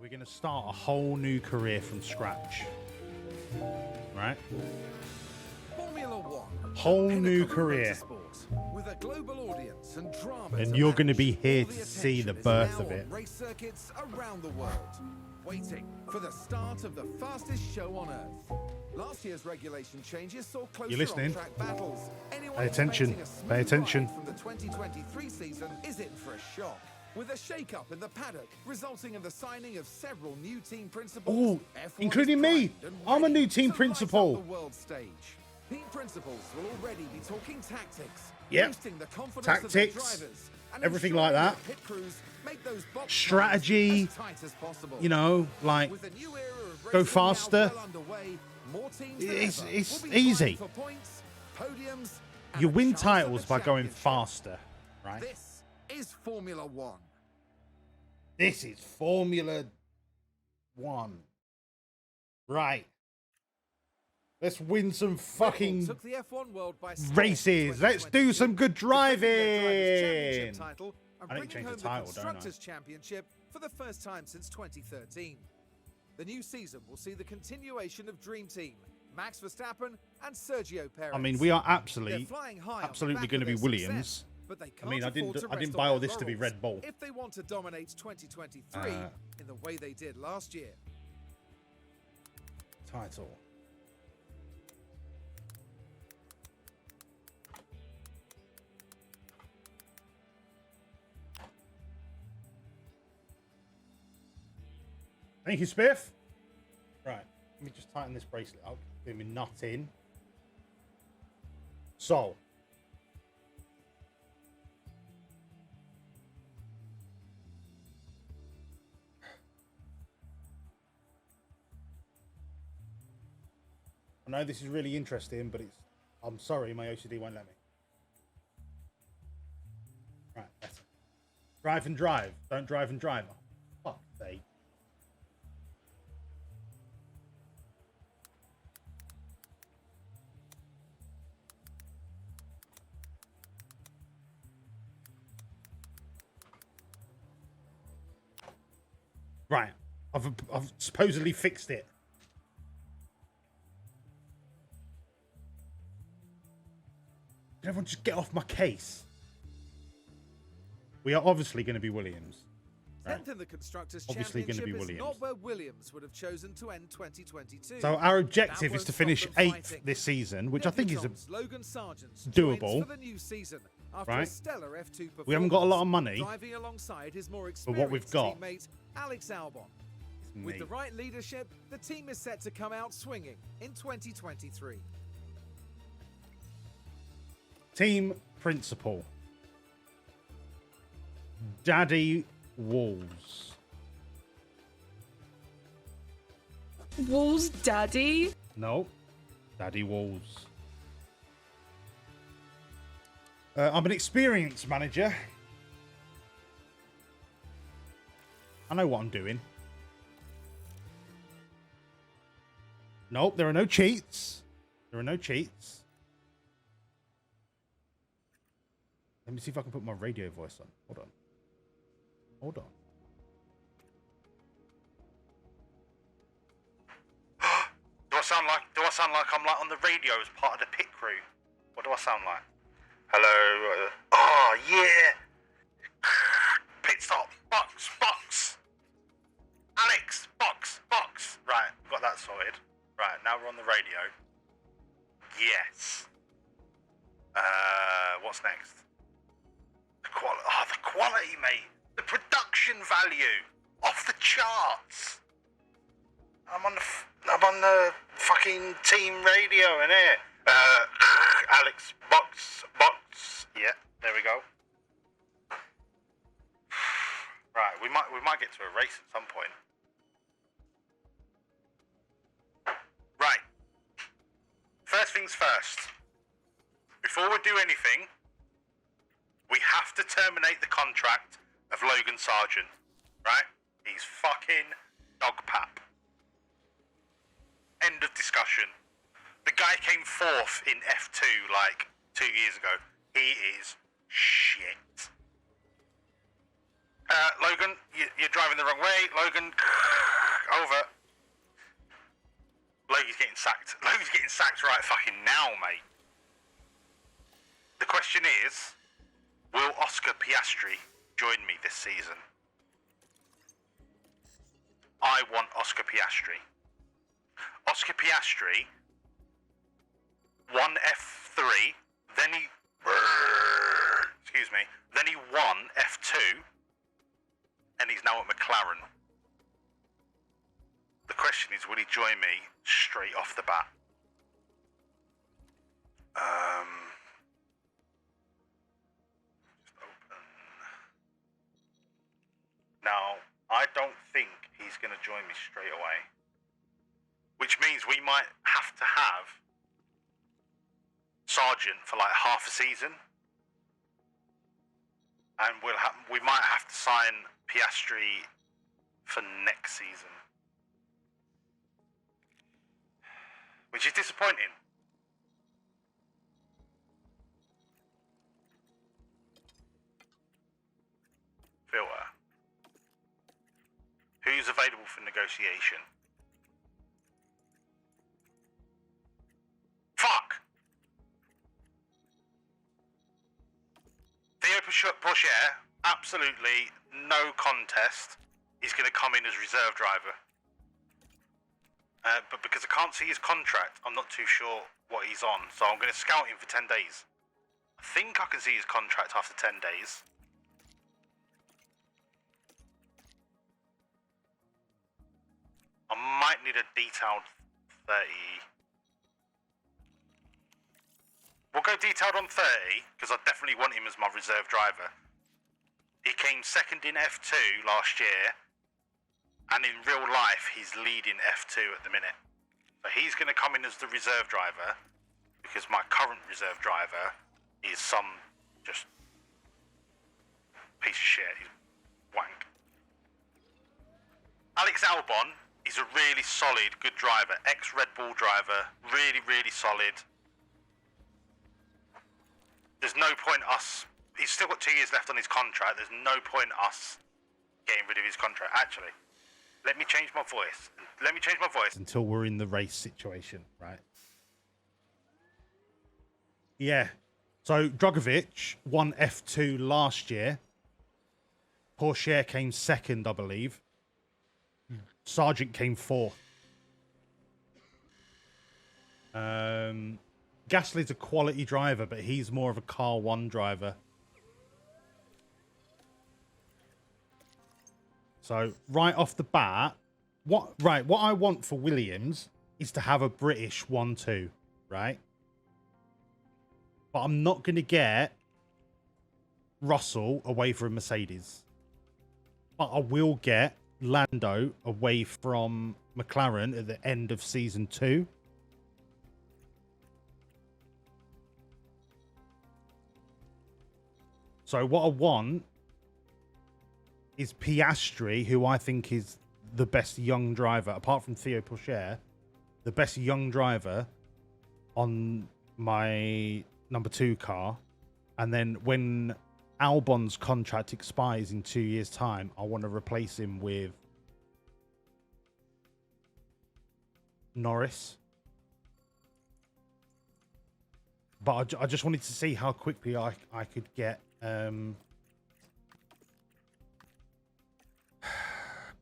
we're going to start a whole new career from scratch. Right? Formula One. Whole new career. With a global audience and drama. And you're going to be here to see the birth of it. Race circuits around the world, waiting for the start of the fastest show on earth. Last year's regulation changes saw closer You're listening. on-track battles. Anyone Pay attention. expecting a smooth Pay attention. ride from the 2023 season is in for a shock. With a shake-up in the paddock, resulting in the signing of several new team principals. Oh, F1 including is me. primed and I'm a ready new team to light up principal. the world stage. Team principals will already be talking tactics. Yep. Boosting the confidence Tactics. of their drivers, and Everything ensuring like that. the pit crews make those box Strategy. as tight as possible. You know, like, With a new era of go racing now faster. well underway, more teams than It's- ever it's will be easy. vying for points, podiums, and You a win chance at titles the by going championship. faster, right? This is Formula One. This is Formula One. Right. Let's win some Red Bull fucking took the F1 world by storm in races. Let's do some good 2022, defending their drivers' driving. championship title and I need to bringing change the home title, don't I? Constructors' Championship for the first time since 2013. The new season will see the continuation of Dream Team, Max Verstappen and Sergio Perez. I mean, we are They're absolutely flying high on the absolutely back going to of be their Williams. success, but they I mean, can't afford to I didn't rest buy on all their this to be laurels Red Bull. if they want to dominate 2023 in the way they did last year. Title. Thank you, Spiff. Right, let me just tighten this bracelet up. Get me nut in. So. I know this is really interesting, but it's... I'm sorry, my OCD won't let me. Right, better. Drive and drive. Don't drive and drive. Oh, fuck's sake. Right. I've supposedly fixed it. Can everyone just get off my case? We are obviously going to be Williams. 10th in the Constructors' Obviously gonna Championship be is Williams. not where Williams would have chosen to end 2022. So our objective That is to won't finish stop them 8th fighting. this season, which I think is Debutantes Logan Sargent doable, joins for the new season after a right? stellar F2 We haven't got a lot of performance, money, driving alongside his more but what we've experienced got teammate Alex Albon. is With me. the right leadership, the team is set to come out swinging in 2023. Team principal. Daddy Walls. Wolves daddy? No. Daddy Walls. I'm an experienced manager. I know what I'm doing. Nope, there are no cheats. There are no cheats. Let me see if I can put my radio voice on. Hold on. Hold on. Do I sound like I'm like on the radio as part of the pit crew? What do I sound like? Hello. Oh yeah. Pit stop. Box. Alex. Box. Right, got that sorted. Right, now we're on the radio. Yes. What's next? The quality, mate. The production value off the charts. I'm on the fucking team radio, innit? Alex, box. Yeah, there we go. Right, we might get to a race at some point. Right. First things first. Before we do anything, we have to terminate the contract of Logan Sargent. Right? He's fucking dog pap. End of discussion. The guy came fourth in F2 like 2 years ago. He is shit. Logan, you're driving the wrong way. Logan, over. Logan's getting sacked. Logan's getting sacked right fucking now, mate. The question is, will Oscar Piastri join me this season? I want Oscar Piastri. Oscar Piastri won F3, then he... Excuse me. Then he won F2, and he's now at McLaren. The question is, will he join me straight off the bat? Just open. Now, I don't think he's going to join me straight away. Which means we might have to have Sargent for like half a season. And we might have to sign Piastri for next season. Which is disappointing. Filter. Who's available for negotiation? Fuck! Theo Pourchaire, absolutely no contest. He's going to come in as reserve driver. But because I can't see his contract, I'm not too sure what he's on. So I'm going to scout him for 10 days. I think I can see his contract after 10 days. I might need a detailed 30. We'll go detailed on 30, because I definitely want him as my reserve driver. He came second in F2 last year, and in real life, he's leading F2 at the minute. So he's going to come in as the reserve driver, because my current reserve driver is some just piece of shit. He's wank. Alex Albon is a really solid, good driver. Ex-Red Bull driver. Really, really solid. There's no point us... He's still got 2 years left on his contract. There's no point us getting rid of his contract. Actually, let me change my voice. Let me change my voice. Until we're in the race situation, right? Yeah. So, Drogovic won F2 last year. Pourchaire came second, I believe. Sargent came fourth. Gasly's a quality driver, but he's more of a car 1 driver. So right off the bat, what I want for Williams is to have a British 1-2, right? But I'm not going to get Russell away from Mercedes. But I will get Lando away from McLaren at the end of season 2. So what I want is Piastri, who I think is the best young driver, apart from Theo Pourchaire, the best young driver on my number 2 car. And then when Albon's contract expires in 2 years' time, I want to replace him with Norris. But I just wanted to see how quickly I could get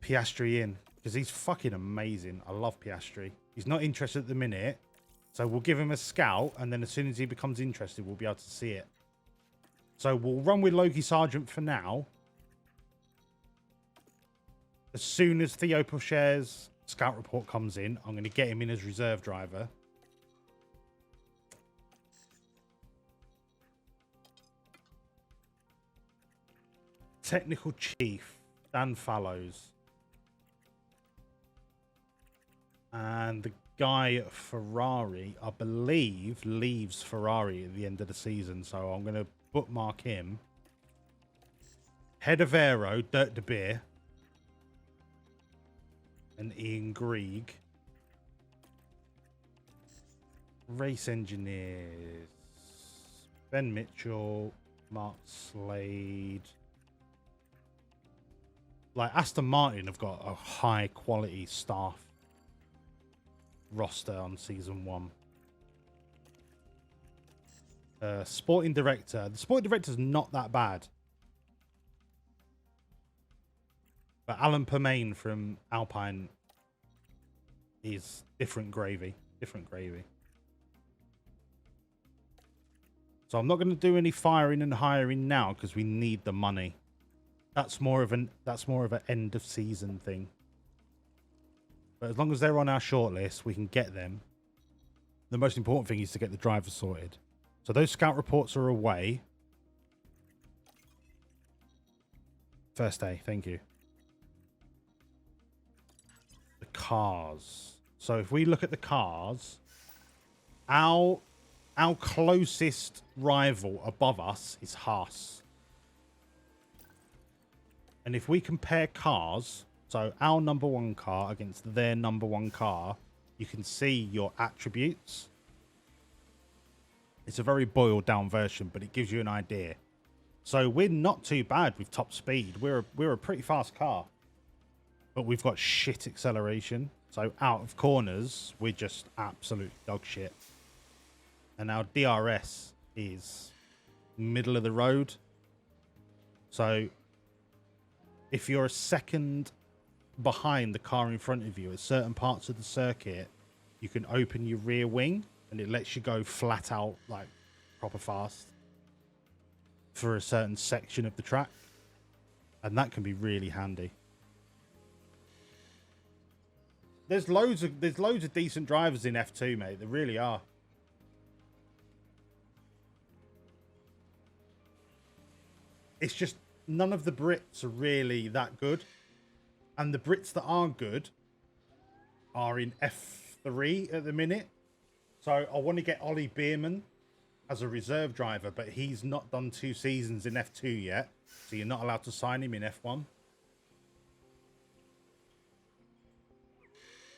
Piastri in, because he's fucking amazing. I love Piastri. He's not interested at the minute, so we'll give him a scout, and then as soon as he becomes interested, we'll be able to see it. So we'll run with Logie Sargent for now. As soon as Theo Pourchaire's scout report comes in, I'm going to get him in as reserve driver. Technical chief, Dan Fallows. And the guy at Ferrari, I believe, leaves Ferrari at the end of the season. So I'm going to bookmark him. Head of Aero, Dirk de Beer. And Ian Grieg. Race engineers. Ben Mitchell, Mark Slade. like Aston Martin have got a high quality staff roster on season 1. Sporting director. The sporting director's not that bad. But Alan Permain from Alpine is different gravy. Different gravy. So I'm not going to do any firing and hiring now because we need the money. That's more of an end of season thing. But as long as they're on our shortlist, we can get them. The most important thing is to get the driver sorted. So those scout reports are away. First day, thank you. The cars. So if we look at the cars, our closest rival above us is Haas. And if we compare cars, so our number 1 car against their number 1 car, you can see your attributes. It's a very boiled down version, but it gives you an idea. So we're not too bad with top speed. We're a pretty fast car. But we've got shit acceleration. So out of corners, we're just absolute dog shit. And our DRS is middle of the road. So if you're a second behind the car in front of you at certain parts of the circuit, you can open your rear wing and it lets you go flat out, like proper fast for a certain section of the track. And that can be really handy. There's loads of decent drivers in F2, mate. There really are. It's just none of the Brits are really that good. And the Brits that are good are in F3 at the minute. So I want to get Ollie Bierman as a reserve driver, but he's not done 2 seasons in F2 yet. So you're not allowed to sign him in F1.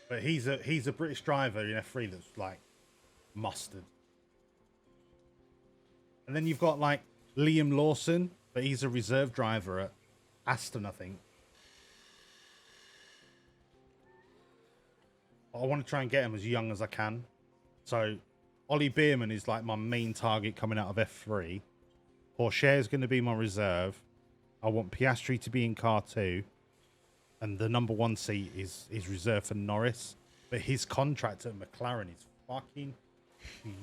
But he's a British driver in F3 that's like mustard. And then you've got like Liam Lawson, but he's a reserve driver at Aston, I think. I want to try and get him as young as I can. So Ollie Bierman is like my main target coming out of F3. Porsche is going to be my reserve. I want Piastri to be in car 2. And the number 1 seat is reserved for Norris. But his contract at McLaren is fucking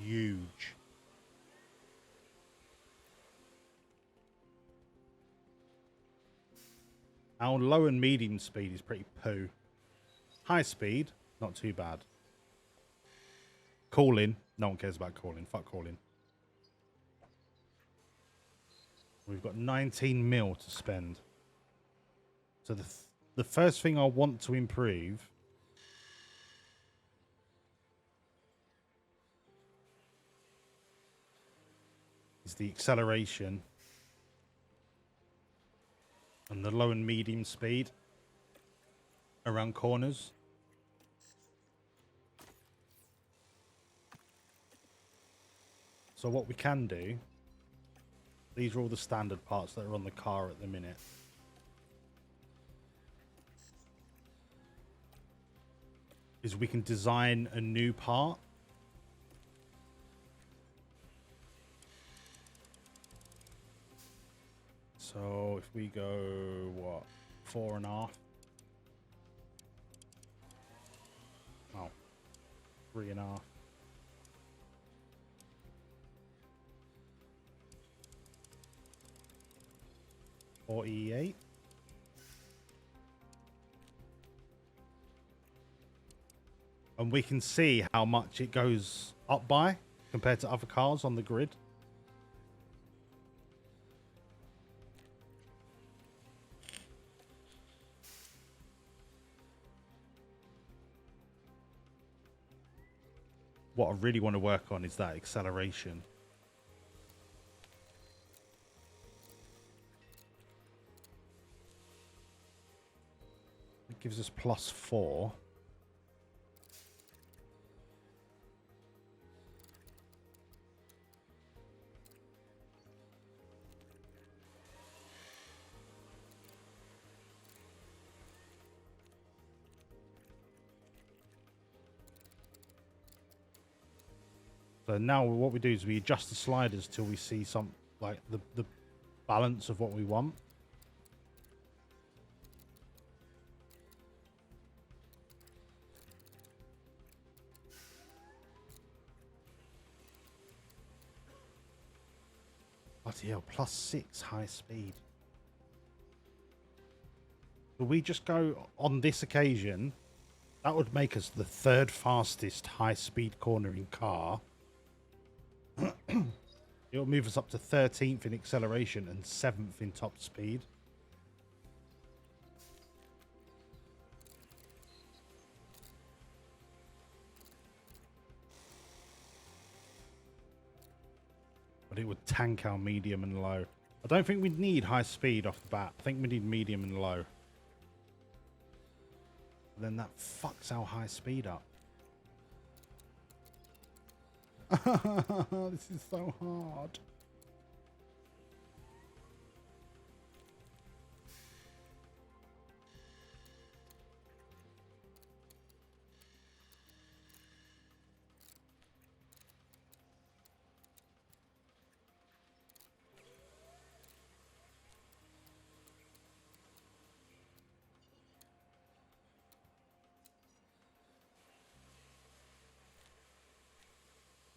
huge. Our low and medium speed is pretty poo. High speed, not too bad. Calling, no one cares about calling. Fuck calling. We've got 19 mil to spend. So the first thing I want to improve is the acceleration and the low and medium speed around corners. So what we can do, these are all the standard parts that are on the car at the minute. Is we can design a new part. So if we go, what, 4.5? Oh, 3.5. $48. And we can see how much it goes up by compared to other cars on the grid. What I really want to work on is that acceleration. It gives us +4. So now what we do is we adjust the sliders till we see some, like, the balance of what we want. Bloody hell, +6 high speed. Will we just go on this occasion? That would make us the 3rd fastest high speed cornering car. It'll move us up to 13th in acceleration and 7th in top speed. But it would tank our medium and low. I don't think we'd need high speed off the bat. I think we need medium and low. Then that fucks our high speed up. This is so hard.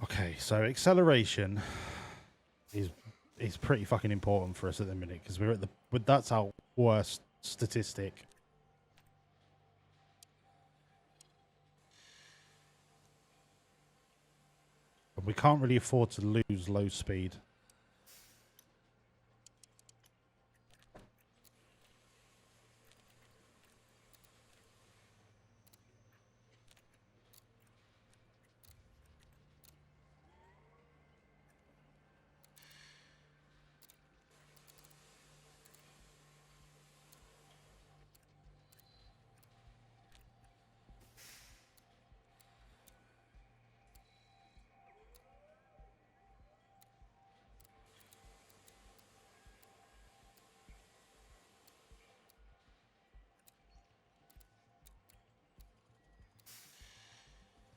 Okay, so acceleration is pretty fucking important for us at the minute because we're at the that's our worst statistic. But we can't really afford to lose low speed.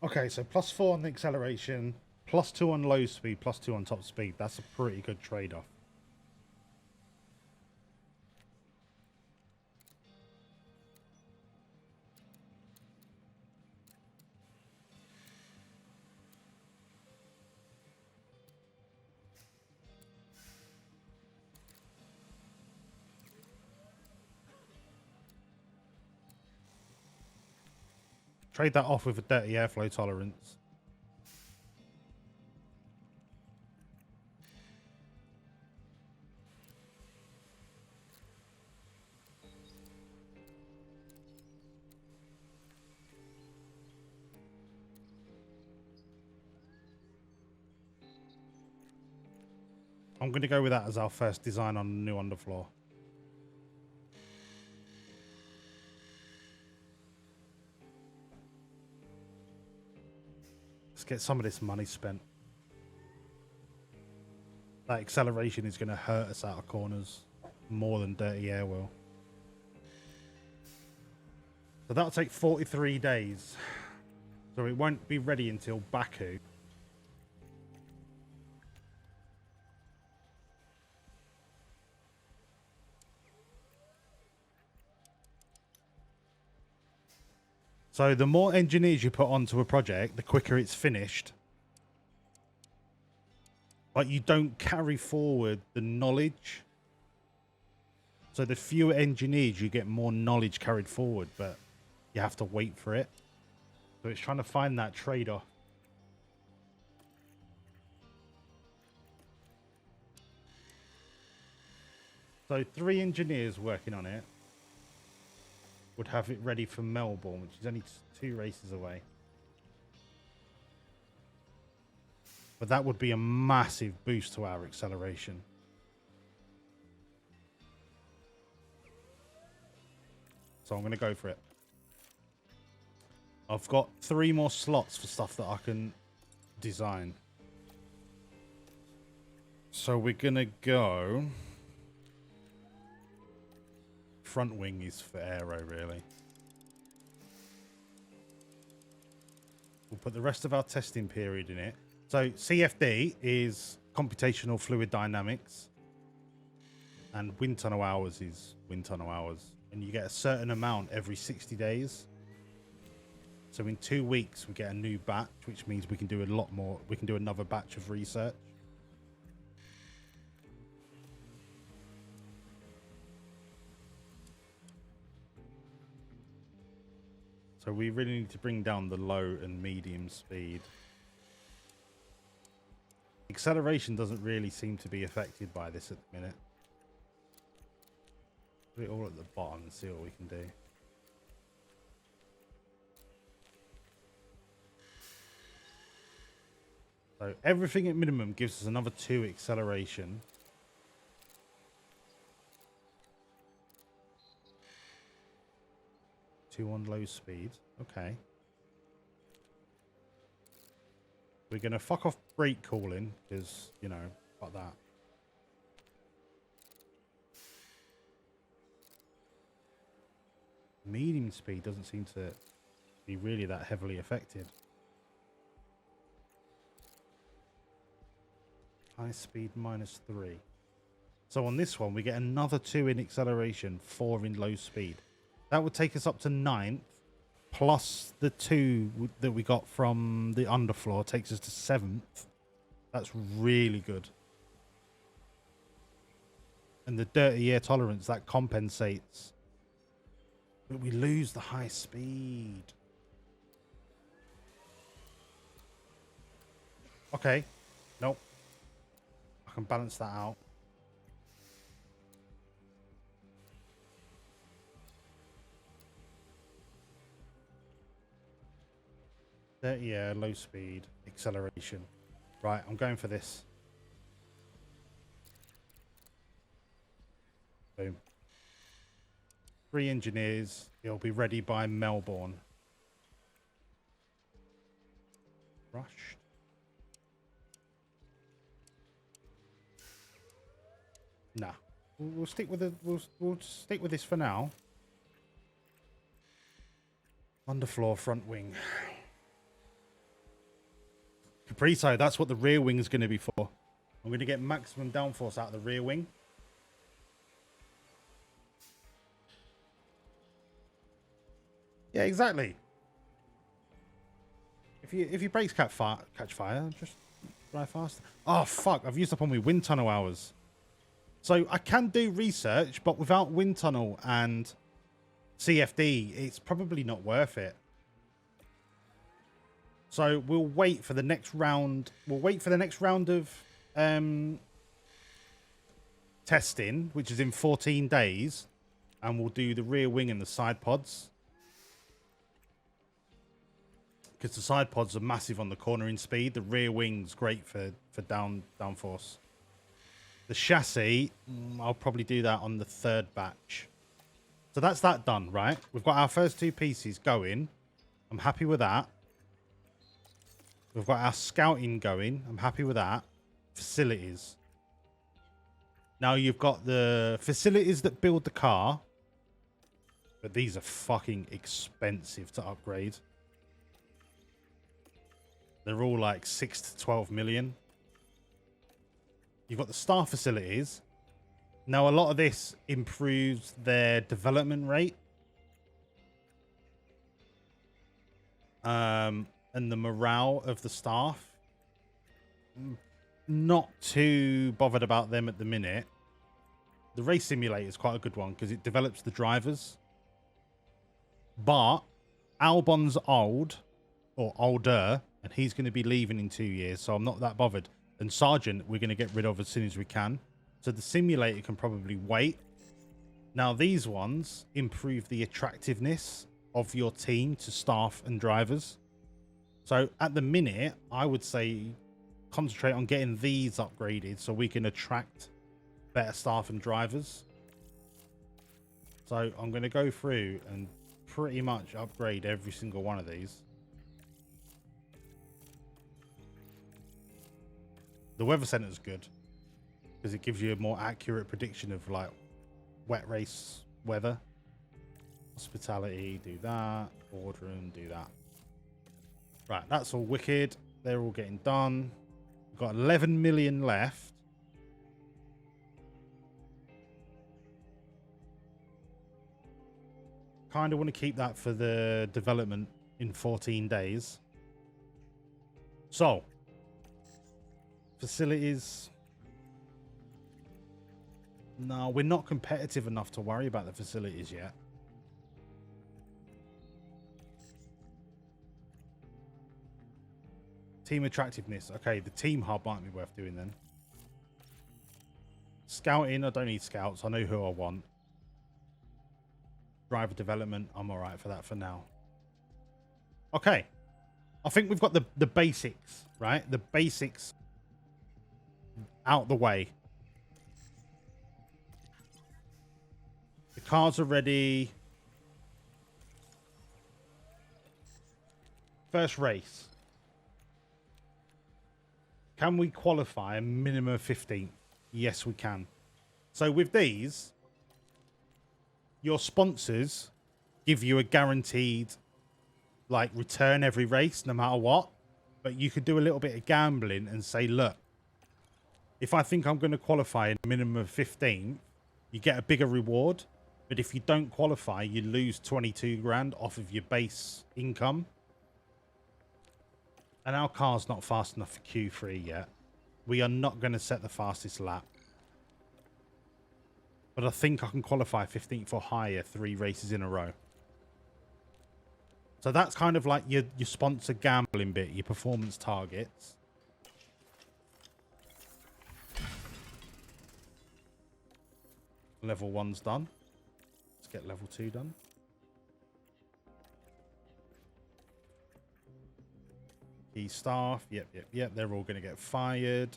Okay, so +4 on the acceleration, +2 on low speed, +2 on top speed. That's a pretty good trade-off. Trade that off with a dirty airflow tolerance. I'm going to go with that as our first design on the new underfloor. Let's get some of this money spent. That acceleration is going to hurt us out of corners more than dirty air will. So that'll take 43 days. So it won't be ready until Baku. So the more engineers you put onto a project, the quicker it's finished. But you don't carry forward the knowledge. So the fewer engineers, you get more knowledge carried forward, but you have to wait for it. So it's trying to find that trade-off. So 3 engineers working on it would have it ready for Melbourne, which is only 2 races away. But that would be a massive boost to our acceleration. So I'm going to go for it. I've got 3 more slots for stuff that I can design. So we're going to go... Front wing is for aero, really. We'll put the rest of our testing period in it. So CFD is computational fluid dynamics, and wind tunnel hours is wind tunnel hours, and you get a certain amount every 60 days. So in 2 weeks we get a new batch, which means we can do a lot more. We can do another batch of research. So we really need to bring down the low and medium speed. Acceleration doesn't really seem to be affected by this at the minute. Put it all at the bottom and see what we can do. So everything at minimum gives us another 2 acceleration. Two on low speed. Okay. We're going to fuck off brake cooling because, you know, fuck that. Medium speed doesn't seem to be really that heavily affected. High speed -3. So on this one, we get another 2 in acceleration, 4 in low speed. That would take us up to 9th, plus the 2 that we got from the underfloor takes us to 7th. That's really good. And the dirty air tolerance, that compensates. But we lose the high speed. Okay. Nope. I can balance that out. Yeah, low speed, acceleration. Right, I'm going for this. Boom. 3 engineers. It'll be ready by Melbourne. Rushed. Nah. We'll stick with it. We'll stick with this for now. Underfloor, front wing. Caprito, that's what the rear wing is going to be for. I'm going to get maximum downforce out of the rear wing. Yeah, exactly. If your brakes catch fire, just drive faster. Oh fuck! I've used up all my wind tunnel hours. So I can do research, but without wind tunnel and CFD, it's probably not worth it. So we'll wait for the next round. We'll wait for the next round of testing, which is in 14 days, and we'll do the rear wing and the side pods. Because the side pods are massive on the cornering speed. The rear wing's great for downforce. The chassis, I'll probably do that on the 3rd batch. So that's that done, right? We've got our first 2 pieces going. I'm happy with that. We've got our scouting going. I'm happy with that. Facilities. Now you've got the facilities that build the car. But these are fucking expensive to upgrade. They're all like 6 to 12 million. You've got the staff facilities. Now a lot of this improves their development rate. And the morale of the staff. Not too bothered about them at the minute. The race simulator is quite a good one because it develops the drivers. But Albon's old or older, and he's going to be leaving in 2 years, so I'm not that bothered. And Sergeant, we're going to get rid of as soon as we can. So the simulator can probably wait. Now these ones improve the attractiveness of your team to staff and drivers. So at the minute, I would say concentrate on getting these upgraded so we can attract better staff and drivers. So I'm going to go through and pretty much upgrade every single one of these. The weather center is good because it gives you a more accurate prediction of like wet race weather. Hospitality, do that. Boardroom, do that. Right, that's all wicked. They're all getting done. We've got 11 million left. Kind of want to keep that for the development in 14 days. So, facilities. No, we're not competitive enough to worry about the facilities yet. Team attractiveness. Okay, the team hub might be worth doing then. Scouting, I don't need scouts. I know who I want. Driver development, I'm all right for that for now. Okay. I think we've got the basics, right? The basics out the way. The cars are ready. First race. Can we qualify a minimum of 15th? Yes, we can. So with these, your sponsors give you a guaranteed like return every race, no matter what. But you could do a little bit of gambling and say, look, if I think I'm going to qualify a minimum of 15th, you get a bigger reward. But if you don't qualify, you lose 22 grand off of your base income. And our car's not fast enough for Q3 yet. We are not going to set the fastest lap. But I think I can qualify 15th or higher 3 races in a row. So that's kind of like your sponsor gambling bit, your performance targets. Level 1's done. Let's get level 2 done. Key staff. Yep. They're all going to get fired.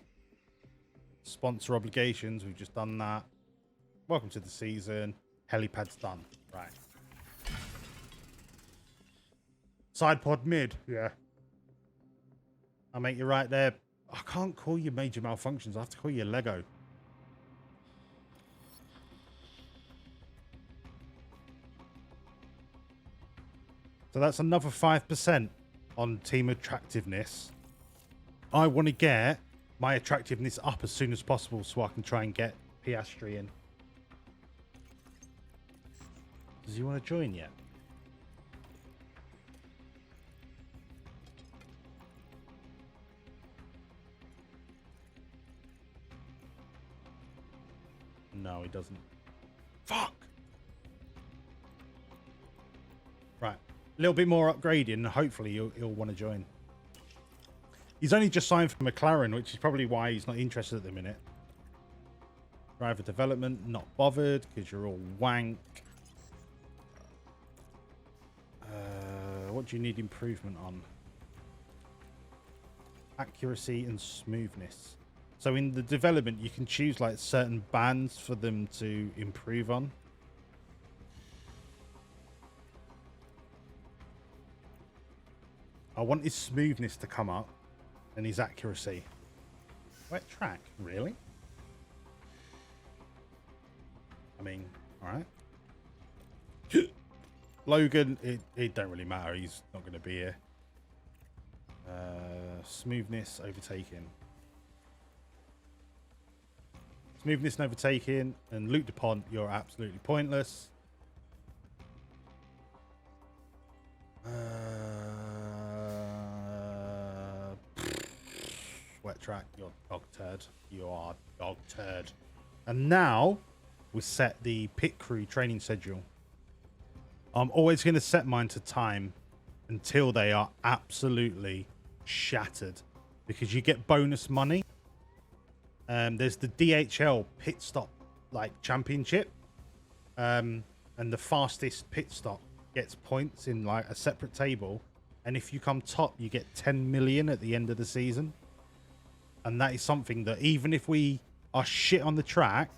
Sponsor obligations. We've just done that. Welcome to the season. Helipad's done. Right. Side pod mid. Yeah. I'll make you right there. I can't call you major malfunctions. I have to call you Lego. So that's another 5% on team attractiveness. I want to get my attractiveness up as soon as possible so I can try and get Piastri in. Does he want to join yet? No, he doesn't. Fuck! Right. A little bit more upgrading and hopefully he'll want to join. He's only just signed for McLaren, which is probably why he's not interested at the minute. Driver development, not bothered because you're all wank. What do you need improvement on? Accuracy and smoothness. So in the development, you can choose like certain bands for them to improve on. I want his smoothness to come up and his accuracy. Wet track, really? I mean, all right. Logan, it don't really matter. He's not going to be here. Smoothness, overtaking. Smoothness and overtaking. And Luke DuPont, you're absolutely pointless. Wet track, you're dog turd. You are dog turd. And now we set the pit crew training schedule. I'm always going to set mine to time until they are absolutely shattered because you get bonus money. There's the DHL pit stop like championship, and the fastest pit stop gets points in like a separate table, and if you come top you get 10 million at the end of the season. And that is something that even if we are shit on the track,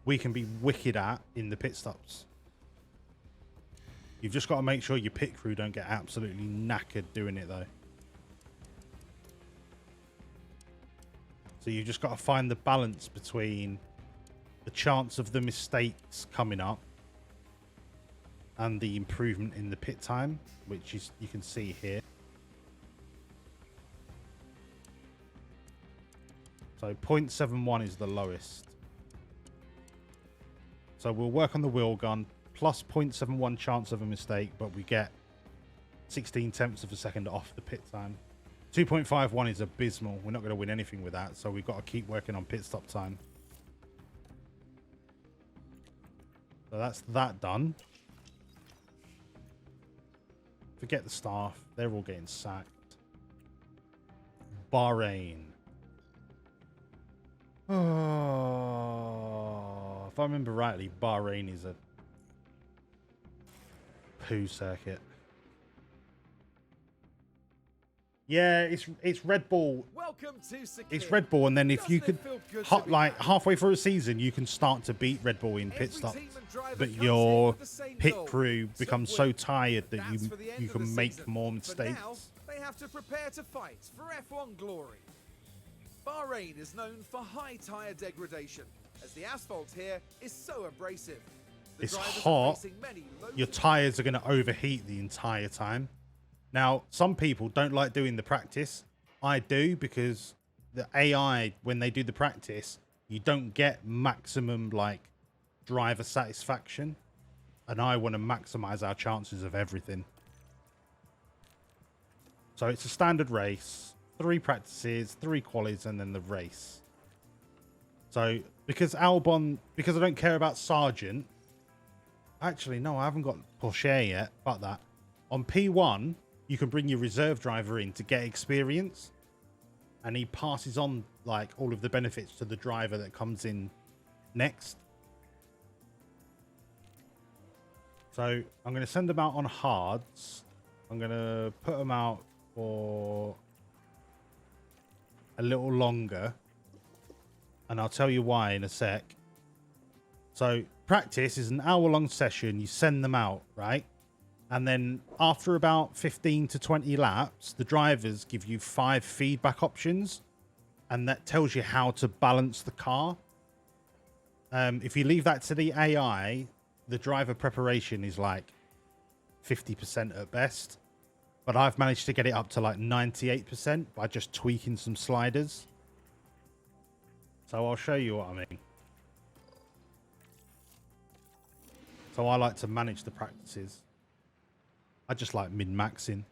we can be wicked at in the pit stops. You've just got to make sure your pit crew don't get absolutely knackered doing it though. So you've just got to find the balance between the chance of the mistakes coming up and the improvement in the pit time, which is you can see here. So 0.71 is the lowest. So we'll work on the wheel gun, plus 0.71 chance of a mistake, but we get 16 tenths of a second off the pit time. 2.51 is abysmal. We're not going to win anything with that, so we've got to keep working on pit stop time. So that's that done. Forget the staff. They're all getting sacked. Bahrain. Oh, if I remember rightly, Bahrain is a poo circuit. Yeah, it's Red Bull. Welcome to Sakir. It's Red Bull, and then if you could, Doesn't it feel good to be like back? halfway through a season, you can start to beat Red Bull in pit Every stops, team and driver but comes in your with the same pit goal. crew becomes so tired that That's for the end you of the can make season. more But mistakes. now they have to prepare to fight for F1 glory. Bahrain is known for high tyre degradation, as the asphalt here is so abrasive. The It's drivers are hot. facing many low Your tires are going to overheat the entire time. Now, some people don't like doing the practice. I do, because the AI, when they do the practice, you don't get maximum like driver satisfaction, and I want to maximize our chances of everything. So it's a standard race, 3 practices, 3 qualies, and then the race. So because Albon, because I don't care about Sargent, actually no, I haven't got Porsche yet, but that on P1 you can bring your reserve driver in to get experience, and he passes on like all of the benefits to the driver that comes in next. So I'm going to send them out on hards. I'm going to put them out for a little longer, and I'll tell you why in a sec. So practice is an hour-long session. You send them out, right? And then after about 15 to 20 laps, the drivers give you 5 feedback options, and that tells you how to balance the car. If you leave that to the AI, the driver preparation is like 50% at best. But I've managed to get it up to like 98% by just tweaking some sliders. So I'll show you what I mean. So I like to manage the practices. I just like min-maxing.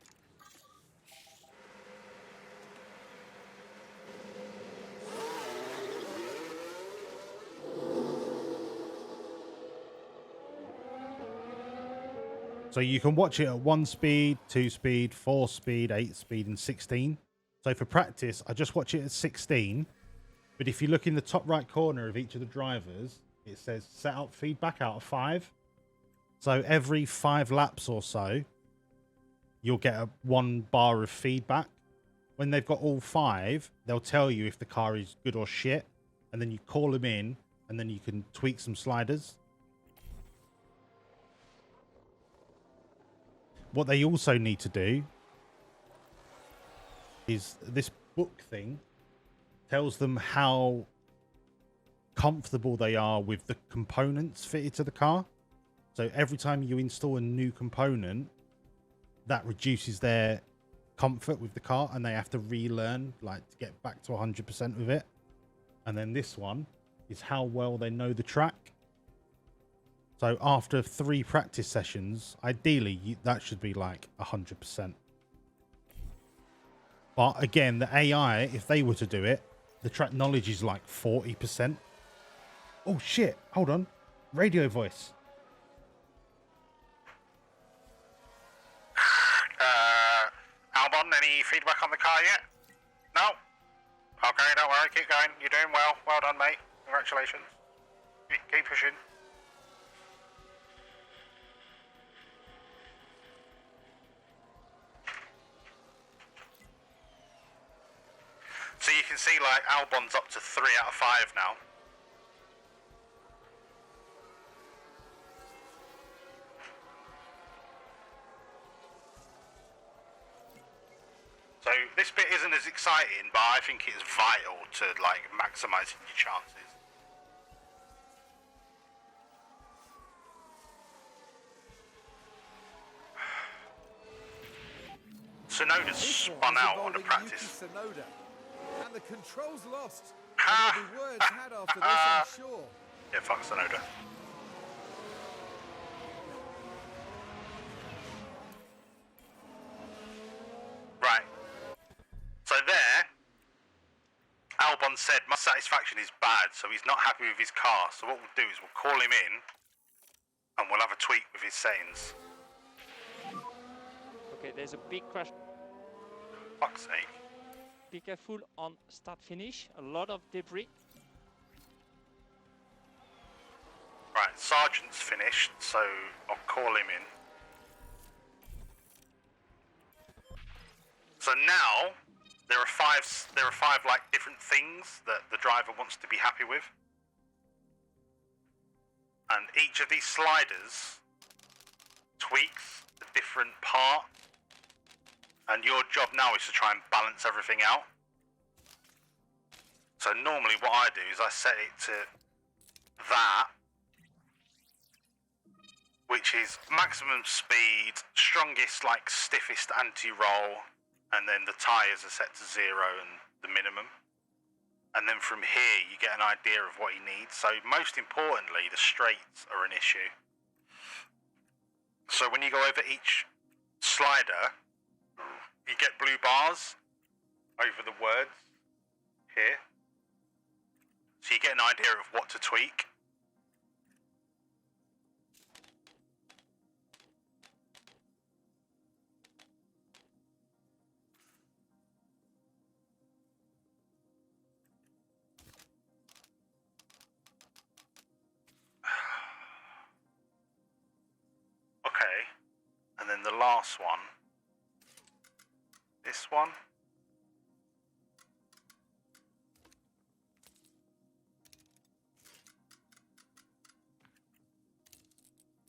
So you can watch it at 1 speed, 2 speed, 4 speed, 8 speed, and 16. So for practice, I just watch it at 16. But if you look in the top right corner of each of the drivers, it says set out feedback out of 5. So every 5 laps or so, you'll get 1 bar of feedback. When they've got all 5, they'll tell you if the car is good or shit. And then you call them in, and then you can tweak some sliders. What they also need to do is this book thing tells them how comfortable they are with the components fitted to the car. So every time you install a new component, that reduces their comfort with the car, and they have to relearn, like, to get back to 100% with it. And then this one is how well they know the track. So after 3 practice sessions, ideally that should be like 100%. But again, the AI, if they were to do it, the track knowledge is like 40%. Oh shit, hold on. Radio voice. Albon, any feedback on the car yet? No? Okay, don't worry, keep going. You're doing well. Well done, mate. Congratulations. Keep pushing. So you can see, like, Albon's up to 3 out of 5 now. So this bit isn't as exciting, but I think it's vital to, like, maximising your chances. Sonoda's This one spun is out on the involving practice. Yuki Tsunoda, and the controls lost. And there'll be words had after this, I'm sure. Yeah, fuck Sonoda. Right. So there, Albon said my satisfaction is bad, so he's not happy with his car. So what we'll do is we'll call him in, and we'll have a tweak with his settings. Okay, there's a big crash. Fuck's sake. Be careful on start finish. A lot of debris. Right, Sergeant's finished, so I'll call him in. So now there are five like different things that the driver wants to be happy with. And each of these sliders tweaks a different part. And your job now is to try and balance everything out. So normally what I do is I set it to that, which is maximum speed, strongest, like stiffest anti-roll, and then the tyres are set to 0 and the minimum. And then from here you get an idea of what he needs. So most importantly, the straights are an issue. So when you go over each slider, you get blue bars over the words here. So you get an idea of what to tweak. Okay, and then the last one. This one.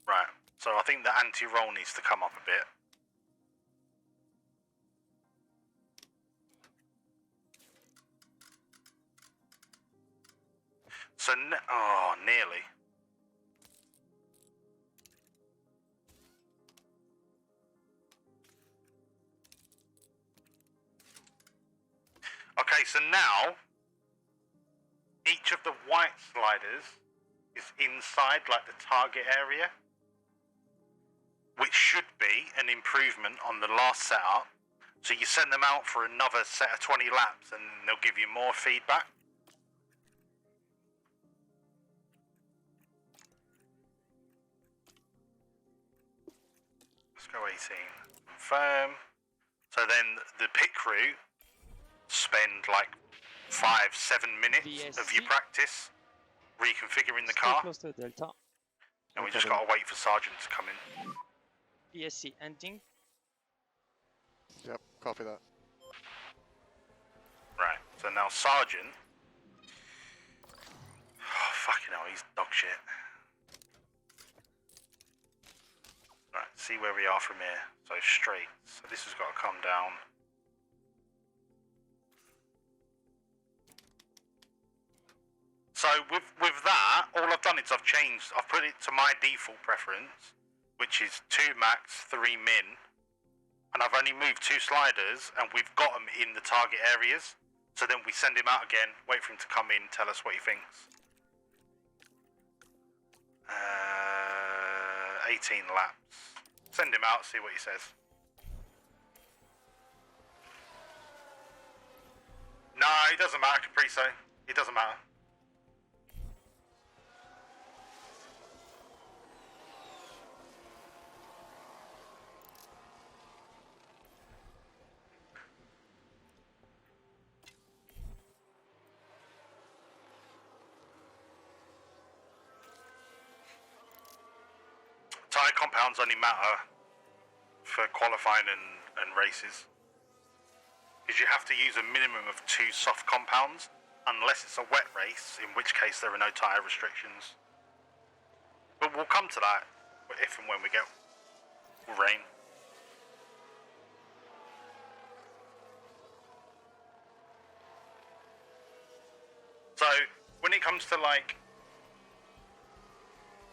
Right, so I think the anti-roll needs to come up a bit. So, oh, nearly. Okay, so now, each of the white sliders is inside, like the target area, which should be an improvement on the last setup. So you send them out for another set of 20 laps and they'll give you more feedback. Let's go 18. Confirm. So then the pit crew spend like 5-7 minutes of your practice reconfiguring the Stay car, close to Delta. and we just gotta wait for Sergeant to come in. ESC ending. Yep, copy that. Right, so now Sergeant. Oh, fucking hell, he's dog shit. Right, see where we are from here. So straight. So this has got to come down. So with that, all I've done is I've put it to my default preference, which is 2 max, 3 min, and I've only moved 2 sliders, and we've got them in the target areas. So then we send him out again, wait for him to come in, tell us what he thinks. 18 laps. Send him out, see what he says. No, it doesn't matter, Capriso. It doesn't matter. Tyre compounds only matter for qualifying and races. Because you have to use a minimum of 2 soft compounds, unless it's a wet race, in which case there are no tyre restrictions. But we'll come to that if and when we get rain. So, when it comes to like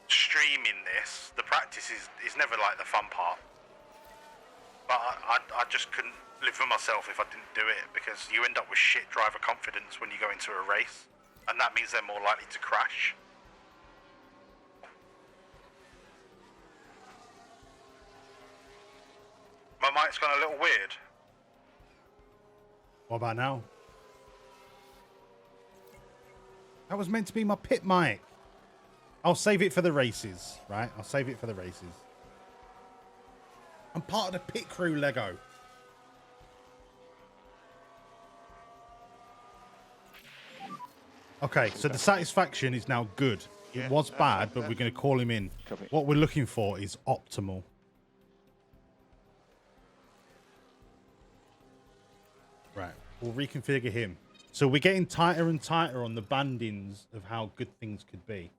streaming this, the practice is never like the fun part. But I just couldn't live with myself if I didn't do it, because you end up with shit driver confidence when you go into a race, and that means they're more likely to crash. My mic's gone a little weird. What about now? That was meant to be my pit mic. I'll save it for the races, right? I'll save it for the races. I'm part of the pit crew, Lego. Okay, so the satisfaction is now good. It was bad, but we're going to call him in. Copy. What we're looking for is optimal. Right, we'll reconfigure him. So we're getting tighter and tighter on the bandings of how good things could be.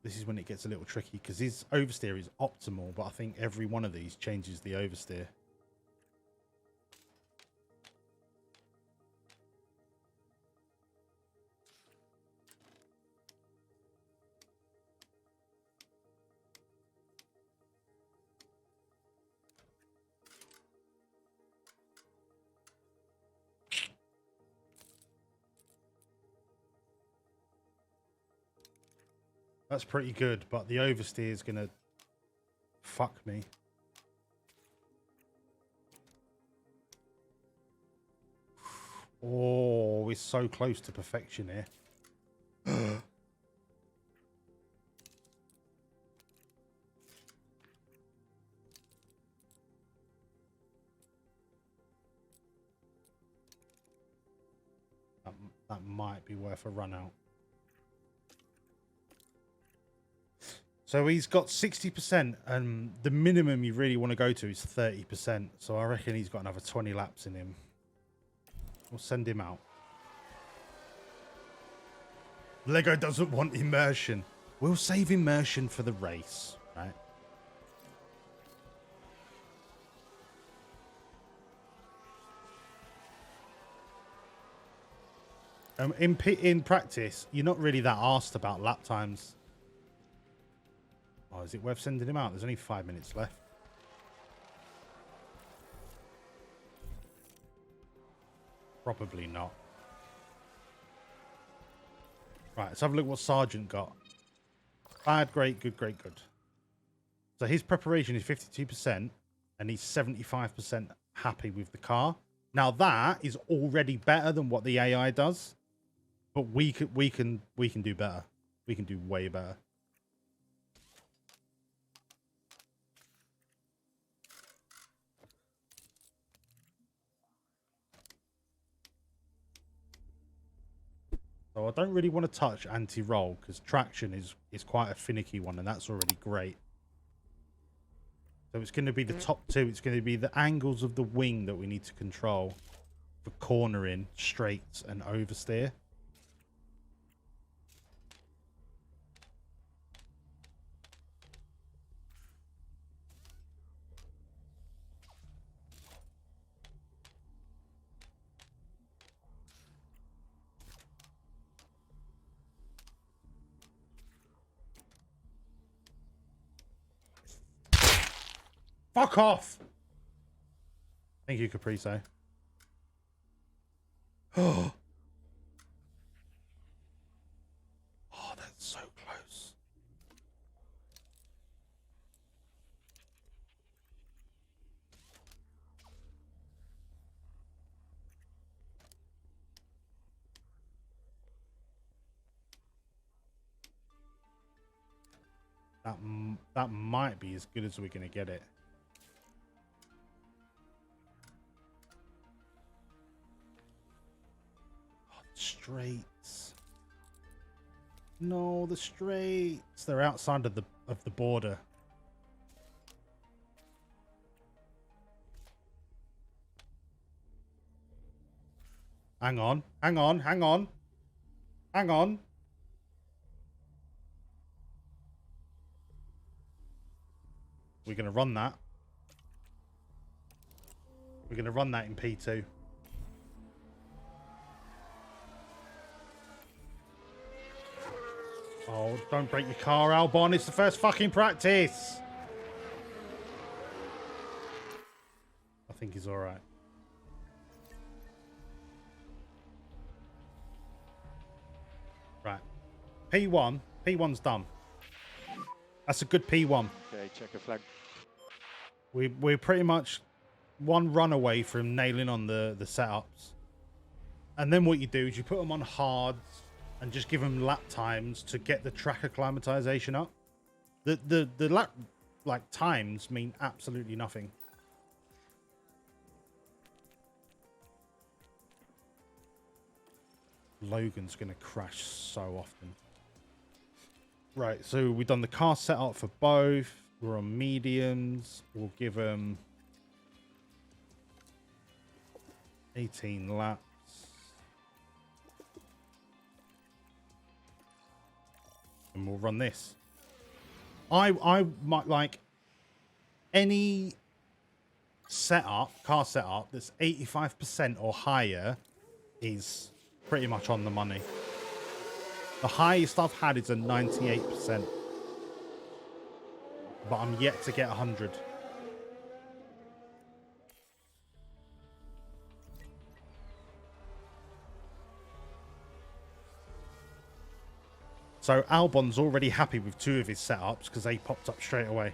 This is when it gets a little tricky, because his oversteer is optimal, but I think every one of these changes the oversteer. That's pretty good, but the oversteer is going to fuck me. Oh, we're so close to perfection here. That might be worth a run out. So he's got 60%, and the minimum you really want to go to is 30%. So I reckon he's got another 20 laps in him. We'll send him out. Lego doesn't want immersion. We'll save immersion for the race, right? In practice, you're not really that arsed about lap times. Oh, is it worth sending him out? There's only 5 minutes left. Probably not. Right, let's have a look what Sergeant got. Bad, great, good, great, good. So his preparation is 52%, and he's 75% happy with the car. Now that is already better than what the AI does, but we can do better. We can do way better. So I don't really want to touch anti-roll, because traction is quite a finicky one, and that's already great. So it's going to be the top two. It's going to be the angles of the wing that we need to control for cornering, straights, and oversteer. Fuck off! Thank you, Capriso. Oh, that's so close. That might be as good as we're going to get it. Straights. No, the straights. They're outside of the border. Hang on. Hang on. Hang on. Hang on. We're going to run that. We're going to run that in P2. Oh, don't break your car, Albon. It's the first fucking practice. think he's all right. Right. P1. P1's done. That's a good P1. Okay, check a flag. We're pretty much one run away from nailing on the setups. And then what you do is you put them on hards and just give them lap times to get the track acclimatization up. The lap like times mean absolutely nothing. Logan's gonna crash so often. Right, so we've done the car setup for both. We're on mediums. We'll give them 18 laps. And we'll run this. I might like any setup, car setup that's 85% or higher is pretty much on the money. The highest I've had is a 98%. But I'm yet to get 100. So Albon's already happy with 2 of his setups because they popped up straight away.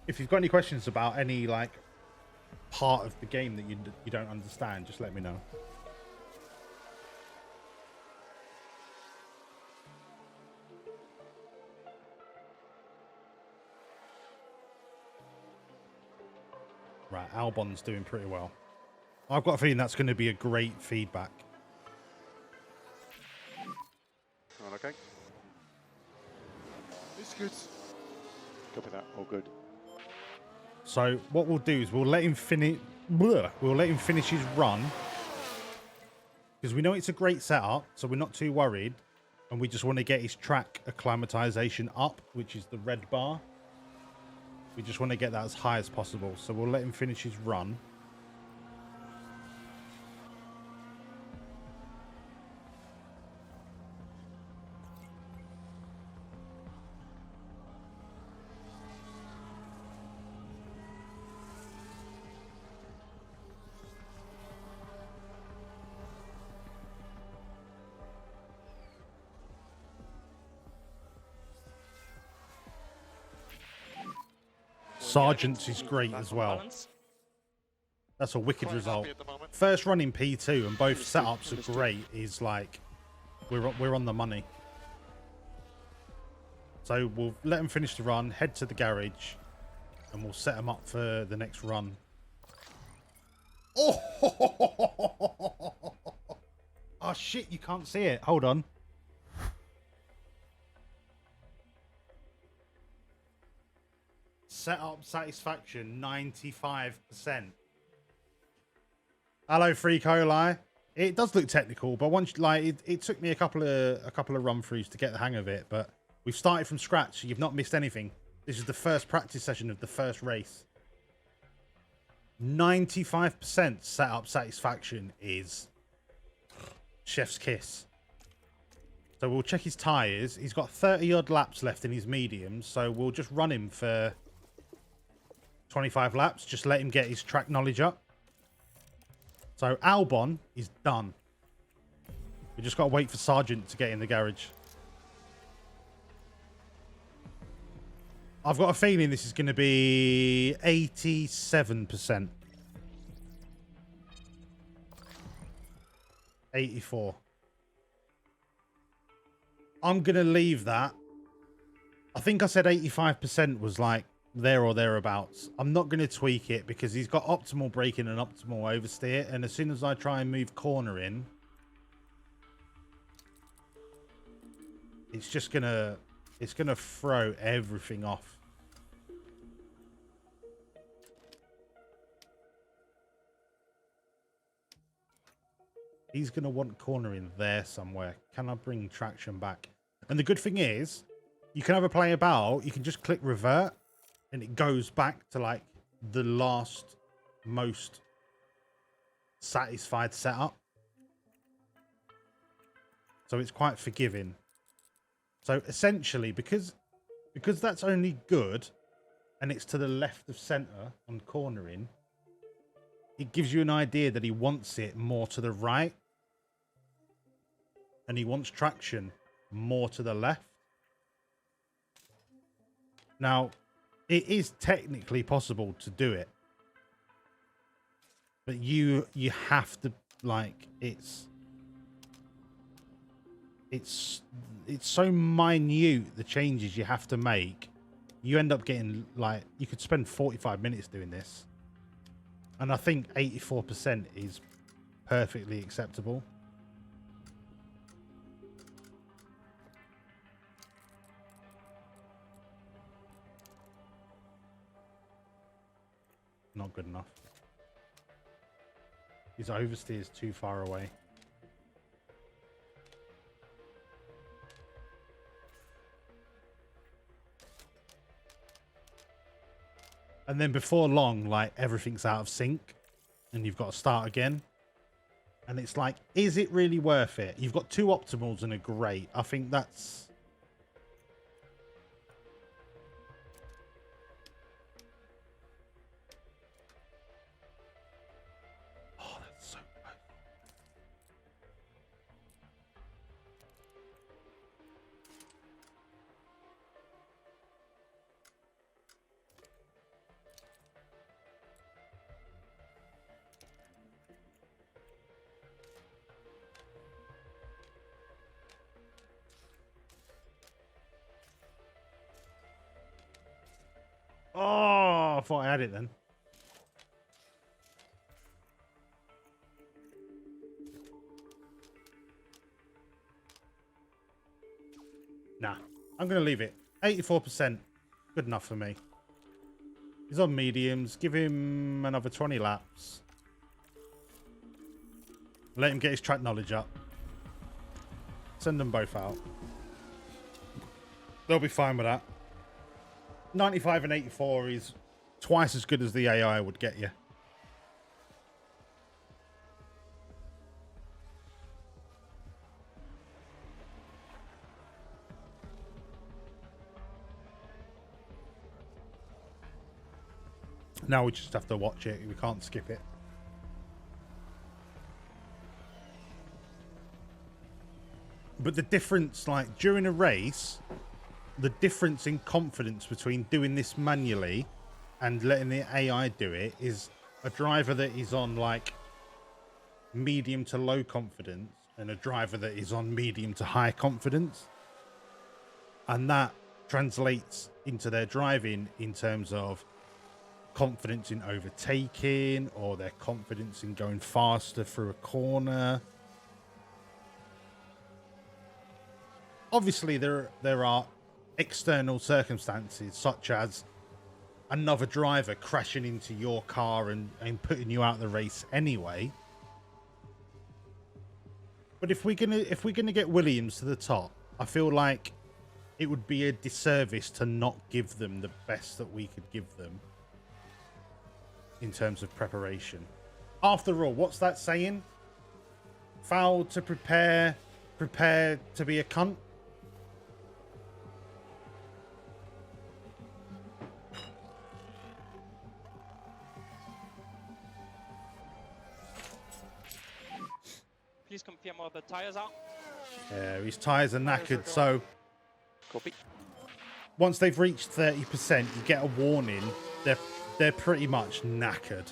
If you've got any questions about any like part of the game that you don't understand, just let me know. Right, Albon's doing pretty well. I've got a feeling that's going to be a great feedback. All okay. It's good. Copy that. All good. So what we'll do is we'll let him finish. We'll let him finish his run because we know it's a great setup, so we're not too worried, and we just want to get his track acclimatization up, which is the red bar. We just want to get that as high as possible, so we'll let him finish his run. Sargent's is great as well. That's a wicked Quite result. happy at the moment. First run in P2 and both setups are great is like we're on the money. So we'll let them finish the run, head to the garage, and we'll set them up for the next run. Oh, oh shit, you can't see it. Hold on. Setup satisfaction 95%. Hello, Free Coli. It does look technical, but once like it took me a couple of run throughs to get the hang of it. But we've started from scratch. You've not missed anything. This is the first practice session of the first race. 95% setup satisfaction is chef's kiss. So we'll check his tyres. He's got 30 odd laps left in his mediums, so we'll just run him for 25 laps. Just let him get his track knowledge up. So Albon is done. We just got to wait for Sargent to get in the garage. I've got a feeling this is going to be 87%. 84. I'm going to leave that. I think I said 85% was like there or thereabouts. I'm not going to tweak it because he's got optimal braking and optimal oversteer. And as soon as I try and move corner in, it's just going to... It's going to throw everything off. He's going to want corner in there somewhere. Can I bring traction back? And the good thing is, you can have a play about. You can just click revert. and it goes back to like the last most satisfied setup. So it's quite forgiving. So essentially, because that's only good and it's to the left of center on cornering, it gives you an idea that he wants it more to the right and he wants traction more to the left. Now, it is technically possible to do it, but you have to, like, it's so minute, the changes you have to make. You end up getting, like, you could spend 45 minutes doing this, and I think 84% is perfectly acceptable. Not good enough. His oversteer is too far away. And then before long, like, everything's out of sync and you've got to start again. And it's like, is it really worth it? You've got 2 optimals and a great. I think that's... Oh, that's so close. Oh, I thought I had it then. Nah, I'm going to leave it. 84%. Good enough for me. He's on mediums. Give him another 20 laps. Let him get his track knowledge up. Send them both out. They'll be fine with that. 95 and 84 is twice as good as the AI would get you. Now we just have to watch it. We can't skip it. But the difference, like, during a race, the difference in confidence between doing this manually and letting the AI do it is a driver that is on, like, medium to low confidence and a driver that is on medium to high confidence. And that translates into their driving in terms of confidence in overtaking or their confidence in going faster through a corner. Obviously, there are external circumstances such as another driver crashing into your car and putting you out of the race anyway. But if we're gonna get Williams to the top, I feel like it would be a disservice to not give them the best that we could give them in terms of preparation. After all, what's that saying? Foul to prepare to be a cunt. Please confirm what the tires are. Yeah, his tyres are knackered, so Copy. once they've reached 30%, you get a warning. They're pretty much knackered.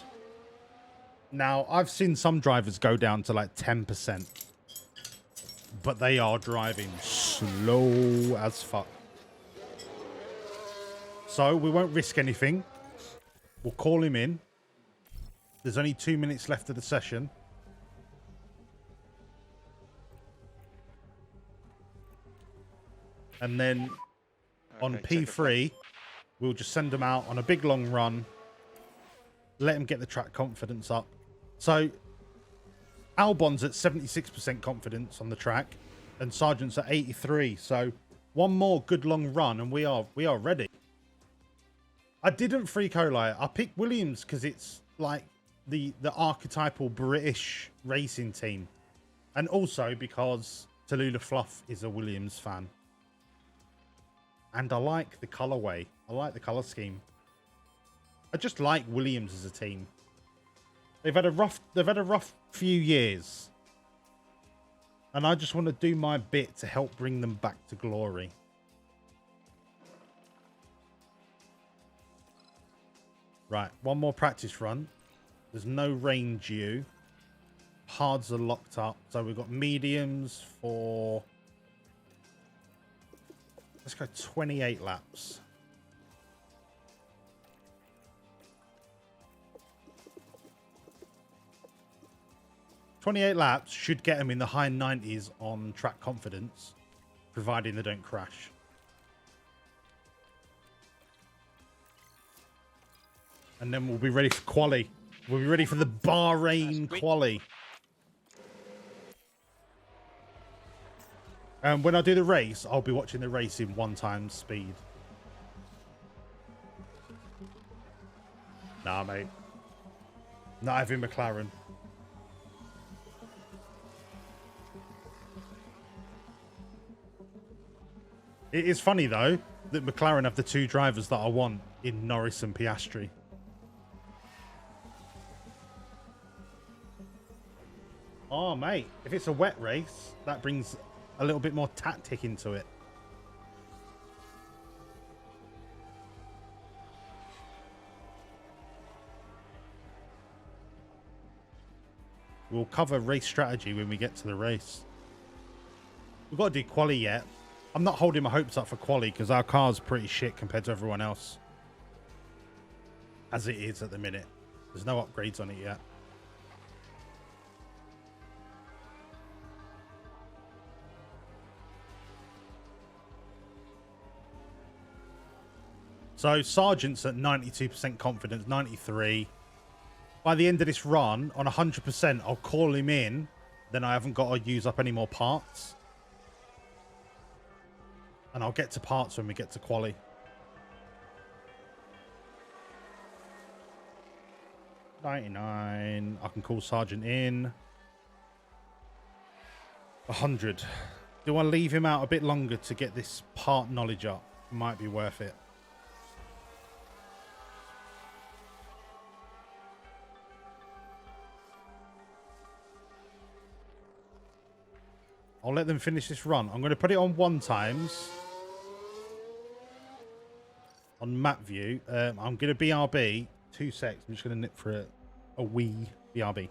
Now, I've seen some drivers go down to like 10%, but they are driving slow as fuck. So we won't risk anything. We'll call him in. There's only 2 minutes left of the session. And then on Okay, check P3, we'll just send them out on a big long run. Let them get the track confidence up. So Albon's at 76% confidence on the track and Sargent's at 83. So one more good long run and we are ready. I didn't freak Oli. I picked Williams because it's like the archetypal British racing team. And also because Tallulah Fluff is a Williams fan. And I like the colorway. I like the color scheme. I just like Williams as a team. They've had a rough few years. And I just want to do my bit to help bring them back to glory. Right, one more practice run. There's no rain due. Hards are locked up. So we've got mediums for... Let's go 28 laps. "28 laps should get them in the high 90s on track confidence, providing they don't crash. And then we'll be ready for quali. We'll be ready for the Bahrain quali. And when I do the race, I'll be watching the race in 1x speed. Nah, mate. Not having McLaren. It is funny, though, that McLaren have the two drivers that I want in Norris and Piastri. Oh, mate. If it's a wet race, that brings a little bit more tactic into it. We'll cover race strategy when we get to the race. We've got to do quali yet. I'm not holding my hopes up for quali because our car's pretty shit compared to everyone else. As it is at the minute. There's no upgrades on it yet. So Sargent's at 92% confidence, 93. By the end of this run, on 100%, I'll call him in. Then I haven't got to use up any more parts. And I'll get to parts when we get to quali. $99. I can call Sargent in. 100. Do I leave him out a bit longer to get this part knowledge up? Might be worth it. I'll let them finish this run. I'm going to put it on 1x. On map view. I'm going to BRB. 2 secs. I'm just going to nip for a wee BRB.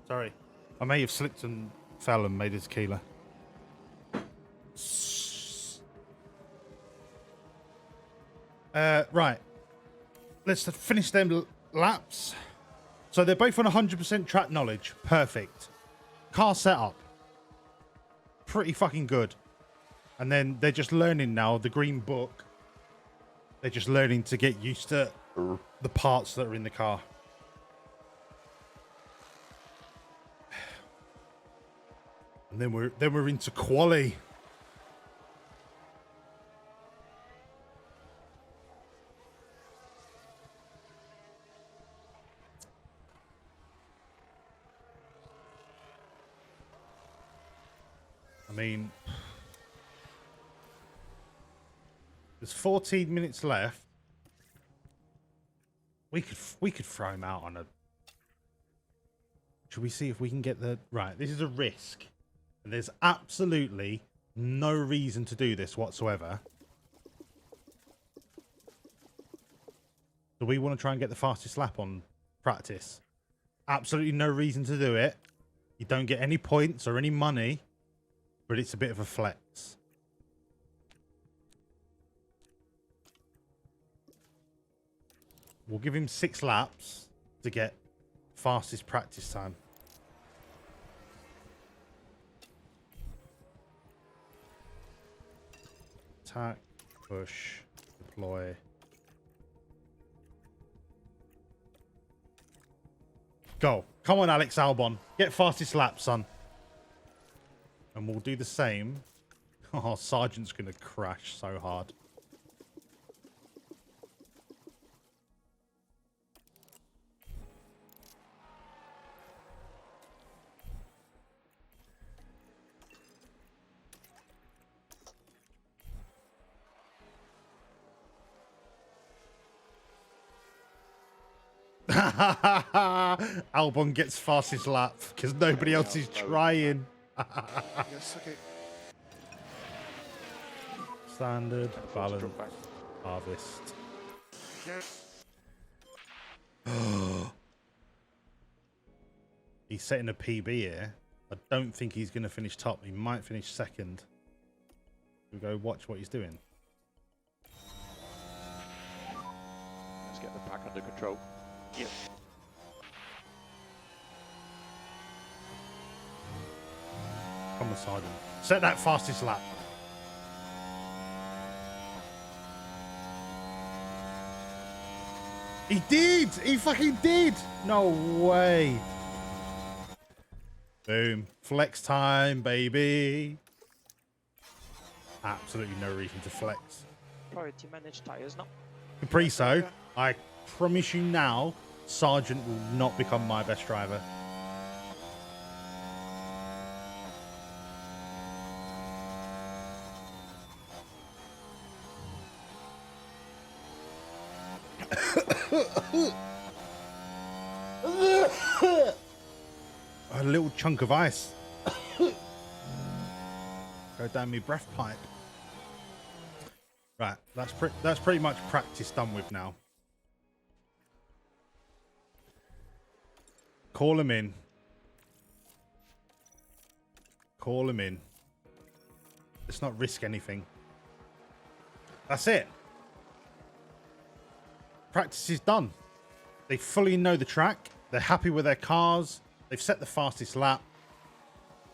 Sorry. I may have slipped and fell and made a tequila. Right. Let's finish them laps. So they're both on 100% track knowledge. Perfect. Car setup. Pretty fucking good. And then they're just learning now, the green book. They're just learning to get used to the parts that are in the car. And then we're into quali. I mean, there's 14 minutes left. We could throw him out on a. Should we see if we can get the right? This is a risk, and there's absolutely no reason to do this whatsoever. Do we want to try and get the fastest lap on practice? Absolutely no reason to do it. You don't get any points or any money, but it's a bit of a flex. We'll give him 6 laps to get fastest practice time. Attack, push, deploy. Go. Come on, Alex Albon. Get fastest lap, son. And we'll do the same. Oh, Sergeant's going to crash so hard. Albon gets fastest lap because nobody else is trying. Yes, okay. Standard, balance, harvest. Yes. He's setting a PB here. I don't think he's going to finish top. He might finish second. We go watch what he's doing. Let's get the pack under control. Yep. Come on, Sergeant. Set that fastest lap. He did! He fucking did! No way. Boom. Flex time, baby. Absolutely no reason to flex. Priority manage tires now. Capriso, I promise you now, Sergeant will not become my best driver. A little chunk of ice. Go down my breath pipe. Right, that's pretty much practice done with now. Call him in. Call him in. Let's not risk anything. That's it. Practice is done. They fully know the track. They're happy with their cars. They've set the fastest lap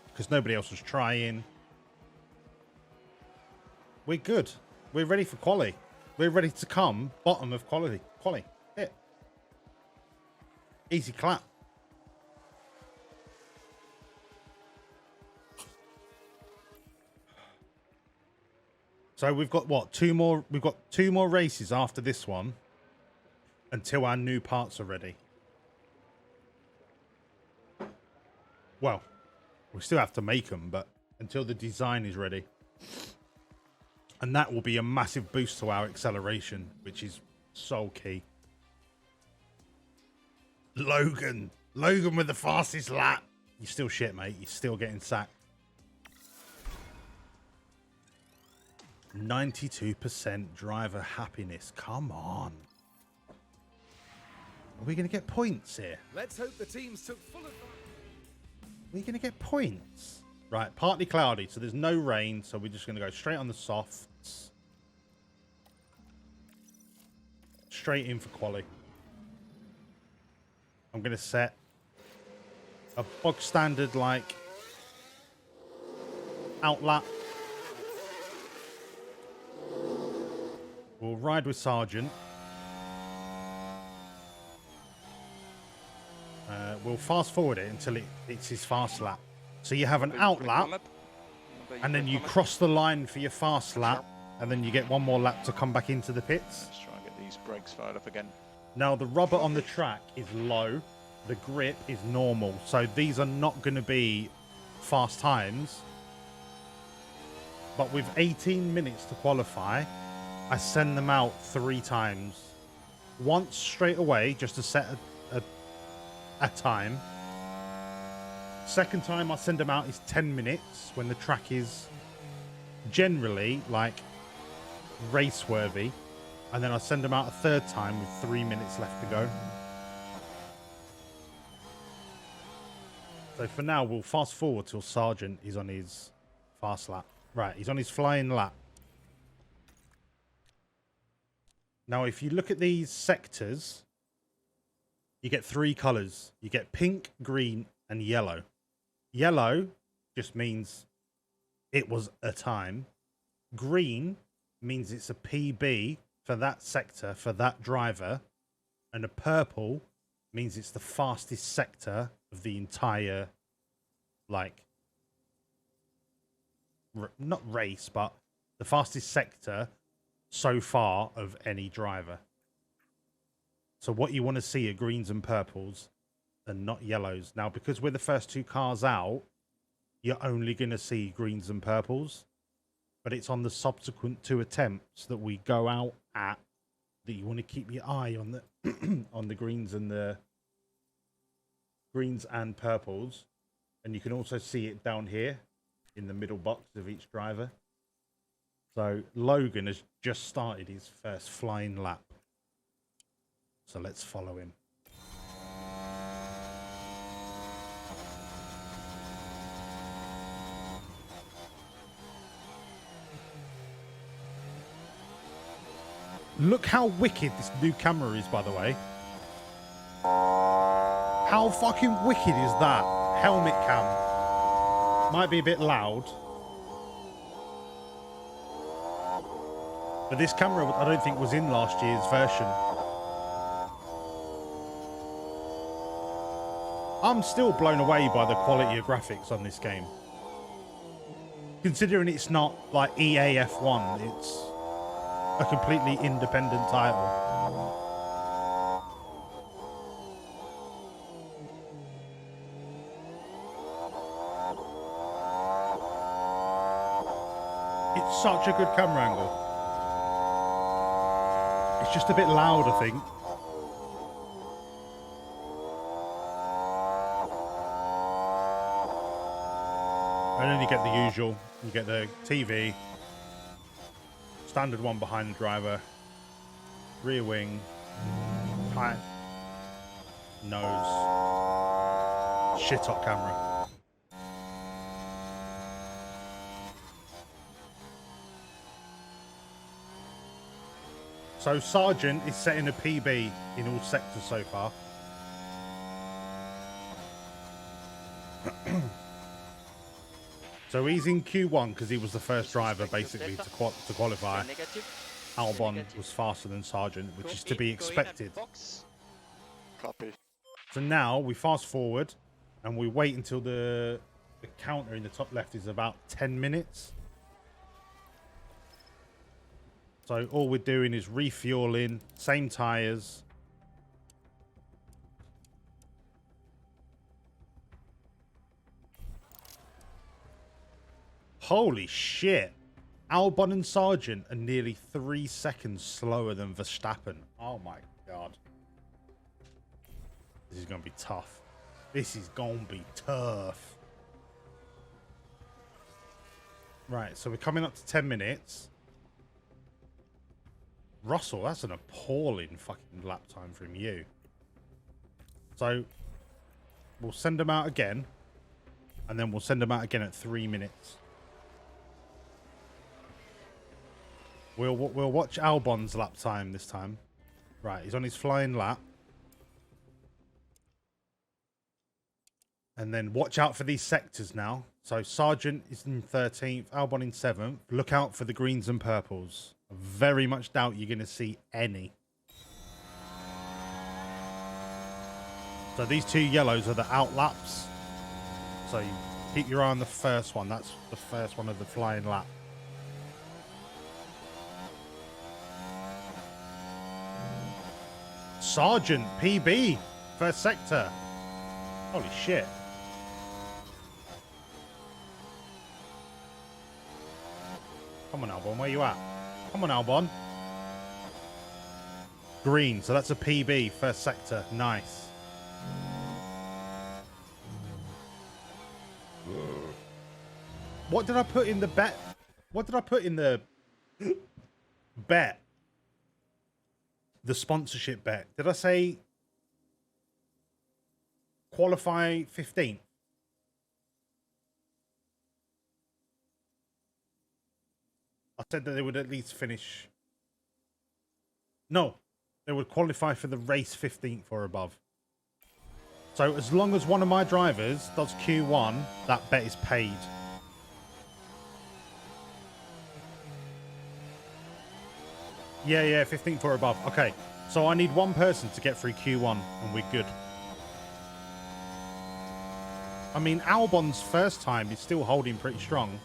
because nobody else was trying. We're good. We're ready for quali. We're ready to come bottom of quality. Quali. Hit. Easy clap. So we've got what? We've got 2 more races after this one until our new parts are ready. Well, we still have to make them, but until the design is ready. And that will be a massive boost to our acceleration, which is so key. Logan with the fastest lap. You're still shit, mate. You're still getting sacked. 92% driver happiness. Come on. Are we going to get points here? Let's hope the teams took full advantage. We're going to get points. Right, partly cloudy, so there's no rain, so we're just going to go straight on the softs. Straight in for quali. I'm going to set a bog standard, like, outlap. We'll ride with Sergeant. We'll fast forward it until it's his fast lap. So you have an out lap, and then you cross the line for your fast lap, and then you get one more lap to come back into the pits. Let's try and get these brakes fired up again. Now, the rubber on the track is low. The grip is normal. So these are not going to be fast times. But with 18 minutes to qualify, I send them out 3 times. Once straight away, just to set a time. Second time I send them out is 10 minutes when the track is generally like race worthy. And then I send them out a third time with 3 minutes left to go. So for now, we'll fast forward till Sergeant is on his fast lap. Right, he's on his flying lap. Now, if you look at these sectors, you get 3 colours. You get pink, green, and yellow. Yellow just means it was a time. Green means it's a PB for that sector, for that driver. And a purple means it's the fastest sector of the entire, like, not race, but the fastest sector so far of any driver. So what you want to see are greens and purples and not yellows. Now, because we're the first 2 cars out, you're only going to see greens and purples. But it's on the subsequent 2 attempts that we go out at that you want to keep your eye on the on the greens and purples. And you can also see it down here in the middle box of each driver. So Logan has just started his first flying lap. So let's follow him. Look how wicked this new camera is, by the way. How fucking wicked is that? Helmet cam. Might be a bit loud. But this camera, I don't think, was in last year's version. I'm still blown away by the quality of graphics on this game. Considering it's not like EA F1, it's a completely independent title. It's such a good camera angle. It's just a bit loud, I think. And then you get the usual. You get the TV. Standard one behind the driver. Rear wing. Tight nose. Shit hot camera. So Sergeant is setting a PB in all sectors so far. So he's in Q1 because he was the first driver basically to qualify. Albon was faster than Sergeant, which is to be expected. Copy. So now we fast forward and we wait until the counter in the top left is about 10 minutes. So all we're doing is refueling, same tyres. Holy shit. Albon and Sargent are nearly 3 seconds slower than Verstappen. Oh my god. This is going to be tough. This is going to be tough. Right, so we're coming up to 10 minutes. Russell, that's an appalling fucking lap time from you. So, we'll send them out again. And then we'll send them out again at 3 minutes. We'll watch Albon's lap time this time. Right, he's on his flying lap. And then watch out for these sectors now. So Sargent is in 13th, Albon in 7th. Look out for the greens and purples. I very much doubt you're going to see any. So these 2 yellows are the out laps. So you keep your eye on the first one. That's the first one of the flying lap. Sargent, PB, first sector. Holy shit. Come on, Albon, where you at? Come on, Albon. Green, so that's a PB, first sector. Nice. What did I put in the bet? What did I put in the bet? The sponsorship bet. Did I say qualify 15th? I said that they would at least finish. No, they would qualify for the race 15th or above. So as long as one of my drivers does Q1, that bet is paid. Yeah, 15th or above. Okay, so I need one person to get through Q1 and we're good. I mean, Albon's first time is still holding pretty strong.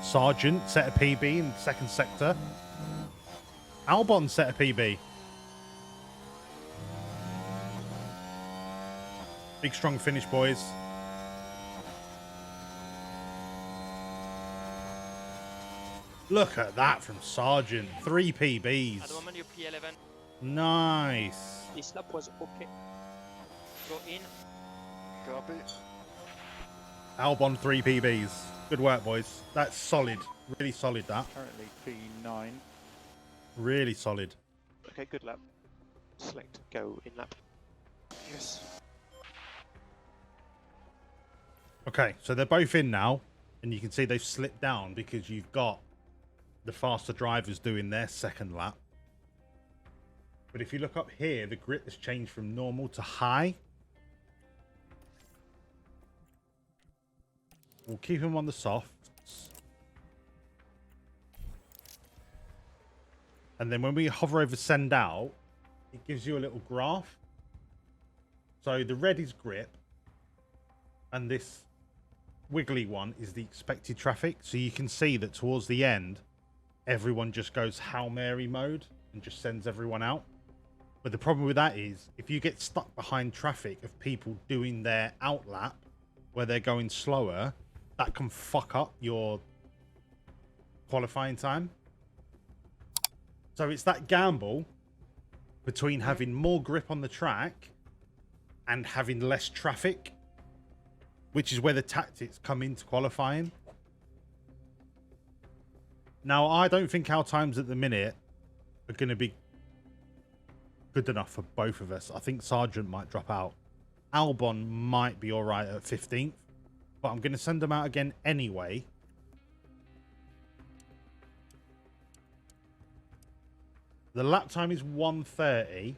Sargent set a PB in second sector. Albon set a PB. Big strong finish, boys. Look at that from Sargent. 3 PBs. At the moment, you're P11. Nice. This lap was okay. Go in. Copy. Albon 3 PBs. Good work, boys. That's solid. Really solid, that. Currently P9. Really solid. Okay, good lap. Select go in lap. Yes. Okay, so they're both in now. And you can see they've slipped down because you've got the faster drivers doing their second lap. But if you look up here, the grip has changed from normal to high. We'll keep him on the softs. And then when we hover over send out, it gives you a little graph. So the red is grip. And this wiggly one is the expected traffic. So you can see that towards the end, everyone just goes Hail Mary mode and just sends everyone out. But the problem with that is if you get stuck behind traffic of people doing their out lap where they're going slower, that can fuck up your qualifying time. So it's that gamble between having more grip on the track and having less traffic, which is where the tactics come into qualifying. Now, I don't think our times at the minute are going to be good enough for both of us. I think Sargent might drop out. Albon might be all right at 15th, but I'm going to send them out again anyway. The lap time is 1:30.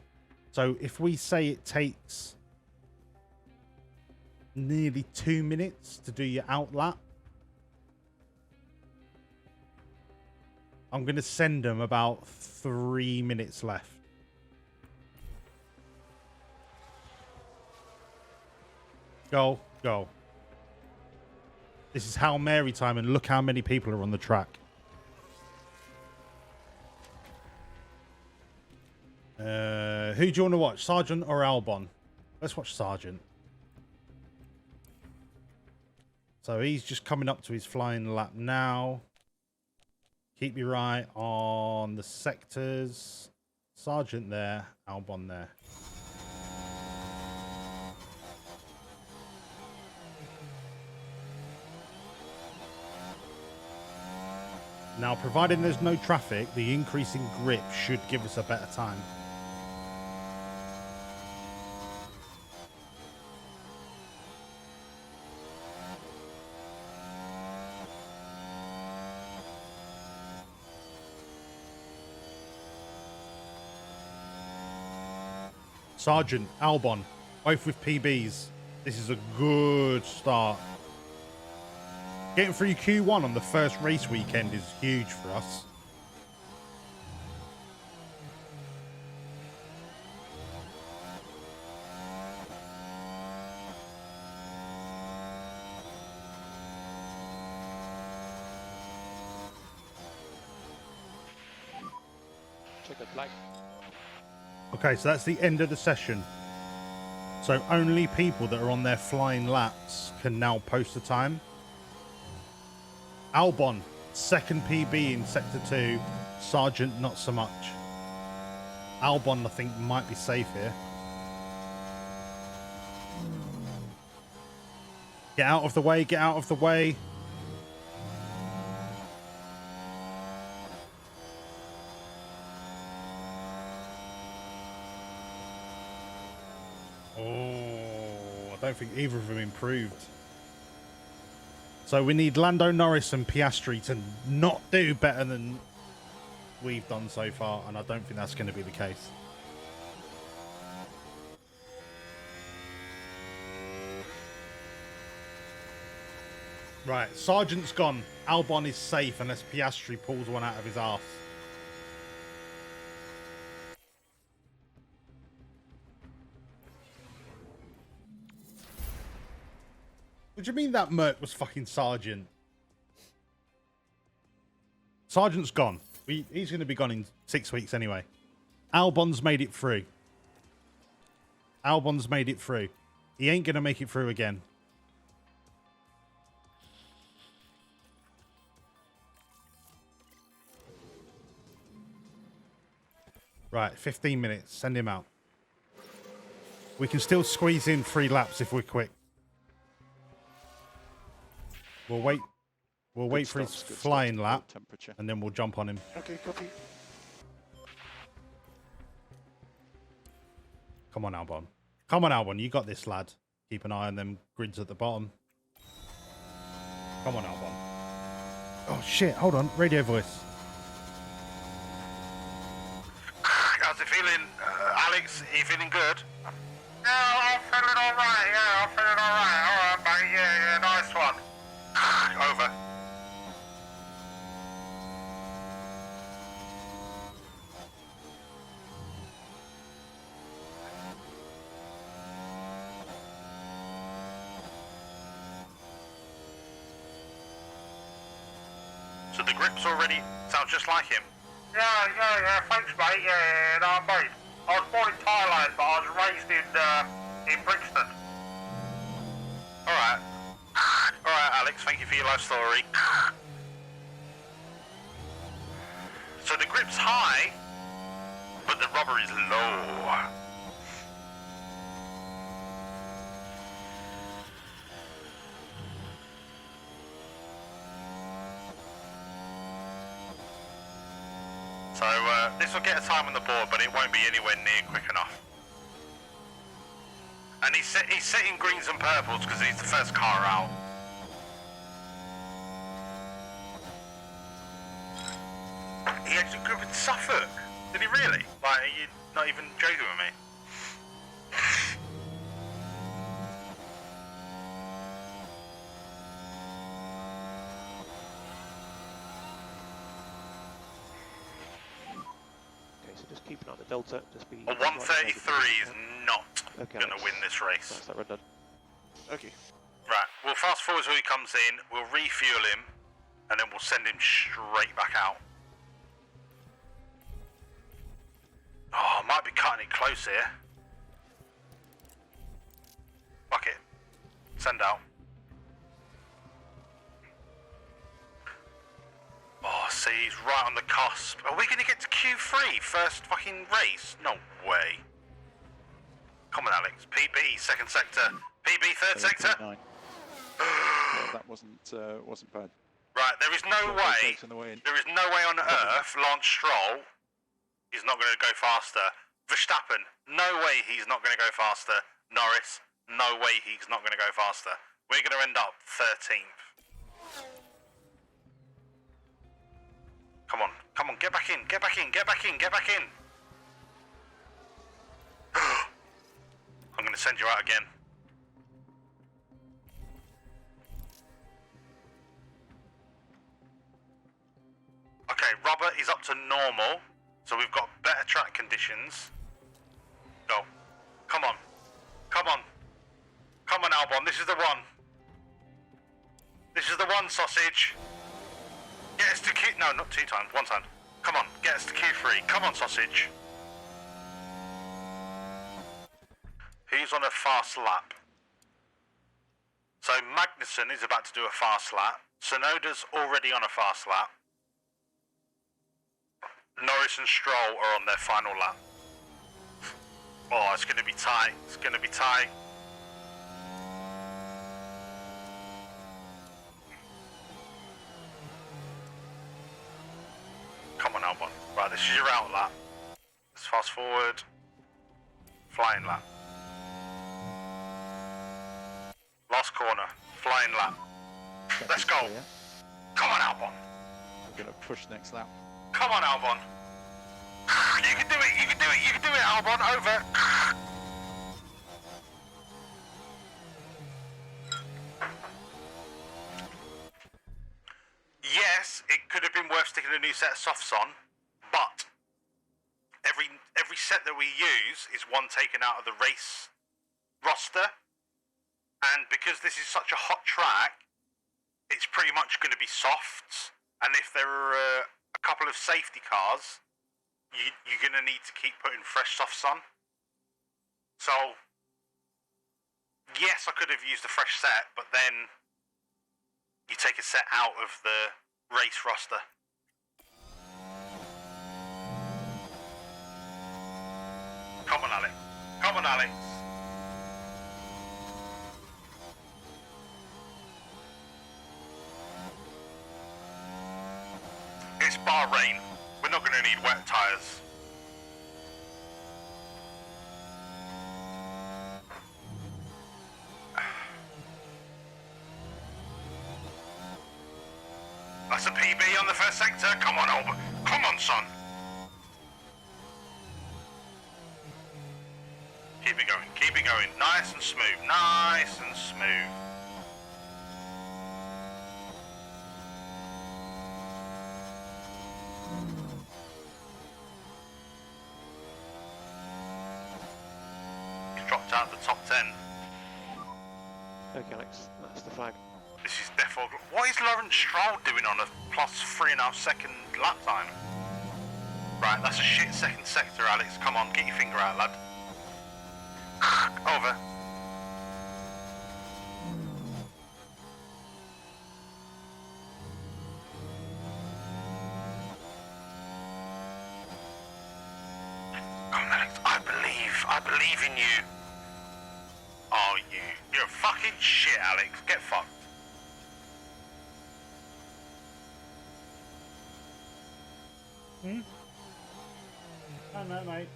So if we say it takes nearly 2 minutes to do your out lap, I'm going to send them about 3 minutes left. Go, go. This is Hail Mary time, and look how many people are on the track. Who do you want to watch, Sargent or Albon? Let's watch Sargent. So he's just coming up to his flying lap now. Keep your eye on the sectors. Sargent there, Albon there. Now, providing there's no traffic, the increase in grip should give us a better time. Sargent, Albon, both with PBs. This is a good start. Getting through Q1 on the first race weekend is huge for us. Checkered flag. Okay, so that's the end of the session. So only people that are on their flying laps can now post the time. Albon, second PB in Sector 2. Sargent, not so much. Albon, I think, might be safe here. Get out of the way, get out of the way. Oh, I don't think either of them improved. So we need Lando Norris and Piastri to not do better than we've done so far, and I don't think that's going to be the case. Right, Sargent's gone. Albon is safe unless Piastri pulls one out of his arse. What do you mean that Merc was fucking Sargent? Sargent's gone. He's going to be gone in 6 weeks anyway. Albon's made it through. Albon's made it through. He ain't going to make it through again. Right, 15 minutes. Send him out. We can still squeeze in 3 laps if we're quick. We'll wait. We'll wait for his flying lap, and then we'll jump on him. Okay, copy. Come on, Albon. Come on, Albon. You got this, lad. Keep an eye on them grids at the bottom. Come on, Albon. Oh, shit. Hold on. Radio voice. How's it feeling, Alex? Are you feeling good? Yeah, I'm feeling alright. Yeah, I'm feeling alright. Alright, mate. Yeah, nice one. Over. So the grips already sound just like him? Yeah, thanks mate, no, mate. I was born in Thailand, but I was raised in Brixton. Alright. Alright, Alex, thank you for your life story. So the grip's high, but the rubber is low. So this will get a time on the board, but it won't be anywhere near quick enough. And he's setting greens and purples because he's the first car out. He actually grew up in Suffolk. Did he really? Like, are you not even joking with me? Okay, so just keep an eye on the delta. Just be. A 133 is not going to win this race. That's that run done. Okay. Right, we'll fast forward till he comes in, we'll refuel him, and then we'll send him straight back out. Oh, I might be cutting it close here. Fuck it. Send out. Oh, see, he's right on the cusp. Are we going to get to Q3 first fucking race? No way. Come on, Alex. PB, second sector. PB, third sector. Yeah, that wasn't bad. Right, there is no way. There is no way on earth Lance Stroll is not going to go faster. Verstappen, no way he's not going to go faster. Norris, no way he's not going to go faster. We're going to end up 13th. Come on, get back in, get back in, get back in, get back in. send you out again. Okay, Robert is up to normal, so we've got better track conditions. Go. Come on. Come on. Come on, Albon, this is the one. This is the one, sausage. Get us to Q... No, not 2 times, 1 time. Come on, get us to Q3. Come on, sausage. Who's on a fast lap? So Magnussen is about to do a fast lap. Sonoda's already on a fast lap. Norris and Stroll are on their final lap. Oh, it's going to be tight. It's going to be tight. Come on, Albon. Right, this is your out lap. Let's fast forward. Flying lap. Last corner. Flying lap. Let's go. Come on, Albon. I'm going to push next lap. Come on, Albon. You can do it. You can do it. You can do it, Albon. Over. Yes, it could have been worth sticking a new set of softs on, but every set that we use is one taken out of the race roster, and because this is such a hot track, it's pretty much going to be softs. And if there are a couple of safety cars, you're going to need to keep putting fresh softs on. So, yes, I could have used a fresh set, but then you take a set out of the race roster. Come on, Alex. Come on, Alex. It's Bahrain. We're not going to need wet tyres. That's a PB on the first sector. Come on, Albert. Come on, son. Keep it going. Keep it going. Nice and smooth. Nice and smooth. He's dropped out of the top 10. Okay, Alex, that's the flag. This is defo. What is Lawrence Stroll doing on a plus 3.5 second lap time? Right, that's a shit second sector, Alex. Come on, get your finger out, lad. Over. Come on, Alex. I believe in you. Oh, you're fucking shit, Alex. Get fucked. No, mate.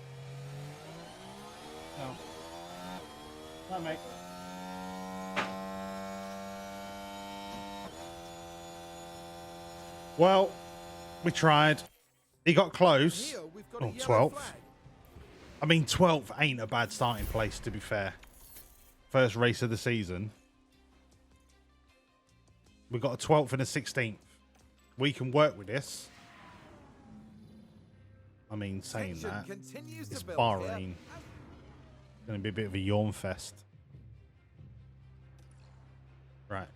No. No, mate. Well, we tried. He got close. Here we've got a Oh, yellow 12th. flag. I mean, 12th ain't a bad starting place, to be fair. First race of the season. We've got a 12th and a 16th. We can work with this. I mean, saying Tension that, continues it's to build Bahrain. here. It's going to be a bit of a yawn fest. Right.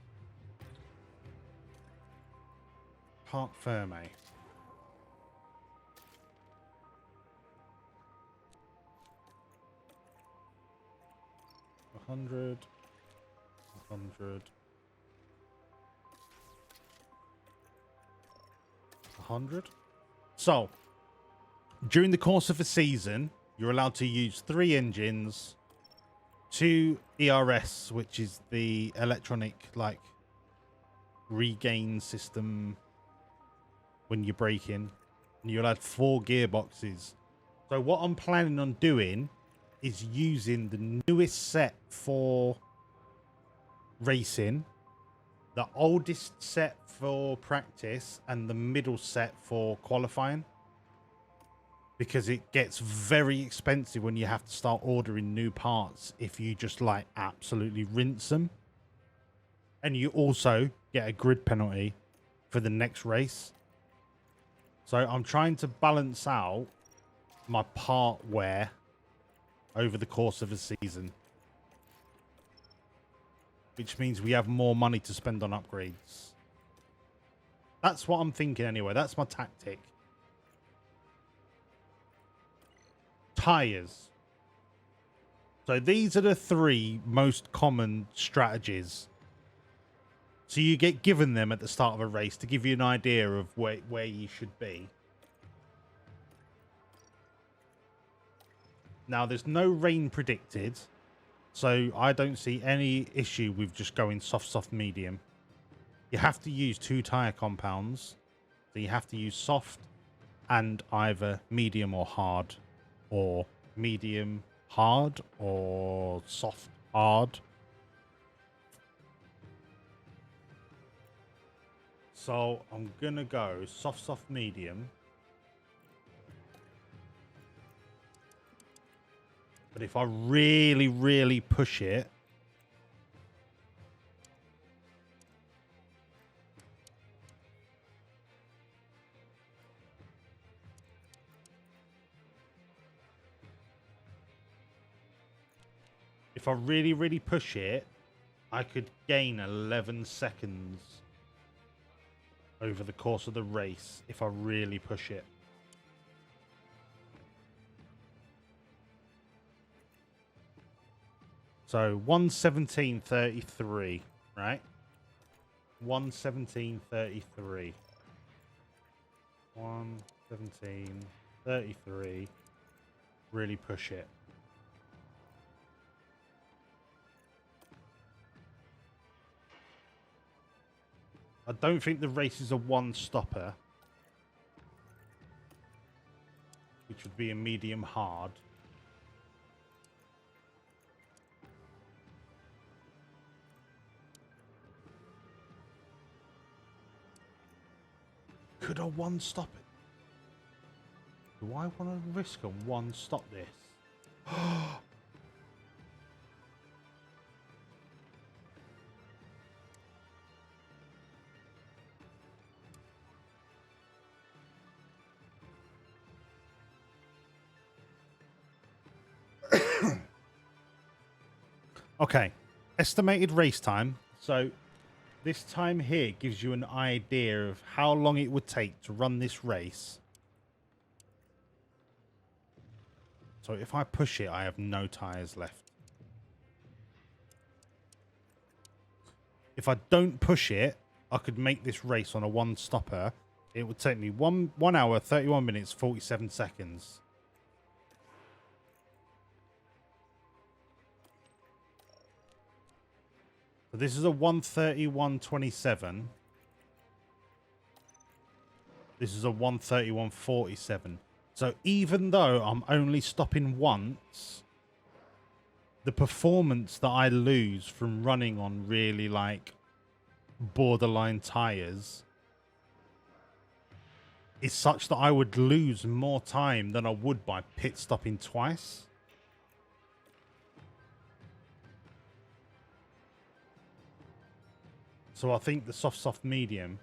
Parc Ferme. A 100. 100. 100. So, during the course of a season, you're allowed to use 3 engines, 2 ERS, which is the electronic, like, regain system when you're braking, and you'll add 4 gearboxes. So what I'm planning on doing is using the newest set for racing, the oldest set for practice, and the middle set for qualifying. because it gets very expensive when you have to start ordering new parts if you just like absolutely rinse them. And you also get a grid penalty for the next race. So I'm trying to balance out my part wear over the course of a season, which means we have more money to spend on upgrades. That's what I'm thinking anyway. That's my tactic. Tires. So these are the 3 most common strategies. So you get given them at the start of a race to give you an idea of where you should be. Now, there's no rain predicted, so I don't see any issue with just going soft, medium. You have to use 2 tyre compounds. So you have to use soft and either medium or hard, or medium hard, or soft hard. So I'm going to go soft, medium. But if I really push it, I could gain 11 seconds over the course of the race if I really push it. So 1:17:33, right? 1:17:33. 1:17:33. Really push it. I don't think the race is a one-stopper, which would be a medium hard. Could I one-stop it? Do I want to risk a one-stop this? Okay, estimated race time. So this time here gives you an idea of how long it would take to run this race. So if I push it, I have no tires left. If I don't push it, I could make this race on a one-stopper. It would take me 1 hour, 31 minutes, 47 seconds. So this is a 1:31:27. This is a 1:31:47. So even though I'm only stopping once, the performance that I lose from running on really like borderline tires is such that I would lose more time than I would by pit stopping twice. So I think the soft medium.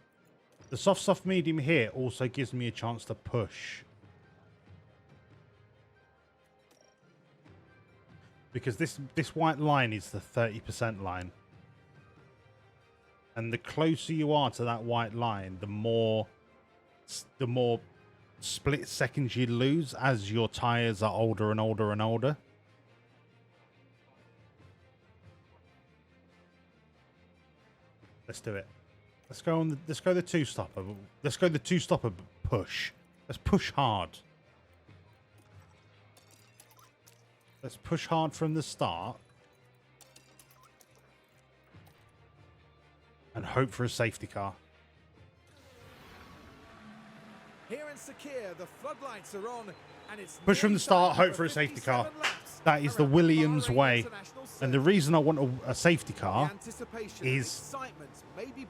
The soft medium here also gives me a chance to push. Because this white line is the 30% line. And the closer you are to that white line, the more split seconds you lose as your tires are older and older and older. Let's do it. Let's go the two-stopper. Let's go the two-stopper push. Let's push hard. Let's push hard from the start. And hope for a safety car. Here in Sakir, the floodlights are on, and it's push from the start, hope for a safety car. That is the Williams way. And the reason I want a safety car is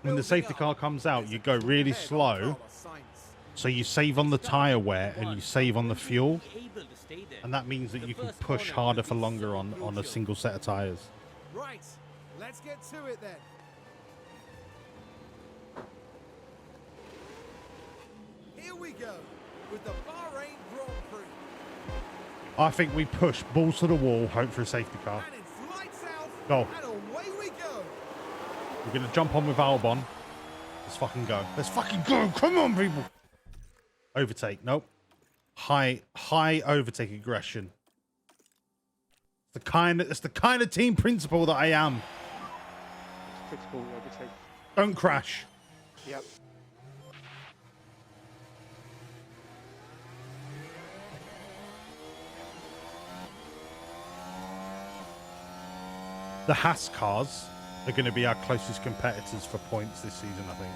when the safety car comes out, you go really slow So you save on the tyre wear and you save on the fuel. And that means that you can push harder for longer on a single set of tyres. Right, let's get to it then. Here we go with the Bahrain Grand Prix. I think we push balls to the wall, hope for a safety car. And it's lights out. Go. And away we go. We're going to jump on with Albon. Let's fucking go. Let's fucking go. Come on, people. Overtake. Nope. High overtake aggression. It's the kind of team principal that I am. Critical overtake. Don't crash. Yep. The Haas cars are going to be our closest competitors for points this season, I think.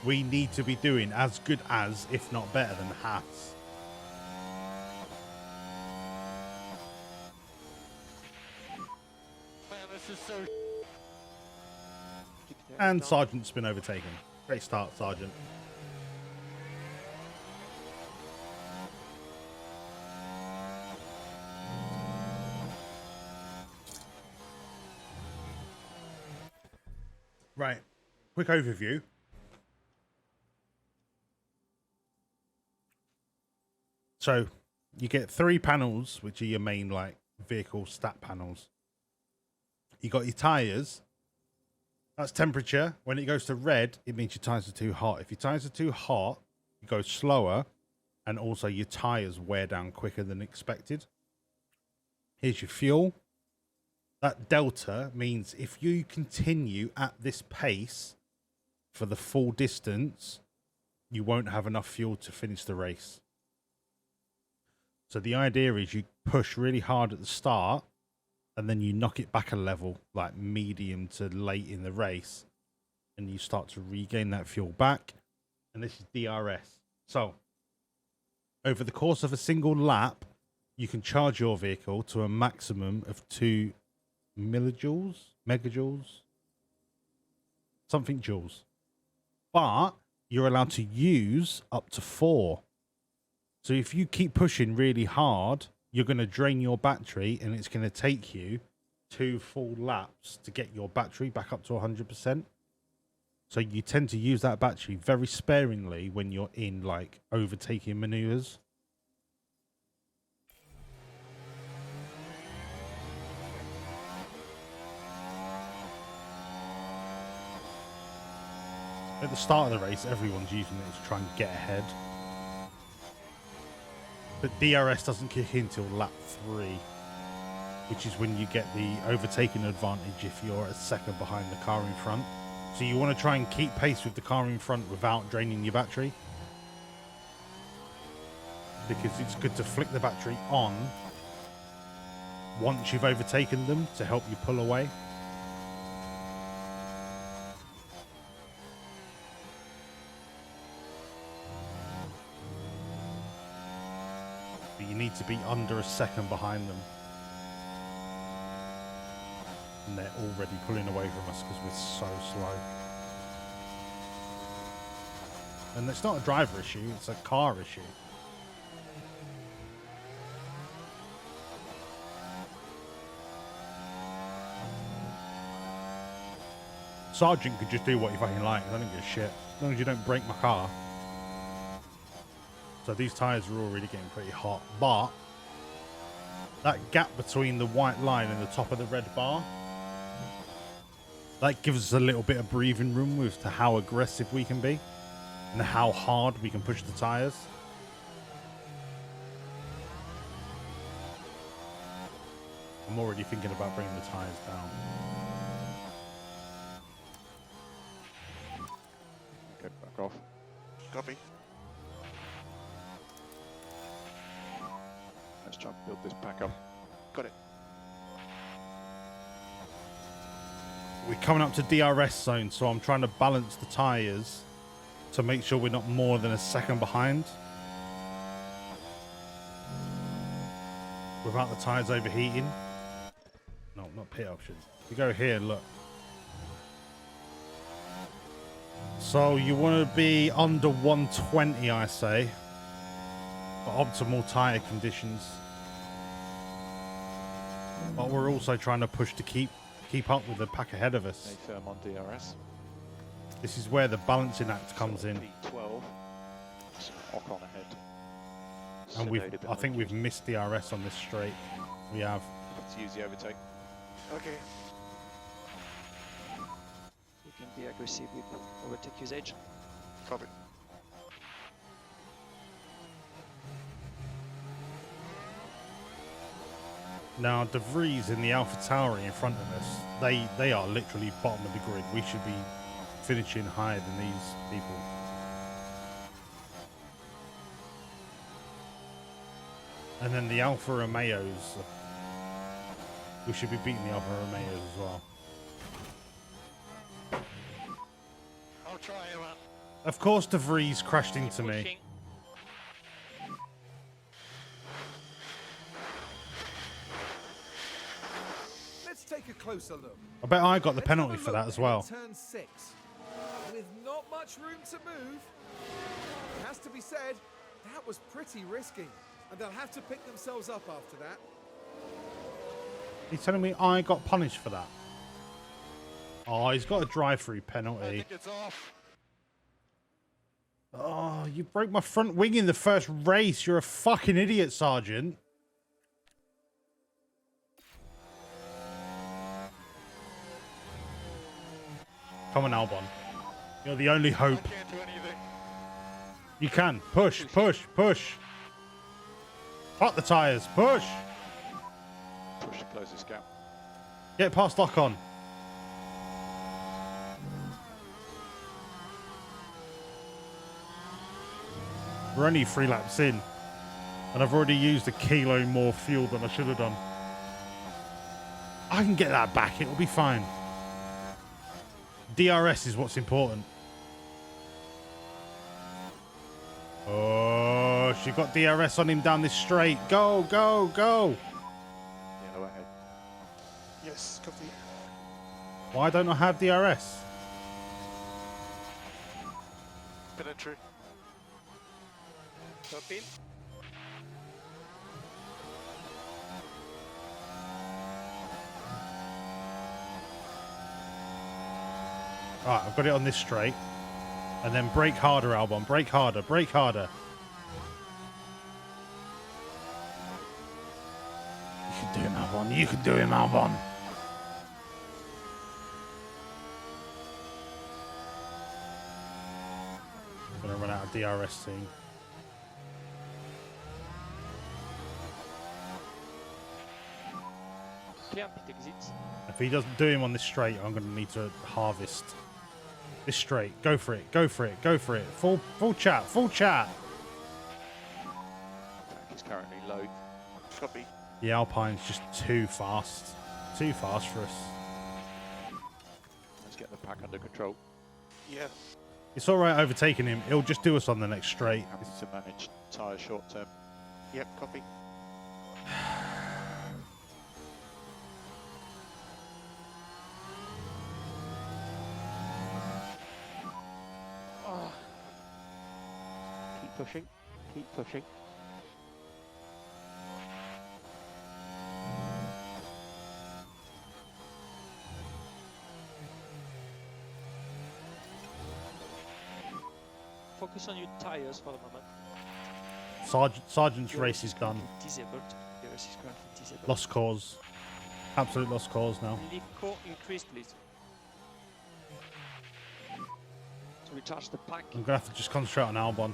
We need to be doing as good as, if not better than, Haas. Man, this is so. And Sargent's been overtaken. Great start, Sargent. Right. Quick overview. So you get 3 panels, which are your main like vehicle stat panels. You got your tires. That's temperature. When it goes to red, it means your tires are too hot. If your tires are too hot, you go slower, and also your tires wear down quicker than expected. Here's your fuel. That delta means if you continue at this pace for the full distance, you won't have enough fuel to finish the race. So the idea is you push really hard at the start and then you knock it back a level, like medium to late in the race, and you start to regain that fuel back. And this is DRS. So over the course of a single lap, you can charge your vehicle to a maximum of 2 megajoules, something joules. But you're allowed to use up to 4. So if you keep pushing really hard, you're going to drain your battery, and it's going to take you 2 full laps to get your battery back up to 100%. So you tend to use that battery very sparingly when you're in like overtaking maneuvers. At the start of the race, everyone's using it to try and get ahead. But DRS doesn't kick in till lap 3, which is when you get the overtaking advantage if you're a second behind the car in front. So you want to try and keep pace with the car in front without draining your battery, because it's good to flick the battery on once you've overtaken them to help you pull away. But you need to be under a second behind them. And they're already pulling away from us because we're so slow. And it's not a driver issue, it's a car issue. Sergeant could just do what he fucking likes. I don't give a shit. As long as you don't break my car. So these tyres are already getting pretty hot. But that gap between the white line and the top of the red bar, that gives us a little bit of breathing room as to how aggressive we can be and how hard we can push the tyres. I'm already thinking about bringing the tyres down. Get back off. Copy. Let's try and build this back up. Got it. We're coming up to DRS zone, so I'm trying to balance the tyres to make sure we're not more than a second behind without the tyres overheating. No, not pit option. If you go here, look. So you want to be under 120, I say, for optimal tyre conditions. But we're also trying to push to keep up with the pack ahead of us. Stay firm on DRS. This is where the balancing act comes in. P12. Some Ocon ahead. And Synode a bit I think reduced. we've missed DRS on this straight. We have. Let's use the overtake. Okay. You can be aggressive with overtake usage. Copy. Now, De Vries and the Alpha Tauri in front of us, they are literally bottom of the grid. We should be finishing higher than these people. And then the Alfa Romeos, we should be beating the Alfa Romeos as well. I'll try him out. Of course, De Vries crashed into me. Pushing. Let's take a closer look. I bet I got the Let's penalty have a for look that as at well. Turn 6. With not much room to move, it has to be said, that was pretty risky. And they'll have to pick themselves up after that. He's telling me I got punished for that. Oh, he's got a drive-through I penalty. think it's off. Oh, you broke my front wing in the first race. You're a fucking idiot, Sergeant. Come on, Albon. You're the only I hope. can't do anything. You can. Push, push, push. Fuck the tyres. Push. Push to close this gap. Get past Ocon. We're only 3 laps in. And I've already used a kilo more fuel than I should have done. I can get that back. It'll be fine. DRS is what's important. Oh, she got DRS on him down this straight. Go, go, go. Yellow ahead. Yes, copy. Why don't I have DRS? Pin entry. Copy. Right, I've got it on this straight. And then brake harder, Albon. Brake harder, brake harder. You can do him, Albon. You can do him, Albon. I'm gonna run out of DRS soon. Clear pit exits. If he doesn't do him on this straight, I'm gonna need to harvest. This straight. Go for it. Go for it. Go for it. Full chat. Full chat. Track is currently low. Copy. The Alpine's just too fast. Too fast for us. Let's get the pack under control. Yeah. It's all right overtaking him. He'll just do us on the next straight. Happy to manage tyres short term. Yep, copy. Keep pushing. Keep pushing. Focus on your tires for the moment. Sergeant's DRS race is done. currently disabled. DRS is currently disabled. Lost cause. Absolute lost cause now. Lico increase, please. To recharge the pack. I'm gonna have to just concentrate on Albon.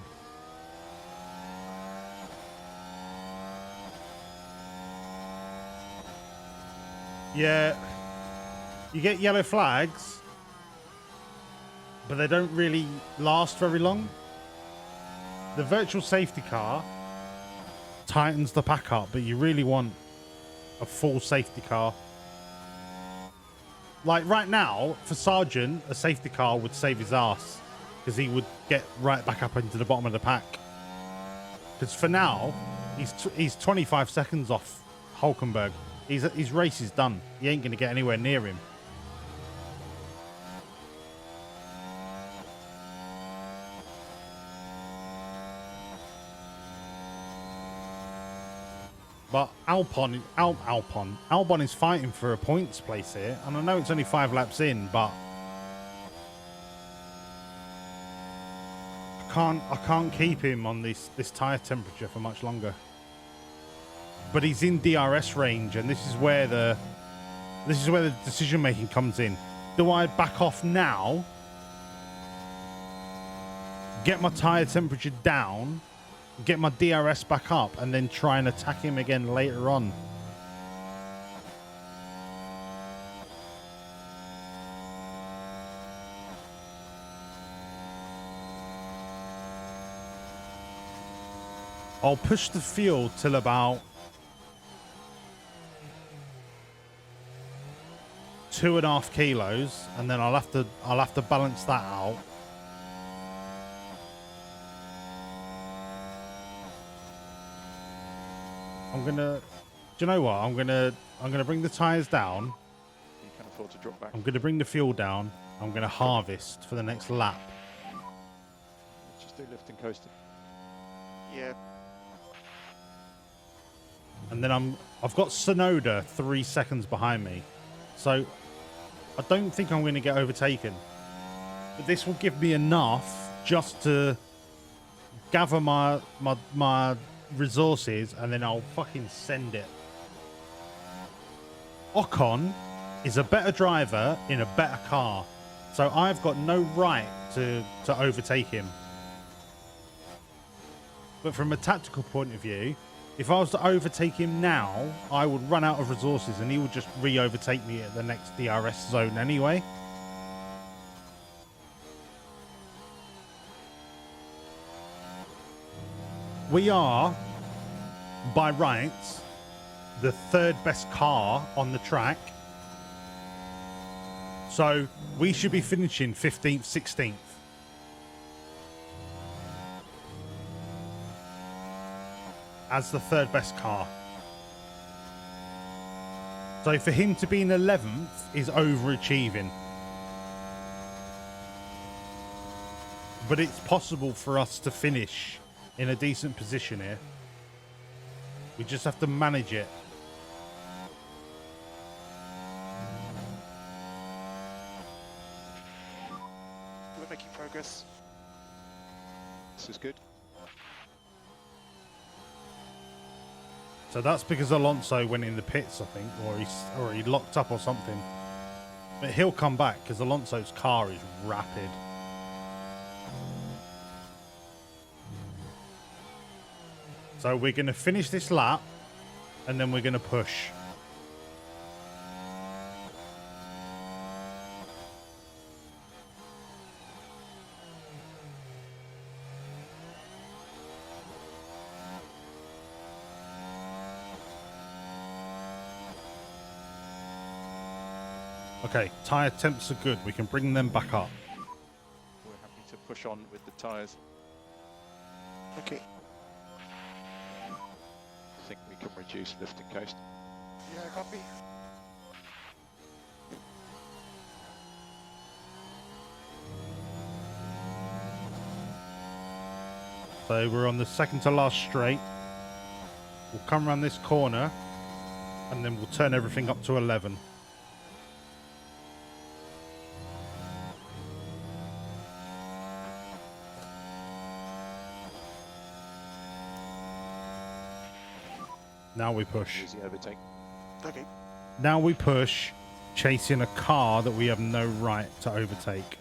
Yeah, you get yellow flags, but they don't really last very long. The virtual safety car tightens the pack up, but you really want a full safety car. Like right now, for Sargent, a safety car would save his ass because he would get right back up into the bottom of the pack. Because for now, he's 25 seconds off Hulkenberg. His race is done. He ain't going to get anywhere near him. But Albon is fighting for a points place here, and I know it's only 5 laps in, but I can't keep him on this tire temperature for much longer. But he's in DRS range, and this is where the decision making comes in. Do I back off now, get my tire temperature down, get my DRS back up, and then try and attack him again later on? I'll push the fuel till about 2.5 kilos, and then I'll have to balance that out. Do you know what? I'm gonna bring the tires down. You can afford to drop back. I'm gonna bring the fuel down. I'm gonna harvest for the next lap. Just do lift and coasting. Yeah. And then I've got Sonoda 3 seconds behind me. So I don't think I'm going to get overtaken. But this will give me enough just to gather my resources, and then I'll fucking send it. Ocon is a better driver in a better car. So I've got no right to overtake him. But from a tactical point of view, if I was to overtake him now, I would run out of resources and he would just re-overtake me at the next DRS zone anyway. We are, by rights, the 3rd best car on the track. So we should be finishing 15th, 16th. As the 3rd best car. So for him to be in 11th is overachieving. But it's possible for us to finish in a decent position here. We just have to manage it. We're making progress. This is good. So that's because Alonso went in the pits, I think, or he locked up or something. But he'll come back because Alonso's car is rapid. So we're going to finish this lap, and then we're going to push. Okay, tyre temps are good. We can bring them back up. We're happy to push on with the tyres. Okay. I think we can reduce lift and coast. Yeah, copy. So we're on the second to last straight. We'll come around this corner, and then we'll turn everything up to 11. Now we push. Easy overtake. Okay. Now we push, chasing a car that we have no right to overtake.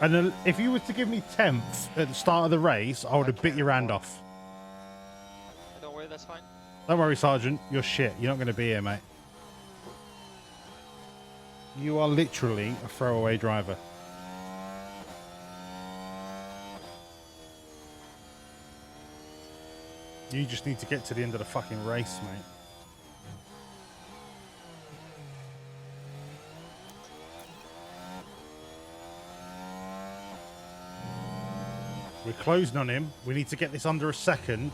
And then if you were to give me 10th at the start of the race, I would have bit your hand off. Don't worry, that's fine. Don't worry, Sergeant. You're shit. You're not going to be here, mate. You are literally a throwaway driver. You just need to get to the end of the fucking race, mate. We're closing on him. We need to get this under a second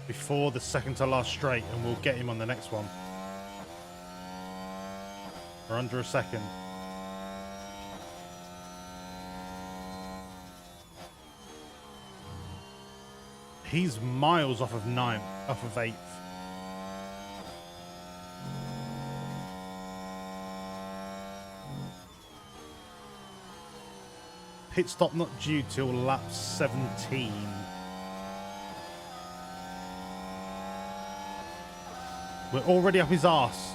before the second to last straight, and we'll get him on the next one. We're under a second. He's miles off of ninth, off of 8th. Pit stop not due till lap 17. We're already up his arse,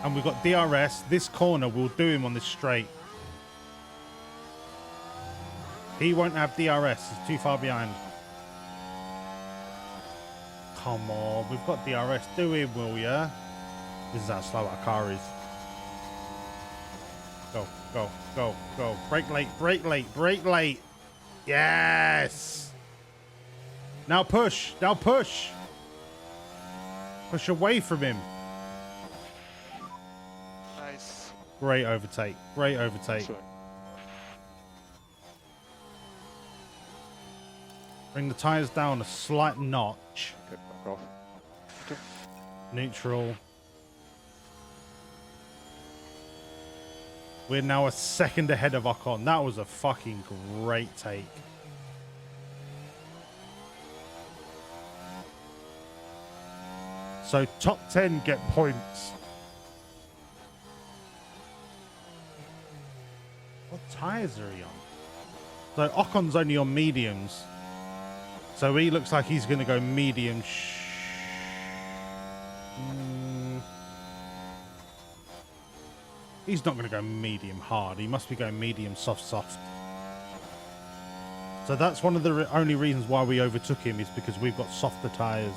and we've got DRS. This corner will do him on this straight. He won't have DRS. He's too far behind. Come on, we've got DRS. Do him, will ya? This is how slow our car is. Go, go, go, go. Brake late, brake late, brake late. Yes. Now push, now push. Push away from him. Nice. Great overtake, great overtake. Sorry. Bring the tyres down a slight notch. Okay, back off. Neutral. We're now a second ahead of Ocon. That was a fucking great take. So top 10 get points. What tyres are he on? So Ocon's only on mediums. So he looks like he's going to go medium. He's not going to go medium hard. He must be going medium soft soft. So that's one of the only reasons why we overtook him, is because we've got softer tyres.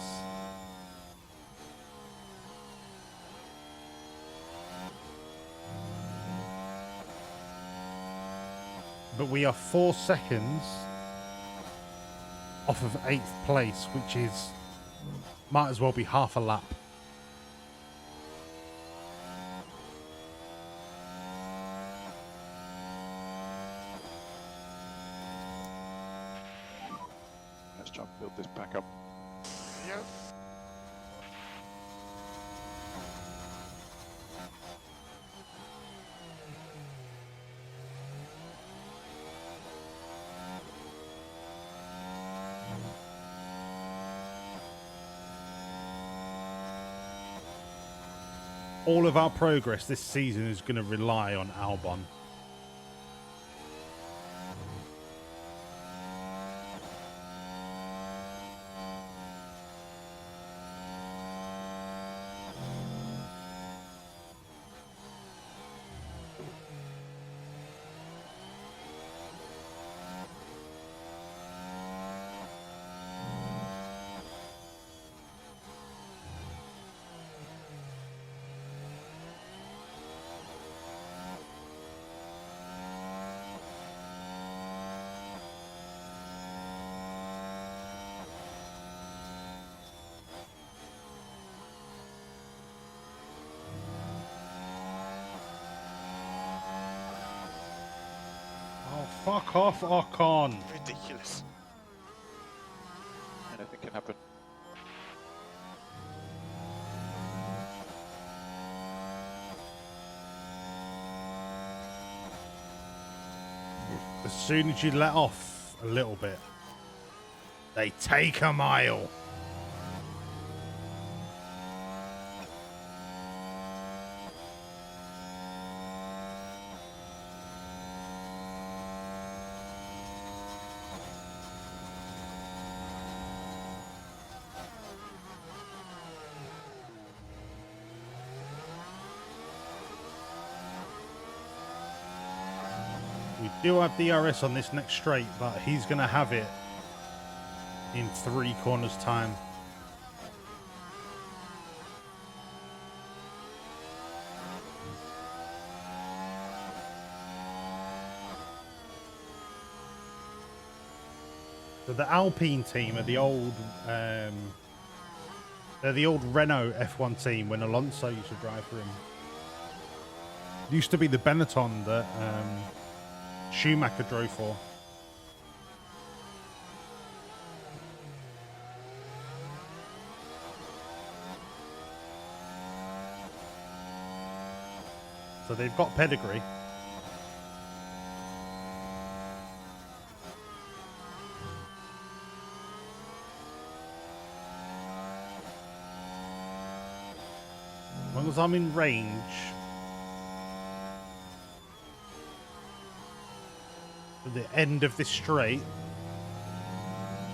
But we are 4 seconds off of 8th place, which is, might as well be half a lap. Let's try and build this back up. Yep. All of our progress this season is going to rely on Albon. Oh, fuck off, Ocon. Ridiculous. Anything can happen. As soon as you let off a little bit, they take a mile. We do have DRS on this next straight, but he's going to have it in 3 corners time. So the Alpine team are the old, they're the old Renault F1 team when Alonso used to drive for him. It used to be the Benetton that Schumacher drove for. So they've got pedigree. as I'm in range, at the end of this straight,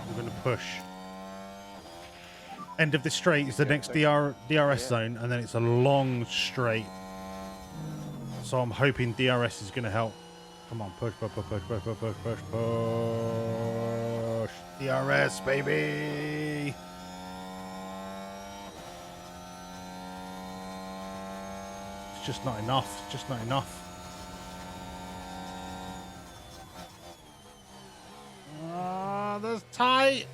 I'm going to push. End of this straight is the next DRS zone, and then it's a long straight. So I'm hoping DRS is going to help. Come on, push, push, push, push, push, push, push, push, push. DRS, baby. It's just not enough. It's just not enough. Ah, that's tight.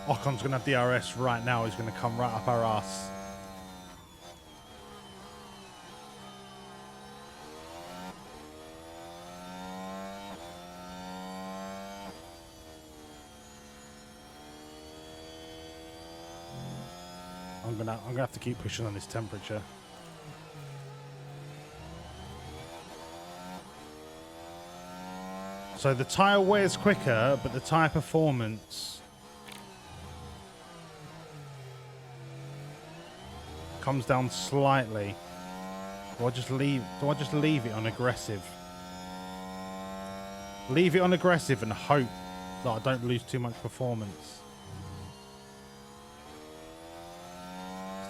Ocon's going to have DRS right now. He's going to come right up our ass. I'm gonna have to keep pushing on this temperature. So the tyre wears quicker, but the tyre performance comes down slightly. Do I just leave it on aggressive? Leave it on aggressive and hope that I don't lose too much performance.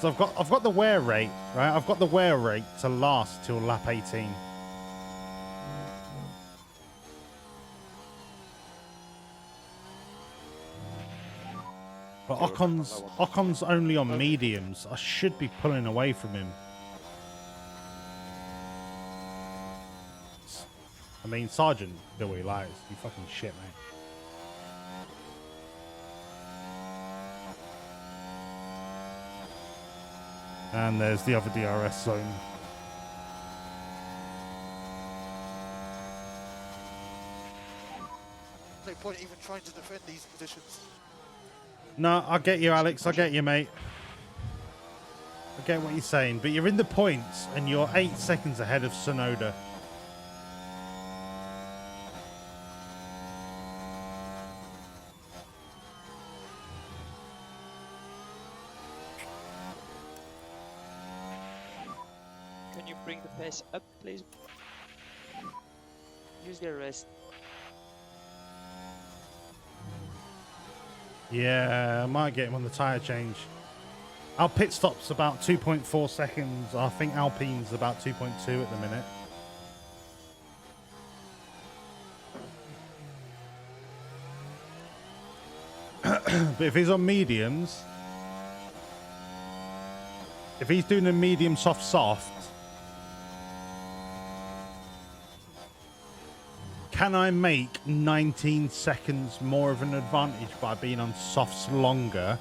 So I've got the wear rate, right? I've got the wear rate to last till lap 18. But Ocon's only on mediums. I should be pulling away from him. I mean, Sergeant Billy Lights, you fucking shit, mate. And there's the other DRS zone. No point even trying to defend these positions. No, I get you, Alex. I get you, mate. I get what you're saying. But you're in the points, and you're 8 seconds ahead of Sonoda. Can you bring the pace up, please? Use the rest. Yeah, I might get him on the tyre change. Our pit stop's about 2.4 seconds. I think Alpine's about 2.2 at the minute. But if he's on mediums, if he's doing a medium soft soft, can I make 19 seconds more of an advantage by being on softs longer?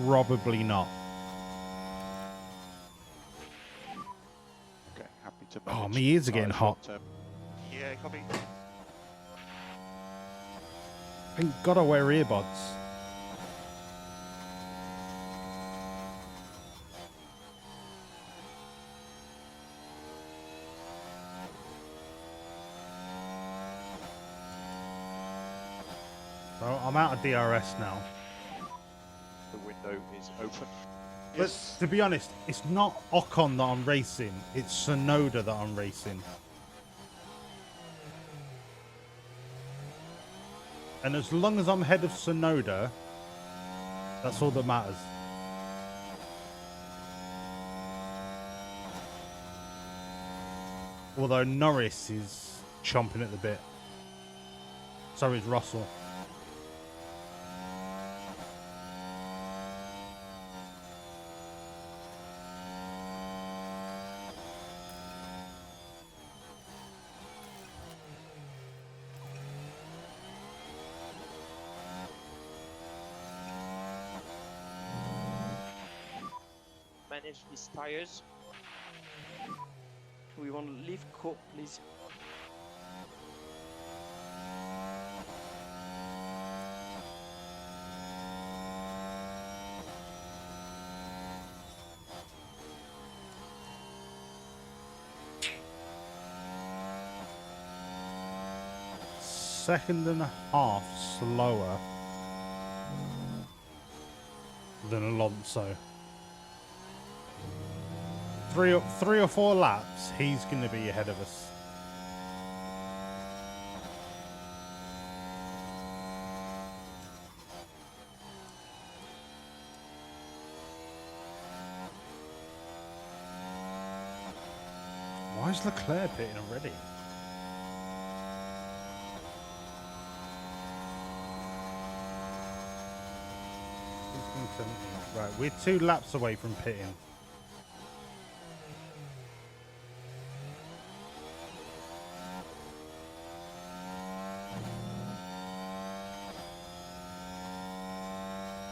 Probably not. Okay, happy to Oh, manage my ears are getting tyre hot. short term. Yeah, copy. Thank God I wear earbuds. So I'm out of DRS now. The window is open. But to be honest, it's not Ocon that I'm racing. It's Sonoda that I'm racing. And as long as I'm ahead of Sonoda, that's all that matters. Although Norris is chomping at the bit. So is Russell. Manage these tires. We want to leave court, please. second and a half slower than Alonso. Three or four laps, he's going to be ahead of us. Why is Leclerc pitting already? Right, we're 2 laps away from pitting.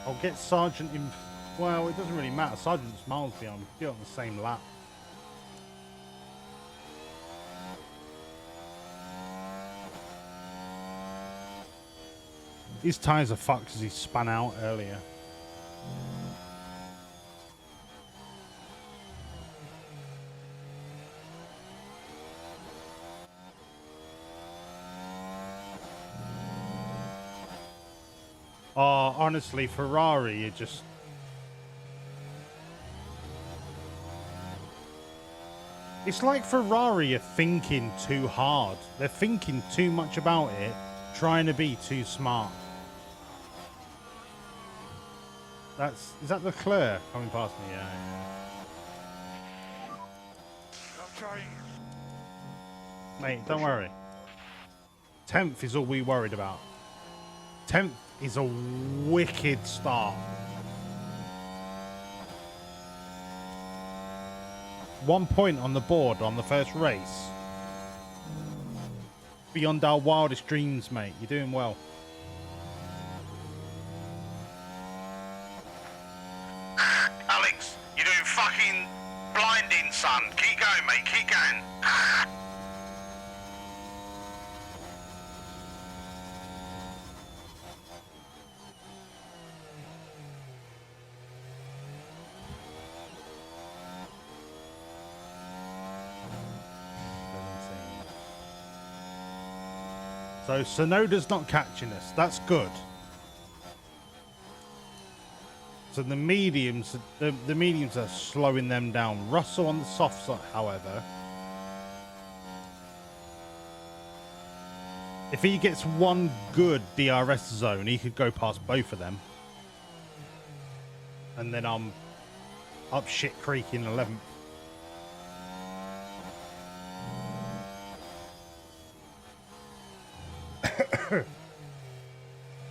I'll get Sargent in. Well, it doesn't really matter. Sargent's miles beyond. Get on the same lap. His tyres are fucked because he spun out earlier. Oh, honestly, Ferrari are just... It's like Ferrari are thinking too hard. They're thinking too much about it, trying to be too smart. Is that Leclerc coming past me? Yeah. I'm trying. Mate, don't worry. 10th is all we worried about. 10th is a wicked start. 1 point on the board on the first race. Beyond our wildest dreams, mate. You're doing well. Alex, you're doing fucking blinding, son. Keep going, mate. Keep going. So Sonoda's not catching us. That's good. So the mediums are slowing them down. Russell on the soft side, however. If he gets one good DRS zone, he could go past both of them. And then I'm up shit creek in 11th.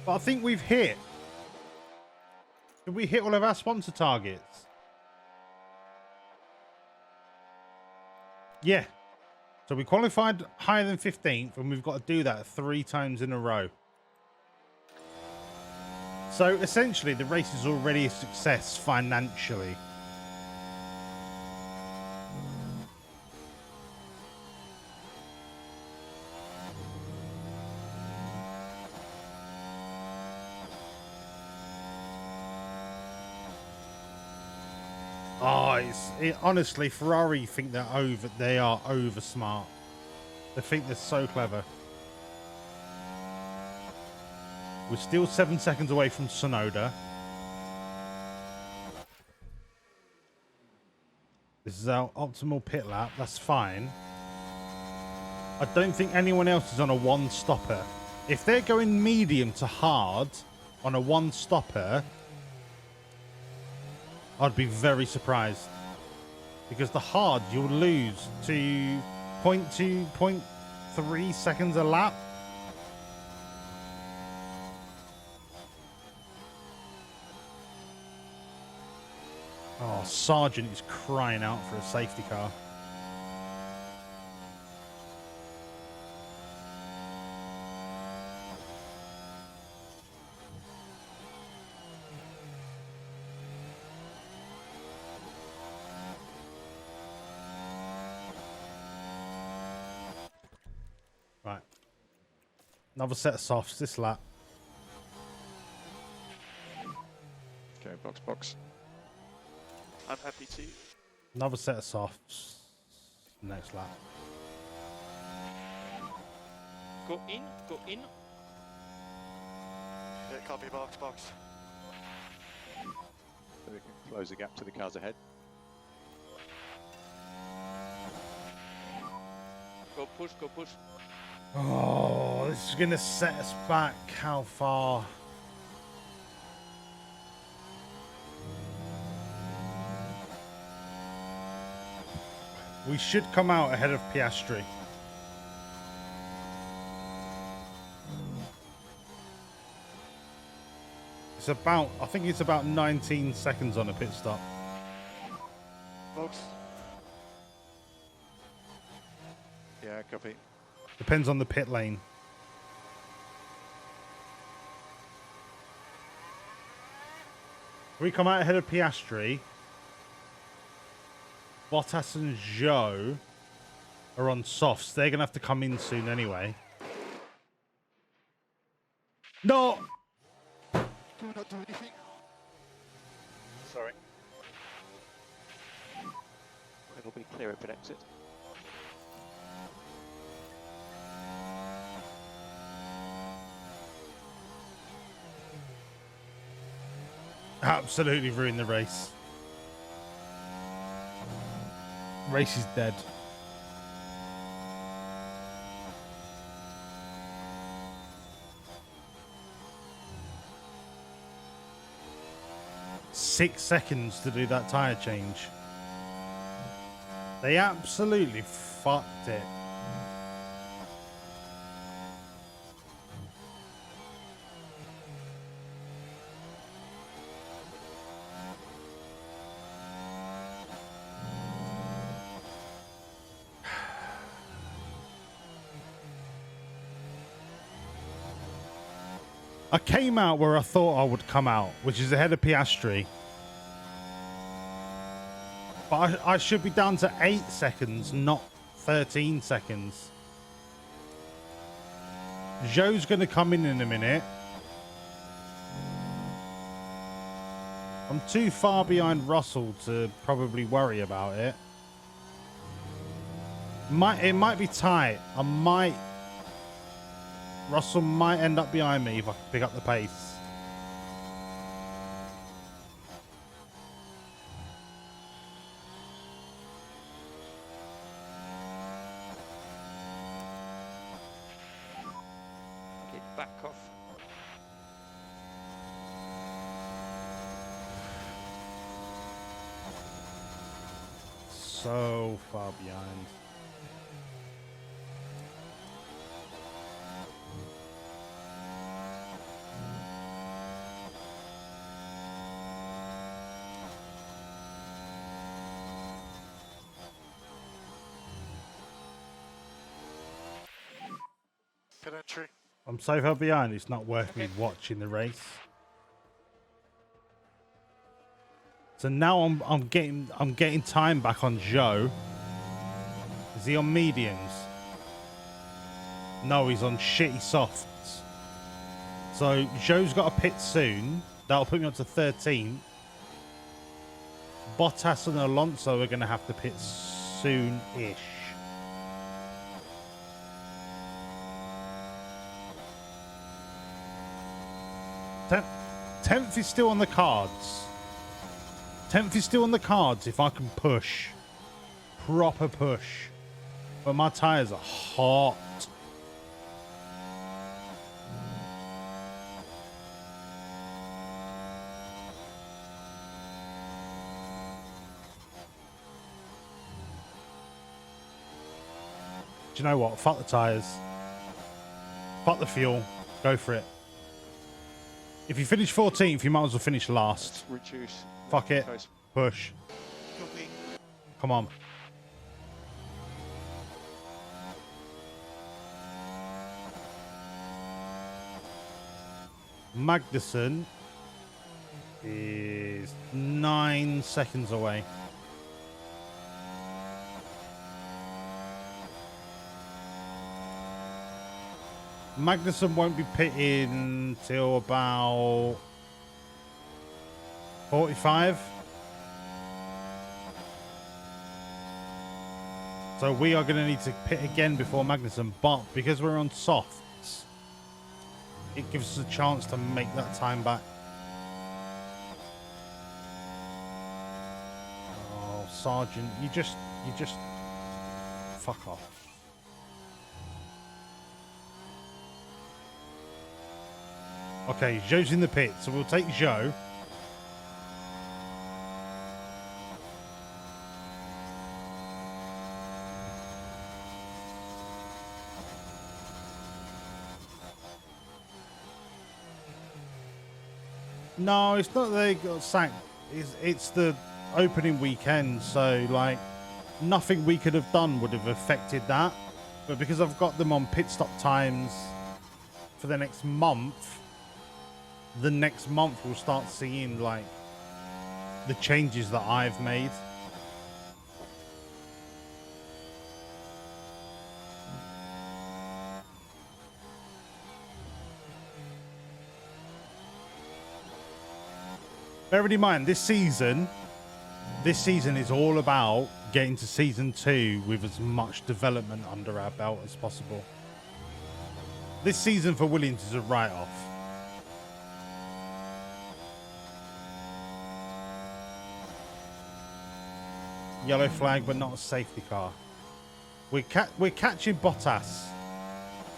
But I think we've hit. Did we hit all of our sponsor targets? Yeah. So we qualified higher than 15th, and we've got to do that 3 times in a row. So essentially, the race is already a success financially. Oh, honestly, Ferrari think they are over smart. They think they're so clever. We're still 7 seconds away from Sonoda. This is our optimal pit lap. That's fine. I don't think anyone else is on a 1-stopper. If they're going medium to hard on a 1-stopper, I'd be very surprised, because the hard you'll lose to 0.2, 0.3 seconds a lap. Oh, Sargent is crying out for a safety car. Right. Another set of softs this lap. Okay, box. I'm happy to. Another set of softs next lap. Go in, go in. Okay, copy, box, box. So we can close the gap to the cars ahead. Go push, go push. Oh, this is going to set us back. How far? We should come out ahead of Piastri. It's about, I think it's about 19 seconds on a pit stop. Box. Yeah, copy. Depends on the pit lane. We come out ahead of Piastri. Bottas and Zhou are on softs. They're going to have to come in soon anyway. No! Do not do anything. Sorry. It'll be clear at exit. Absolutely ruined the race. Race is dead. Six seconds to do that tyre change. They absolutely fucked it. I came out where I thought I would come out, which is ahead of Piastri. But I should be down to 8 seconds, not 13 seconds. Zhou's going to come in a minute. I'm too far behind Russell to probably worry about it. It might be tight. Russell might end up behind me if I can pick up the pace. Okay, back off. So far behind. Pit entry. I'm so far behind, it's not worth me watching the race. So now I'm getting time back on Zhou. Is he on mediums? No, he's on shitty softs. So Zhou's got a pit soon. That'll put me on to 13th. Bottas and Alonso are going to have to pit soon-ish. 10th is still on the cards. 10th is still on the cards if I can push. Proper push. But my tyres are hot. Do you know what? Fuck the tyres. Fuck the fuel. Go for it. If you finish 14th, you might as well finish last. Let's reduce. Fuck it. Close. Push. Copy. Come on. Magnussen is 9 seconds away. Magnussen won't be pitting till about 45. So we are going to need to pit again before Magnussen, but because we're on softs, it gives us a chance to make that time back. Oh, Sergeant, you just fuck off. Okay, Joe's in the pit, so we'll take Joe. No, it's not that they got sacked. It's the opening weekend, so like nothing we could have done would have affected that. But because I've got them on pit stop times for the next month, we'll start seeing like the changes that I've made. Bearing in mind, this season is all about getting to season 2 with as much development under our belt as possible. This season for Williams is a write-off. Yellow flag, but not a safety car. We're catching Bottas,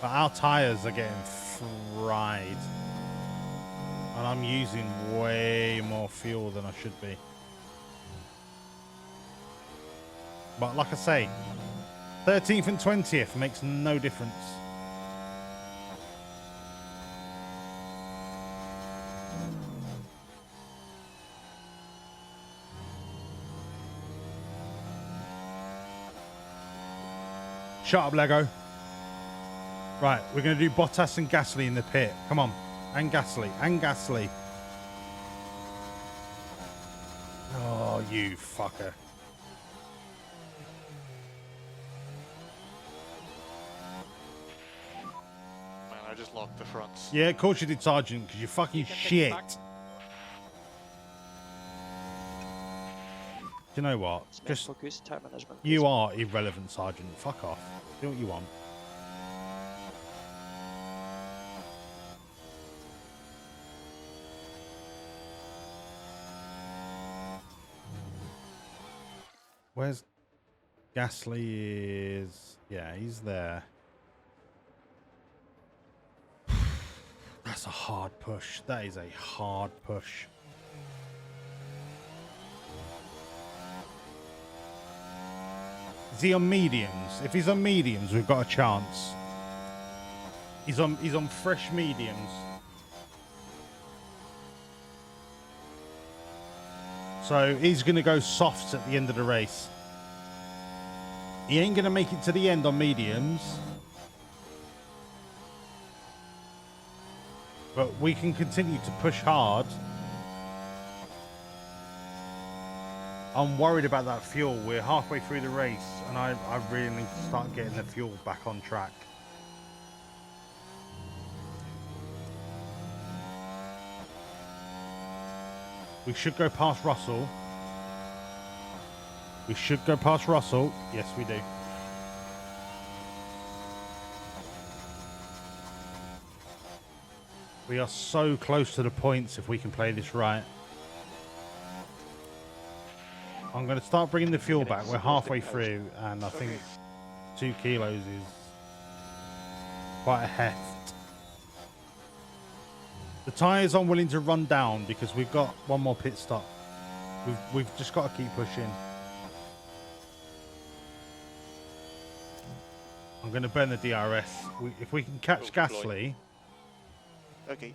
but our tyres are getting fried. And I'm using way more fuel than I should be. But like I say, 13th and 20th makes no difference. Shut up, Lego. Right, we're going to do Bottas and Gasly in the pit. Come on. And Gasly. Oh, you fucker. Man, I just locked the fronts. Yeah, of course you did, Sergeant, because you're fucking shit. Do you know what? Just focus, time management. you are irrelevant, Sergeant. Fuck off. Do what you want. Where's Gasly is? Yeah, he's there. That's a hard push. That is a hard push. Is he on mediums? If he's on mediums, we've got a chance. He's on fresh mediums. So he's going to go softs at the end of the race. He ain't going to make it to the end on mediums. But we can continue to push hard. I'm worried about that fuel. We're halfway through the race, and I really need to start getting the fuel back on track. We should go past Russell. We should go past Russell. Yes, we do. We are so close to the points if we can play this right. I'm going to start bringing the fuel back. We're halfway through, and I think 2 kilos is quite a heft. The tyres I'm willing to run down because we've got one more pit stop. We've just got to keep pushing. I'm going to burn the DRS. If we can catch Gasly... Okay.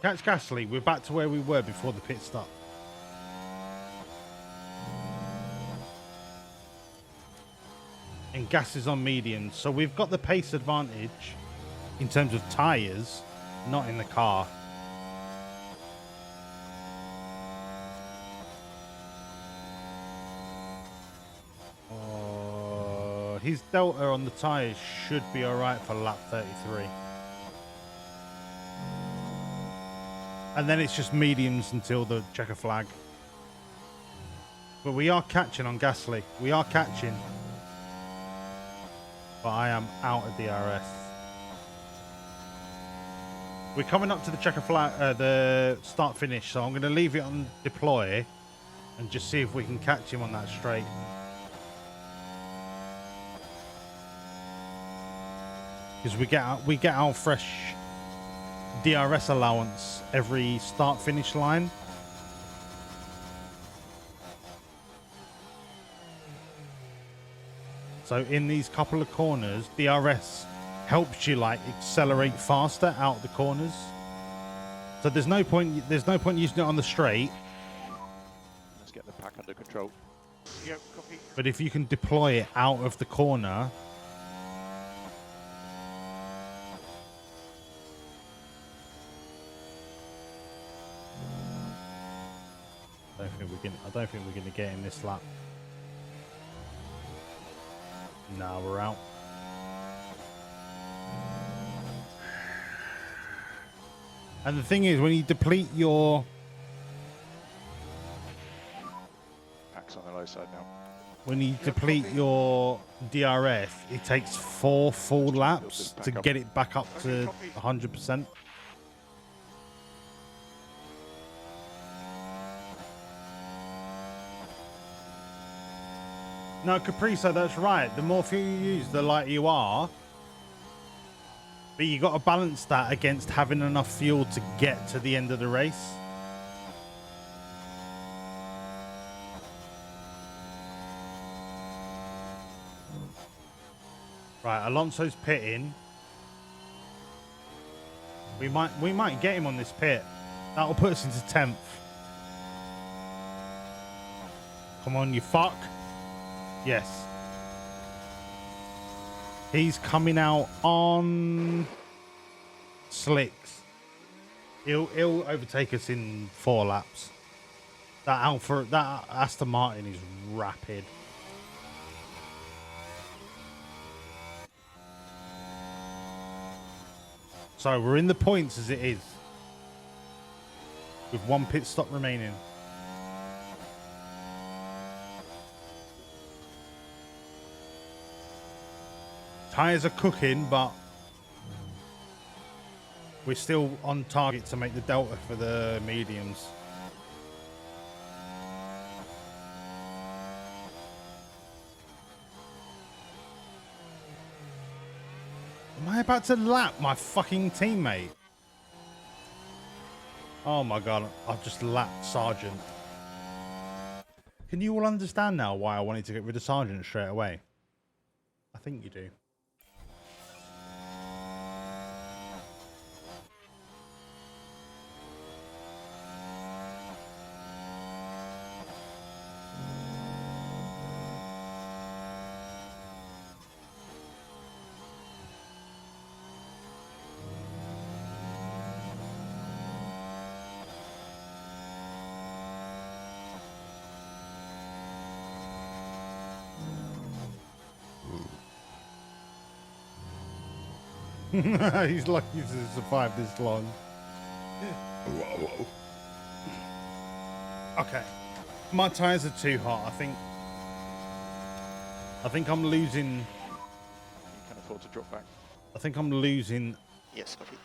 Catch Gasly, we're back to where we were before the pit stop. And gas is on medium, so we've got the pace advantage in terms of tyres, not in the car. His delta on the tyres should be alright for lap 33. And then it's just mediums until the checker flag. But we are catching on Gasly. We are catching. But I am out of DRS. We're coming up to the checker flag, the start finish, so I'm going to leave it on deploy and just see if we can catch him on that straight. Because we get our fresh DRS allowance every start finish line. So in these couple of corners, DRS helps you like accelerate faster out the corners. So there's no point using it on the straight. Let's get the pack under control. Yep, copy. But if you can deploy it out of the corner, I don't think we're gonna get in this lap. No, we're out. And the thing is, when you deplete your Pack's on the low side now. DRS, it takes 4 full laps to get it back up to 100%. No, Capriso, that's right. The more fuel you use, the lighter you are. But you got to balance that against having enough fuel to get to the end of the race. Right, Alonso's pitting. We might get him on this pit. That'll put us into 10th. Come on, you fuck. Yes. He's coming out on slicks. He'll overtake us in 4 laps. That Aston Martin is rapid. So we're in the points as it is, with 1 pit stop remaining. Tyres are cooking, but we're still on target to make the delta for the mediums. Am I about to lap my fucking teammate? Oh my god, I've just lapped Sargent. Can you all understand now why I wanted to get rid of Sargent straight away? I think you do. He's lucky to survive this long. Okay. My tyres are too hot. I think I'm losing. You can afford to drop back. I think I'm losing Yes, copy.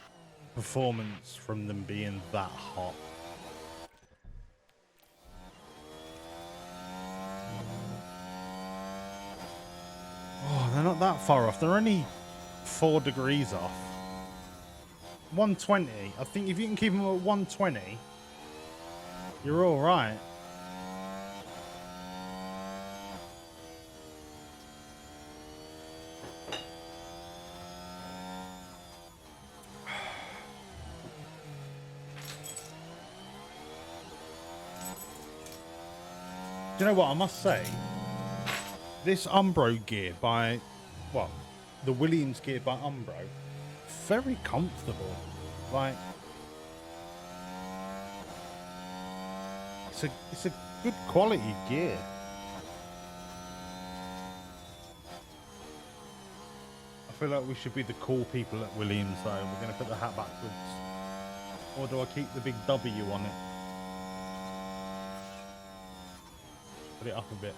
performance from them being that hot. Oh, they're not that far off. They're only 4 degrees off. 120. I think if you can keep them at 120, you're all right. Do you know what I must say? This Umbro gear by, well, the Williams gear by Umbro, very comfortable. Like, it's a good quality gear. I feel like we should be the cool people at Williams though. We're going to put the hat backwards. Or do I keep the big W on it? Put it up a bit.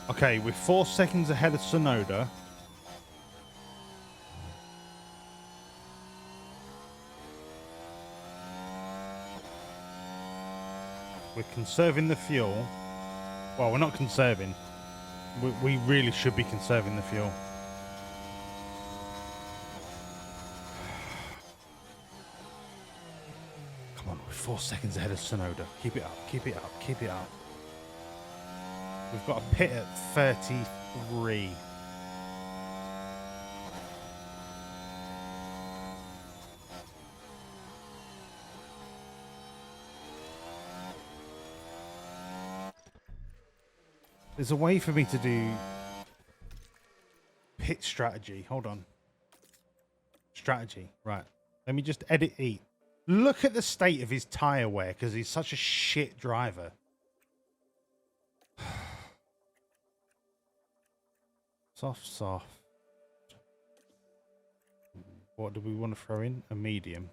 Okay, we're 4 seconds ahead of Sonoda. We're conserving the fuel. Well, we're not conserving. We really should be conserving the fuel. Come on, we're 4 seconds ahead of Sonoda. Keep it up, keep it up, keep it up. We've got a pit at 33. There's a way for me to do pit strategy. Hold on. Strategy. Right. Let me just edit E. Look at the state of his tyre wear because he's such a shit driver. Soft, soft. What do we want to throw in? A medium.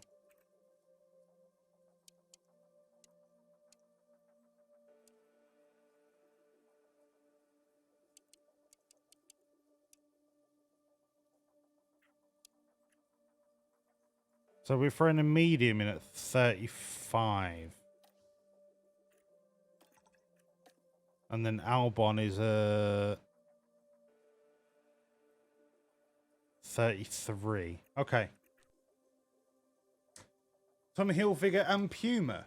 So we're throwing a medium in at 35. And then Albon is a 33. Okay. Tommy Hilfiger and Puma.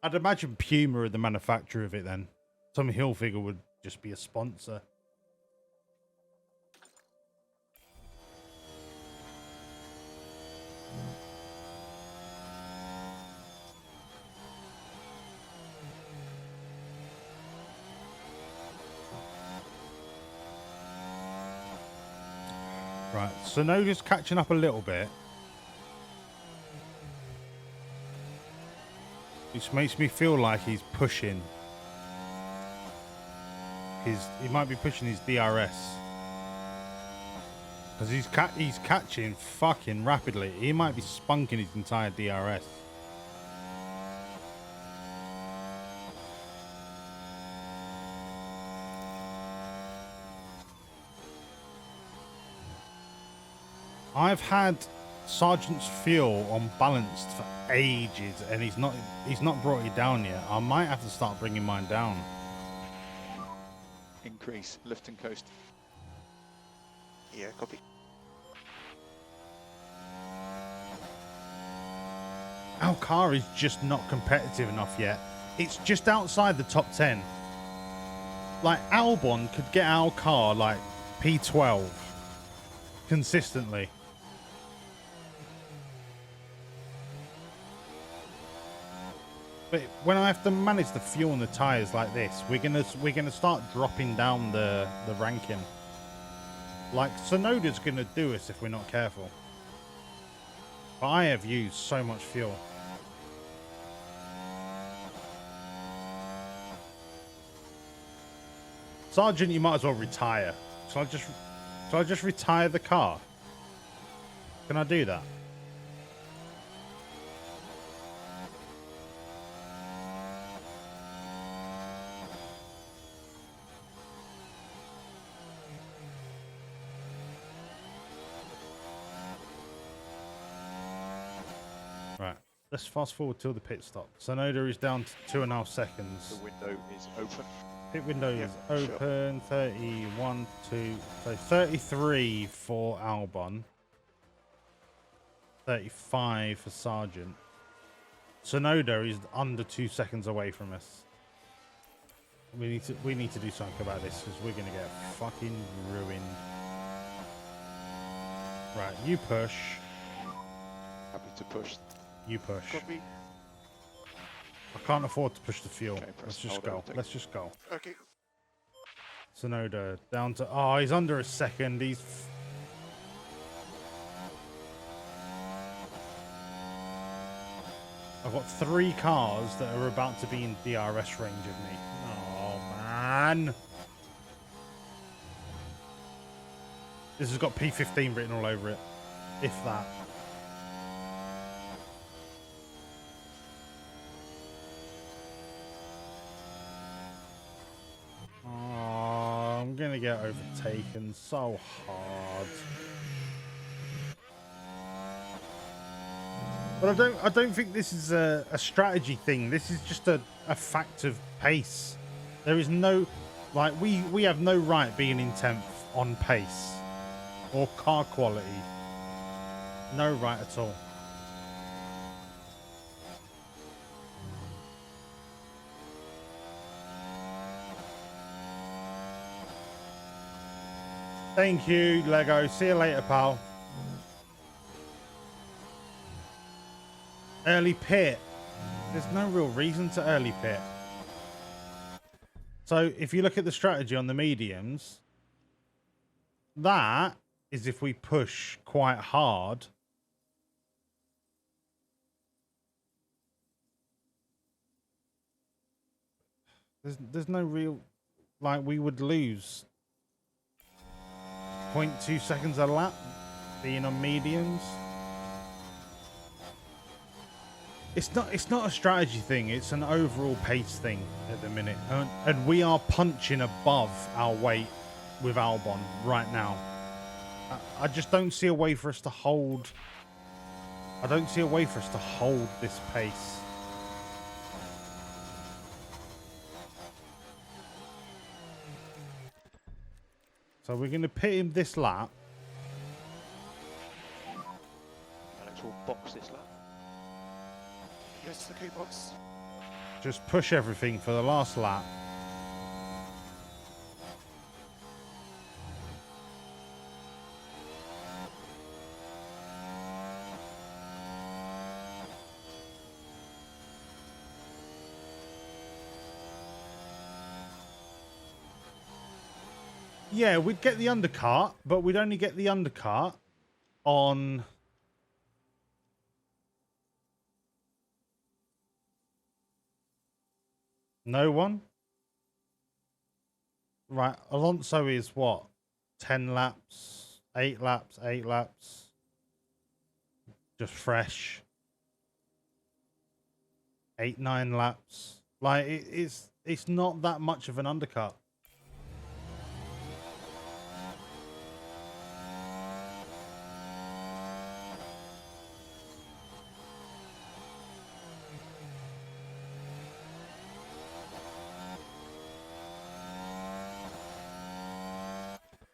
I'd imagine Puma are the manufacturer of it then. Tommy Hilfiger would just be a sponsor. Right, Sonoda's catching up a little bit. Which makes me feel like he's pushing. He might be pushing his DRS. Because he's catching fucking rapidly. He might be spunking his entire DRS. I've had Sergeant's fuel unbalanced for ages, and he's not brought it down yet. I might have to start bringing mine down. Increase, lift and coast. Yeah, copy. Our car is just not competitive enough yet. It's just outside the top 10. Like, Albon could get our car like P12 consistently. But when I have to manage the fuel and the tires like this, we're gonna start dropping down the ranking. Like, Sonoda's gonna do us if we're not careful. But I have used so much fuel. Sergeant, you might as well retire. Shall I just retire the car? Can I do that? Right, let's fast forward till the pit stop. Sonoda is down to 2.5 seconds. The window is open. Pit window Yeah, is open. 31, 2, so 33 for Albon. 35 for Sergeant. Sonoda is under 2 seconds away from us. We need to do something about this because we're gonna get fucking ruined. Right, you push. Happy to push. You push. Copy. I can't afford to push the fuel. Okay, press Let's just hold go. overtake. Let's just go. Okay. Sonoda down to... Oh, he's under a second. He's... I've got 3 cars that are about to be in DRS range of me. Oh, man. This has got P15 written all over it. If that. Oh, going to get overtaken so hard. But I don't think this is a strategy thing. This is just a fact of pace. There is no, like, we have no right being in 10th on pace or car quality. No right at all. Thank you, Lego. See you later, pal. Early pit. There's no real reason to early pit. So if you look at the strategy on the mediums, that is if we push quite hard. There's no real, like, we would lose 0.2 seconds a lap being on mediums. It's not a strategy thing, it's an overall pace thing at the minute. And we are punching above our weight with Albon right now. I just don't see a way for us to hold. I don't see a way for us to hold this pace. So we're going to pit him this lap. Alex will box this lap. Yes, the Q box. Just push everything for the last lap. Yeah, we'd get the undercut, but we'd only get the undercut on... No one? Right, Alonso is what? 10 laps? 8 laps? 8 laps? Just fresh. 8, 9 laps. Like, it's not that much of an undercut.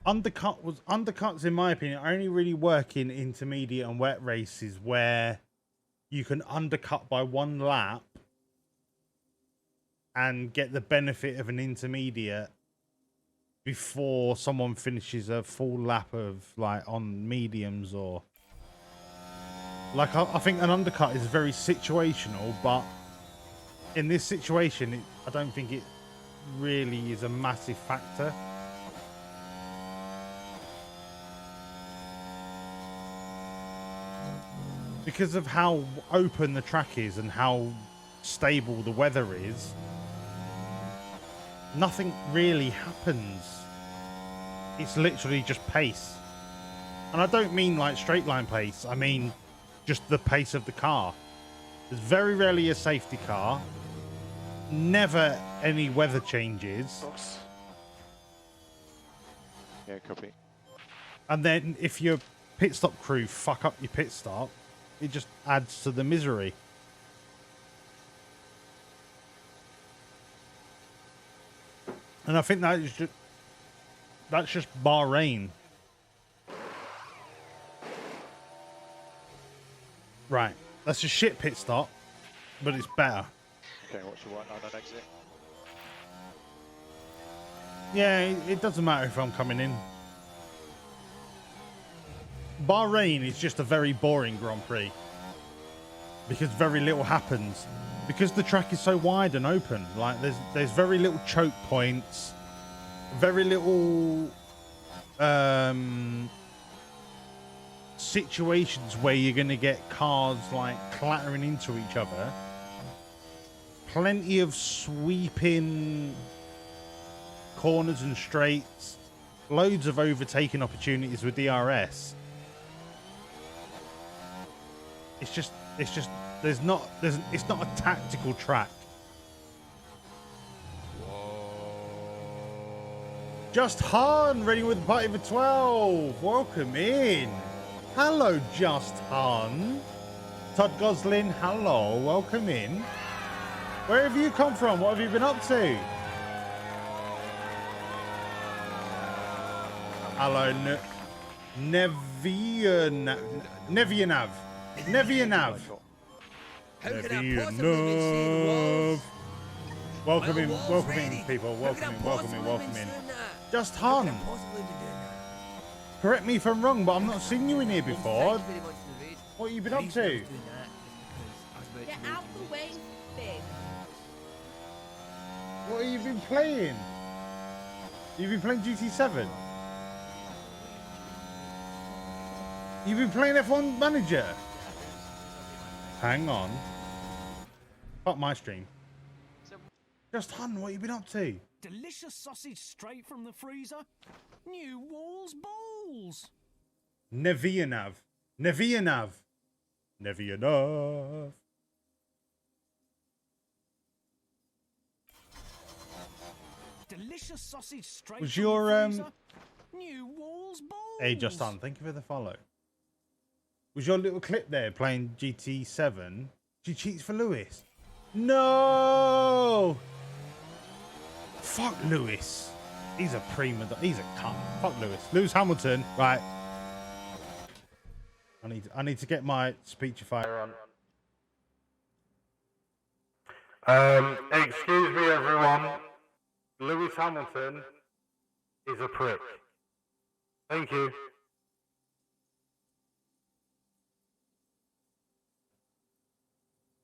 Undercuts, in my opinion, only really work in intermediate and wet races where you can undercut by 1 lap and get the benefit of an intermediate before someone finishes a full lap of, like, on mediums. Or like, I think an undercut is very situational, but in this situation I don't think it really is a massive factor. Because of how open the track is and how stable the weather is, nothing really happens. It's literally just pace. And I don't mean like straight line pace, I mean just the pace of the car. There's very rarely a safety car, never any weather changes. Box. Yeah, copy. And then if your pit stop crew fuck up your pit stop, it just adds to the misery. And I think that's just Bahrain. Right, that's a shit pit stop, but it's better. Okay, watch your white line on exit. Yeah, it doesn't matter if I'm coming in. Bahrain is just a very boring Grand Prix because very little happens, because the track is so wide and open. Like there's very little choke points, very little situations where you're going to get cars like clattering into each other. Plenty of sweeping corners and straights, loads of overtaking opportunities with DRS. It's just it's not a tactical track. Just Han, ready with the party for 12. Welcome in. Hello, Just Han. Todd Goslin, hello. Welcome in. Where have you come from? What have you been up to? Hello, Nevianav. Nevianav. Welcome in, people. Welcome in. Just Han. Correct me if I'm wrong, but I've not seen you in here before. What have you been up to? Get out the way, babe. What have you been playing? You've been playing GT7? You've been playing F1 Manager? Hang on. Fuck my stream. Just Han, what have you been up to? Delicious sausage straight from the freezer. New walls balls. Nevianav. Delicious sausage straight Was from your the freezer. New walls balls. Hey, Just Han, thank you for the follow. Was your little clip there playing GT7? She cheats for Lewis. No! Fuck Lewis. He's a prima. He's a cunt. Fuck Lewis. Lewis Hamilton. Right. I need to get my speechifier on. Excuse me, everyone. Lewis Hamilton is a prick. Thank you.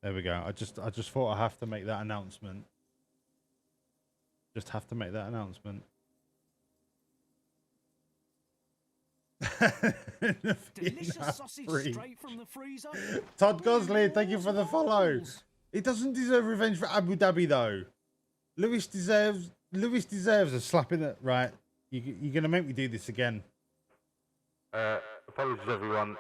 There we go. I just thought I have to make that announcement. Just have to make that announcement. Delicious sausage straight from the freezer. Todd Gosley, thank you for the follow. He doesn't deserve revenge for Abu Dhabi though. Lewis deserves a slap in the right. You're gonna make me do this again. Apologies, everyone.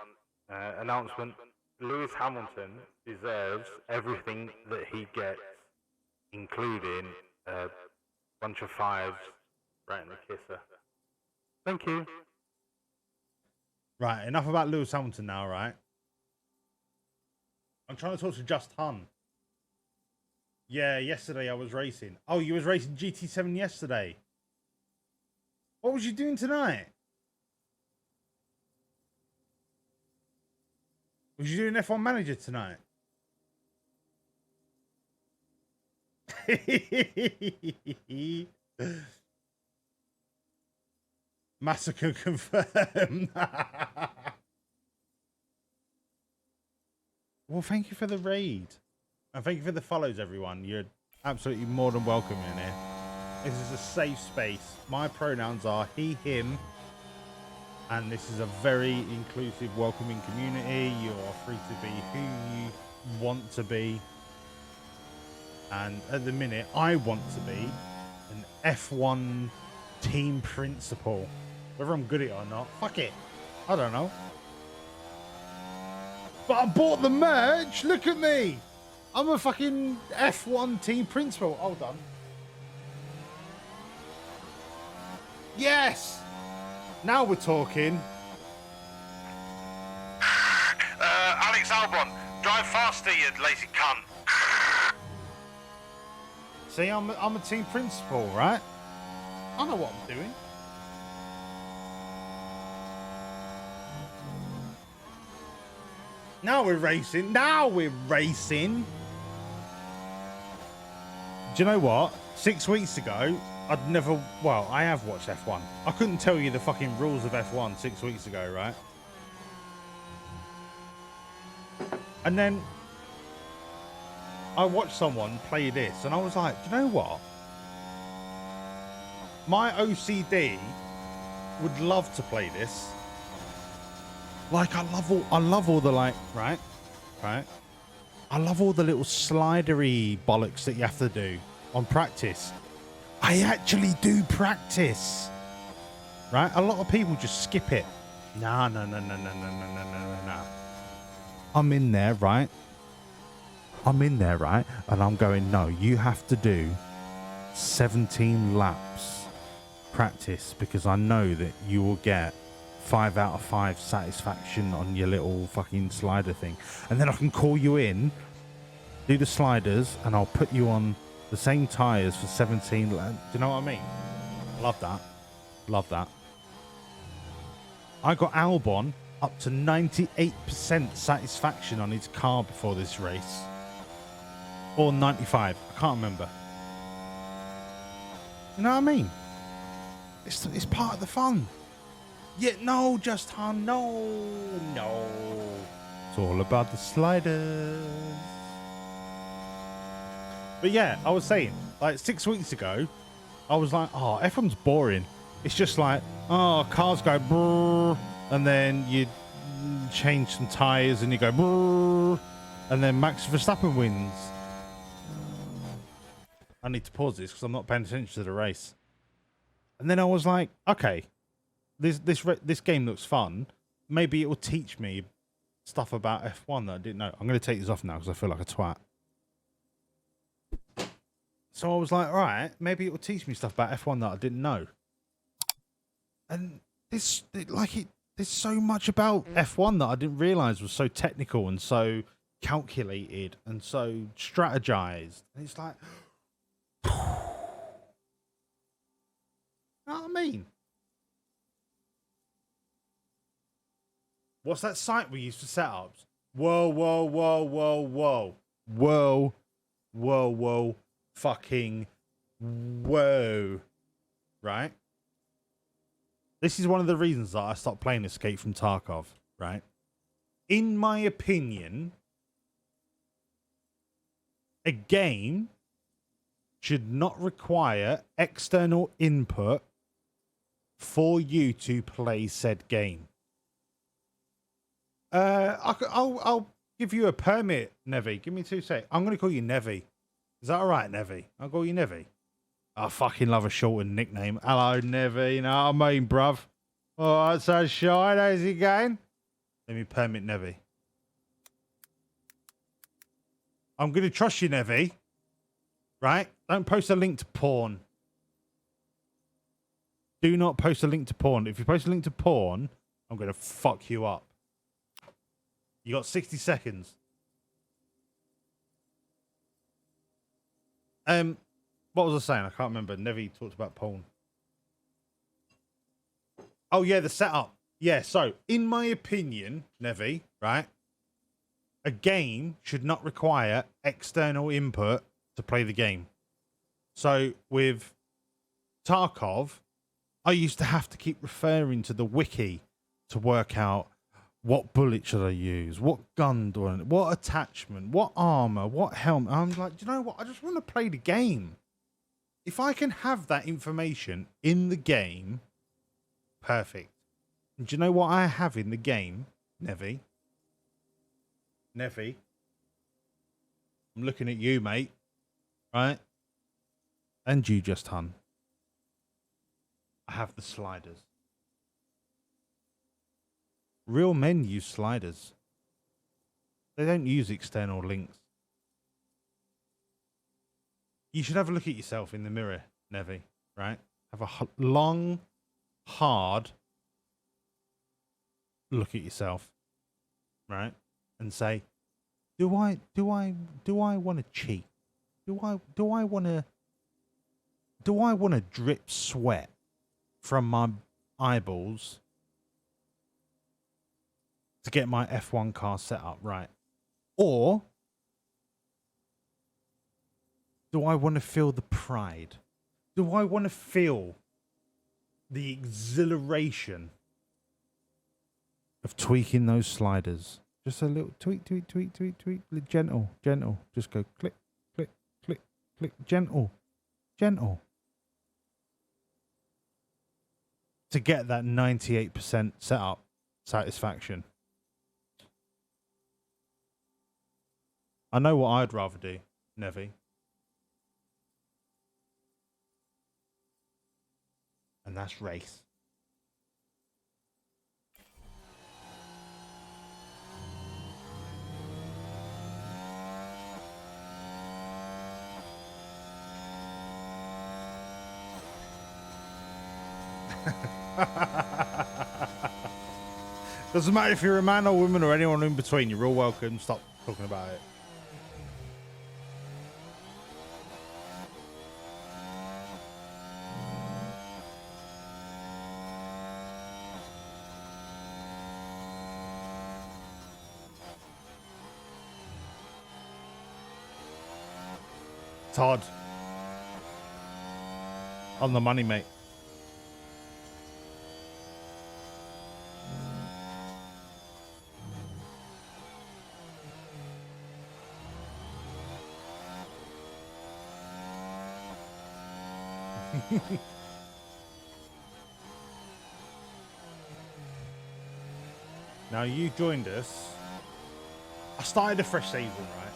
Announcement: Lewis Hamilton deserves everything that he gets, including a bunch of fives right in the kisser. Thank you. Right, enough about Lewis Hamilton now, right? I'm trying to talk to Just Han. Yeah, yesterday I was racing. Oh, you was racing GT7 yesterday. What was you doing tonight? Was you doing F1 Manager tonight? Massacre confirmed. Well, thank you for the raid. And thank you for the follows, everyone. You're absolutely more than welcome in here. This is a safe space. My pronouns are he, him. And this is a very inclusive, welcoming community. You are free to be who you want to be. And at the minute, I want to be an F1 team principal. Whether I'm good at it or not, fuck it. I don't know. But I bought the merch. Look at me. I'm a fucking F1 team principal. Hold on. Yes. Now we're talking. Alex Albon, drive faster, you lazy cunt. See, I'm a team principal, right? I know what I'm doing. Now we're racing. Now we're racing. Do you know what? 6 weeks ago, I'd never... Well, I have watched F1. I couldn't tell you the fucking rules of F1 6 weeks ago, right? And then I watched someone play this, and I was like, do you know what? My OCD would love to play this. Like, I love all the, like, right? I love all the little slidery bollocks that you have to do on practice. I actually do practice, right? A lot of people just skip it. No. I'm in there, right? And I'm going, no, you have to do 17 laps practice because I know that you will get 5 out of 5 satisfaction on your little fucking slider thing. And then I can call you in, do the sliders, and I'll put you on the same tyres for 17. Do you know what I mean? Love that. Love that. I got Albon up to 98% satisfaction on his car before this race. Or 95. I can't remember. You know what I mean? It's part of the fun. Yeah, no, just Han, no. It's all about the sliders. But yeah, I was saying, like 6 weeks ago, I was like, oh, F1's boring. It's just like, oh, cars go brrr, and then you change some tyres and you go brrr, and then Max Verstappen wins. I need to pause this because I'm not paying attention to the race. And then I was like, okay, this game looks fun. Maybe it will teach me stuff about F1 that I didn't know. I'm going to take this off now because I feel like a twat. So I was like, all right, maybe it will teach me stuff about F1 that I didn't know. And there's so much about F1 that I didn't realize was so technical and so calculated and so strategized. And it's like, you know what I mean? What's that site we use for setups? Whoa, fucking whoa. Right? This is one of the reasons that I stopped playing Escape from Tarkov, right? In my opinion, a game should not require external input for you to play said game. I'll give you a permit, Nevi. Give me 2 seconds. I'm going to call you Nevi. Is that all right, Nevi? I'll call you Nevi. I fucking love a shortened nickname. Hello, Nevi. You know what I mean, bruv? All right, so shy. How's it going? Let me permit Nevi. I'm going to trust you, Nevi. Right? Don't post a link to porn. Do not post a link to porn. If you post a link to porn, I'm going to fuck you up. You got 60 seconds. What was I saying? I can't remember. Nevi talked about porn. Oh, yeah, the setup. Yeah, so, in my opinion, Nevi, right? A game should not require external input to play the game. So, with Tarkov, I used to have to keep referring to the wiki to work out what bullet should I use, what gun do I, what attachment, what armor, what helmet. I'm like, do you know what? I just want to play the game. If I can have that information in the game, perfect. And do you know what I have in the game, Nevi? Nevi, I'm looking at you, mate. Right? And you, Just Hun. I have the sliders. Real men use sliders. They don't use external links. You should have a look at yourself in the mirror, Nevi, right? Have a long, hard look at yourself, right? And say, do I want to cheat? Do I want to drip sweat from my eyeballs to get my F1 car set up right? Or do I want to feel the pride? Do I want to feel the exhilaration of tweaking those sliders? Just a little tweak, gentle. Just go click, click, click, click, gentle. To get that 98% setup satisfaction. I know what I'd rather do, Nevi. And that's race. Doesn't matter if you're a man or woman or anyone in between. You're all welcome. Stop talking about it. Todd. On the money, mate. Now you joined us. I started a fresh season, right?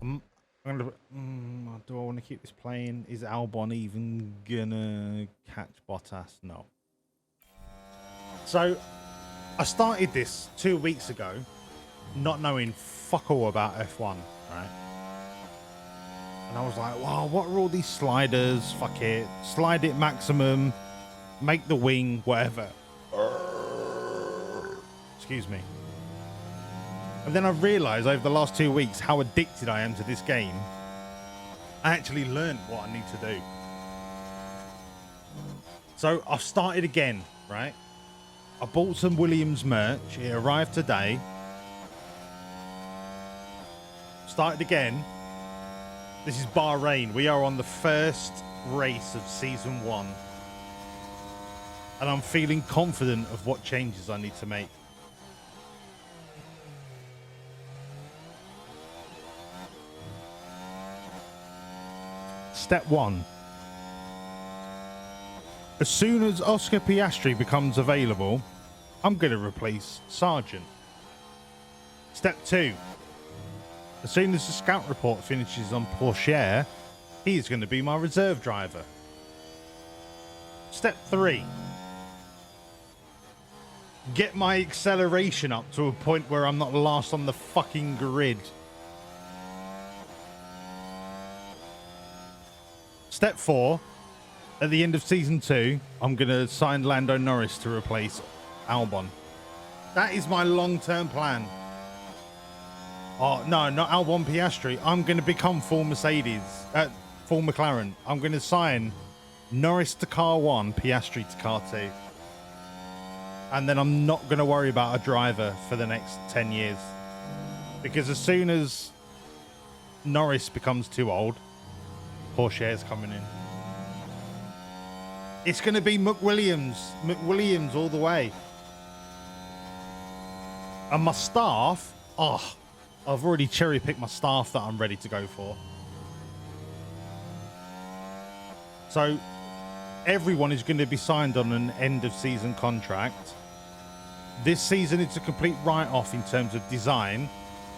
I'm gonna. Do I want to keep this playing? Is Albon even gonna catch Bottas? No. So I started this 2 weeks ago, not knowing fuck all about F1, right? And I was like, wow, what are all these sliders? Fuck it. Slide it maximum. Make the wing, whatever. Excuse me. And then I realized over the last 2 weeks how addicted I am to this game. I actually learned what I need to do. So I've started again, right? I bought some Williams merch. It arrived today. Started again. This is Bahrain. We are on the first race of season 1. And I'm feeling confident of what changes I need to make. Step 1. As soon as Oscar Piastri becomes available, I'm going to replace Sargent. Step 2. As soon as the scout report finishes on Porsche, he's going to be my reserve driver. Step 3. Get my acceleration up to a point where I'm not last on the fucking grid. Step 4. At the end of season 2, I'm going to sign Lando Norris to replace Albon. That is my long-term plan. Oh, no, not Albon Piastri. I'm going to become full Mercedes, full McLaren. I'm going to sign Norris to car 1, Piastri to car 2. And then I'm not going to worry about a driver for the next 10 years. Because as soon as Norris becomes too old, Porsche's coming in. It's going to be McWilliams all the way. And my staff, I've already cherry-picked my staff that I'm ready to go for. So everyone is going to be signed on an end-of-season contract. This season, it's a complete write-off in terms of design.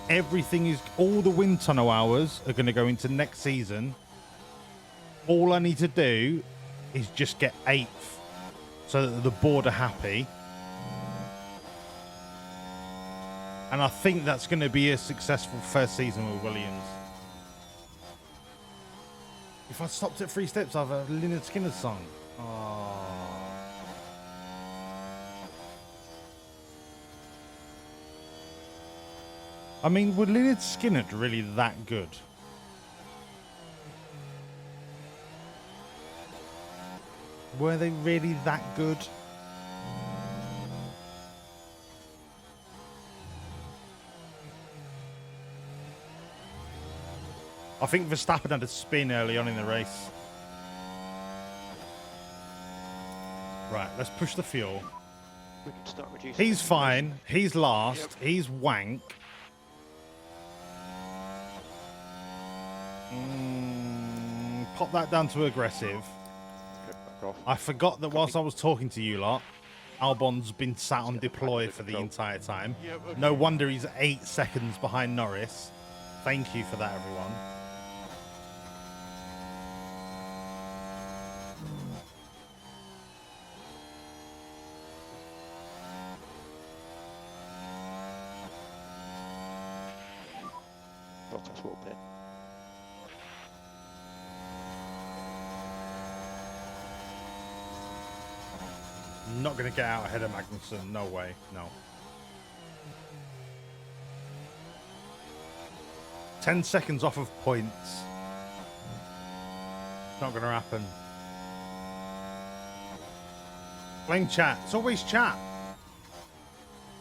All the wind tunnel hours are going to go into next season. All I need to do is just get 8th so that the board are happy. And I think that's going to be a successful first season with Williams. If I stopped at 3 steps, I've a Lynyrd Skynyrd song. Oh. I mean, were Lynyrd Skynyrd really that good? Were they really that good? I think Verstappen had a spin early on in the race. Right, let's push the fuel. We can start reducing. He's fine. He's last. Yep. He's wank. Pop that down to aggressive. I forgot that whilst I was talking to you lot, Albon's been sat on deploy for the entire time. No wonder he's 8 seconds behind Norris. Thank you for that, everyone. I'm not going to get out ahead of Magnussen. No way. No. 10 seconds off of points. It's not going to happen. Playing chat. It's always chat.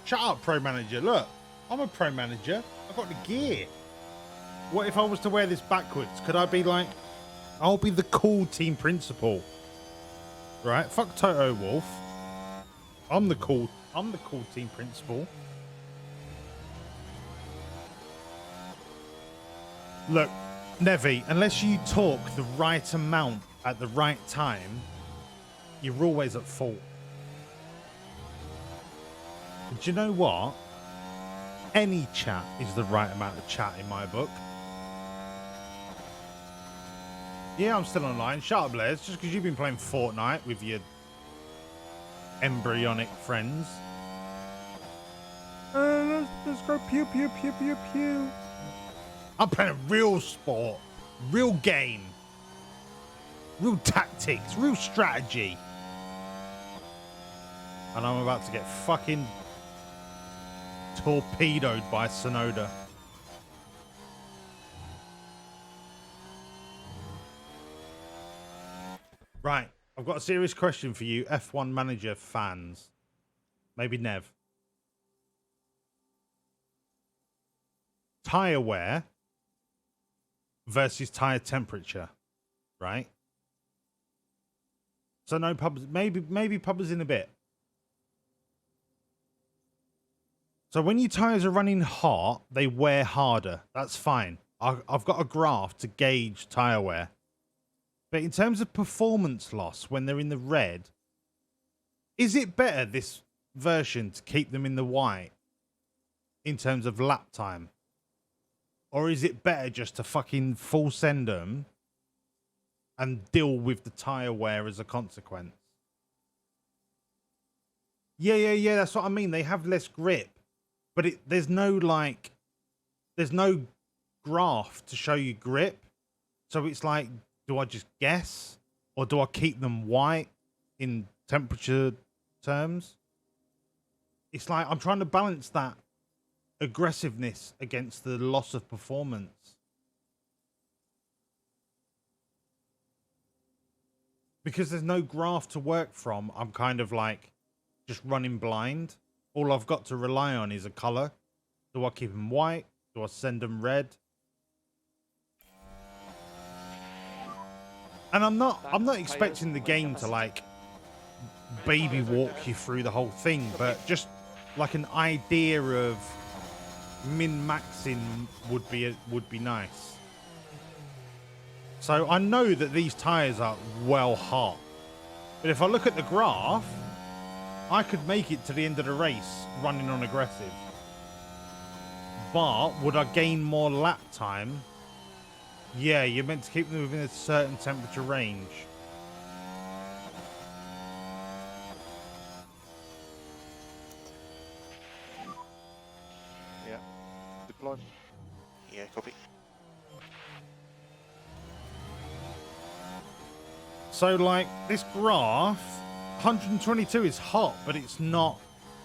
Shut up, Pro Manager. Look, I'm a Pro Manager. I've got the gear. What if I was to wear this backwards? Could I be like, I'll be the cool team principal. Right? Fuck Toto Wolff. I'm the cool team principal. Look, Nevi, unless you talk the right amount at the right time, you're always at fault. But do you know what? Any chat is the right amount of chat in my book. Yeah, I'm still online. Shut up, Les. Just because you've been playing Fortnite with your embryonic friends. Let's go pew, pew, pew, pew, pew. I'm playing real sport, real game, real tactics, real strategy. And I'm about to get fucking torpedoed by Sonoda. Right, I've got a serious question for you, F1 Manager fans. Maybe Nev. Tyre wear versus tyre temperature, right? So no pubs, maybe pubs in a bit. So when your tyres are running hot, they wear harder. That's fine. I've got a graph to gauge tyre wear. But in terms of performance loss when they're in the red, is it better, this version, to keep them in the white in terms of lap time? Or is it better just to fucking full send them and deal with the tyre wear as a consequence? Yeah, that's what I mean. They have less grip. But there's no graph to show you grip. So it's like, do I just guess? Or do I keep them white in temperature terms? It's like I'm trying to balance that aggressiveness against the loss of performance. Because there's no graph to work from, I'm kind of like just running blind. All I've got to rely on is a color. Do I keep them white? Do I send them red? And I'm not expecting the game to like baby walk you through the whole thing, but just like an idea of min-maxing would be nice. So I know that these tires are well hot, but if I look at the graph, I could make it to the end of the race running on aggressive. But would I gain more lap time? Yeah, you're meant to keep them within a certain temperature range. Yeah. Deploy. Yeah, copy. So, like, this graph, 122 is hot, but it's not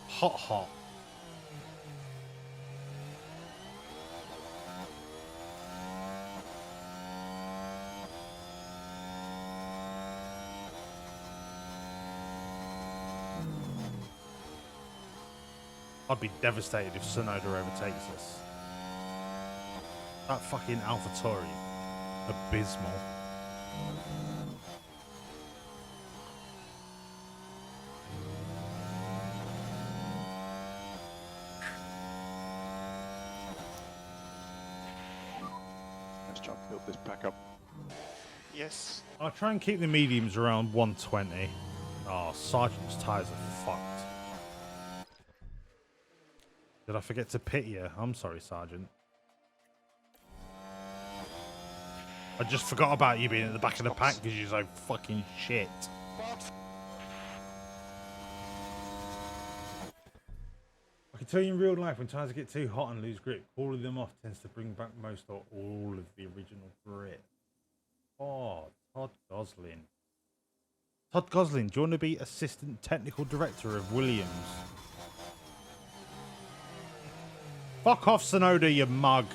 hot. I'd be devastated if Sonoda overtakes us. That fucking AlphaTauri, abysmal. Let's try and build this back up. Yes. I'll try and keep the mediums around 120. Oh, Sergeant's tyres are fucked. Did I forget to pit you? I'm sorry, Sergeant. I just forgot about you being at the back of the pack because you're so fucking shit. I can tell you in real life, when tyres get too hot and lose grip, cooling them off tends to bring back most or all of the original grip. Oh, Todd Gosling. Todd Gosling, do you want to be assistant technical director of Williams? Fuck off, Sonoda, you mug.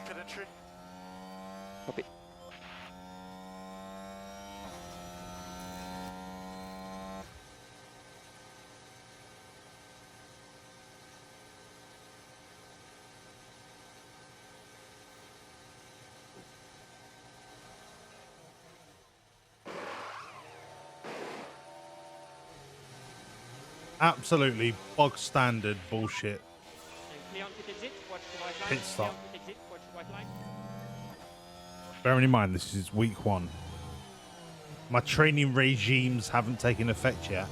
Good entry. Copy. Absolutely bog standard bullshit. Clear on pit exit, watch the white line. Pit stop. Clear on pit exit, watch the white line. Bearing in mind, this is week 1. My training regimes haven't taken effect yet.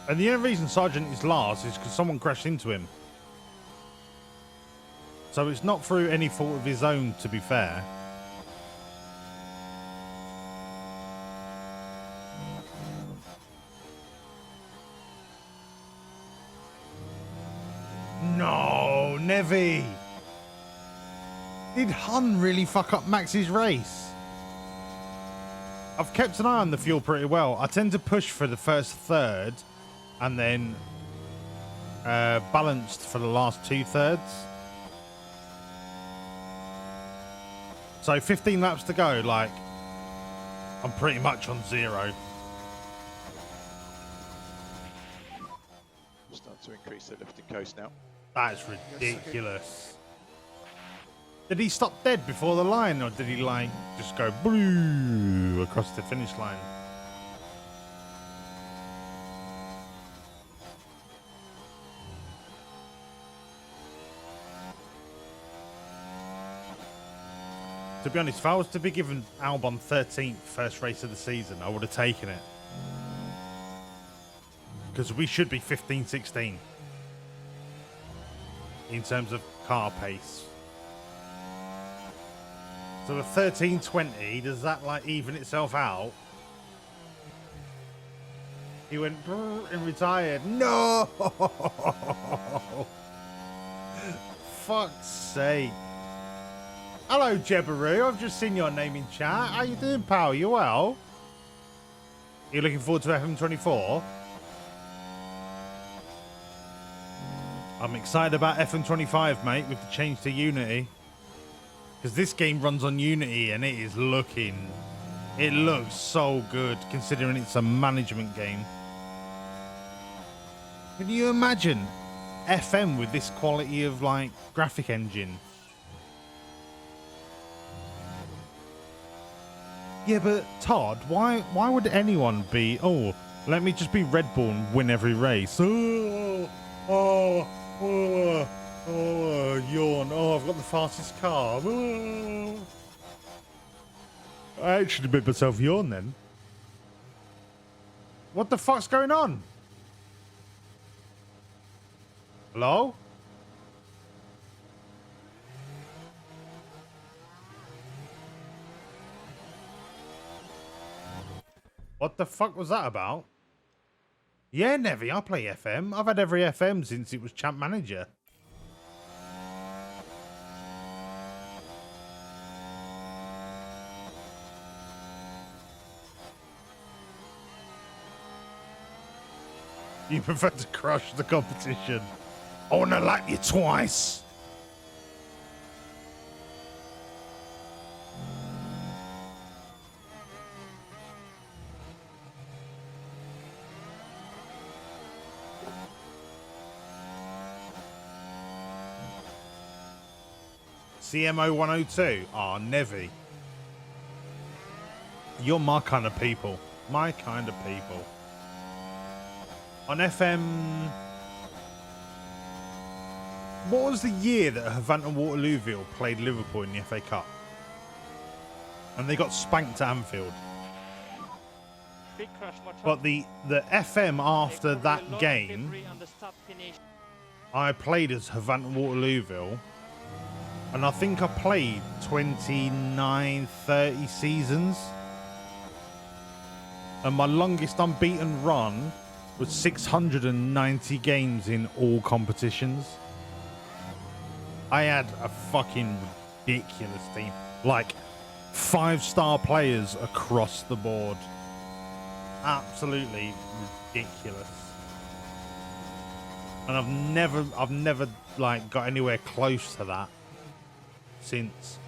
And the only reason Sergeant is last is because someone crashed into him. So it's not through any fault of his own, to be fair. No, Nevi. Did Hun really fuck up Max's race? I've kept an eye on the fuel pretty well. I tend to push for the first third and then balanced for the last 2/3. So 15 laps to go, like, I'm pretty much on 0. Start to increase the lifting coast now. That's ridiculous. Did he stop dead before the line, or did he, like, just go blue across the finish line? To be honest, if I was to be given Albon 13th first race of the season, I would have taken it. Because we should be 15, 16 in terms of car pace. So a 13, 20, does that like even itself out? He went and retired. No! Fuck's sake. Hello, Jebaroo. I've just seen your name in chat. How you doing, pal? You well? You looking forward to FM24? I'm excited about FM25, mate, with the change to Unity. Because this game runs on Unity and it looks so good considering it's a management game. Can you imagine FM with this quality of like graphic engine? Yeah, but Todd, why would anyone be, oh, let me just be Red Bull and win every race? Oh, yawn. Oh, I've got the fastest car. Oh. I actually made myself yawn then. What the fuck's going on? Hello? What the fuck was that about? Yeah, Nevi, I play FM. I've had every FM since it was Champ Manager. You prefer to crush the competition. I want to lap you twice. CMO 102. Ah, Nevi. You're my kind of people. My kind of people. On FM... What was the year that Havant and Waterlooville played Liverpool in the FA Cup? And they got spanked at Anfield. Big crash, watch out. But the FM after that game, I played as Havant and Waterlooville. And I think I played 29, 30 seasons. And my longest unbeaten run was 690 games in all competitions. I had a fucking ridiculous team. Like 5-star players across the board. Absolutely ridiculous. And I've never like got anywhere close to that since.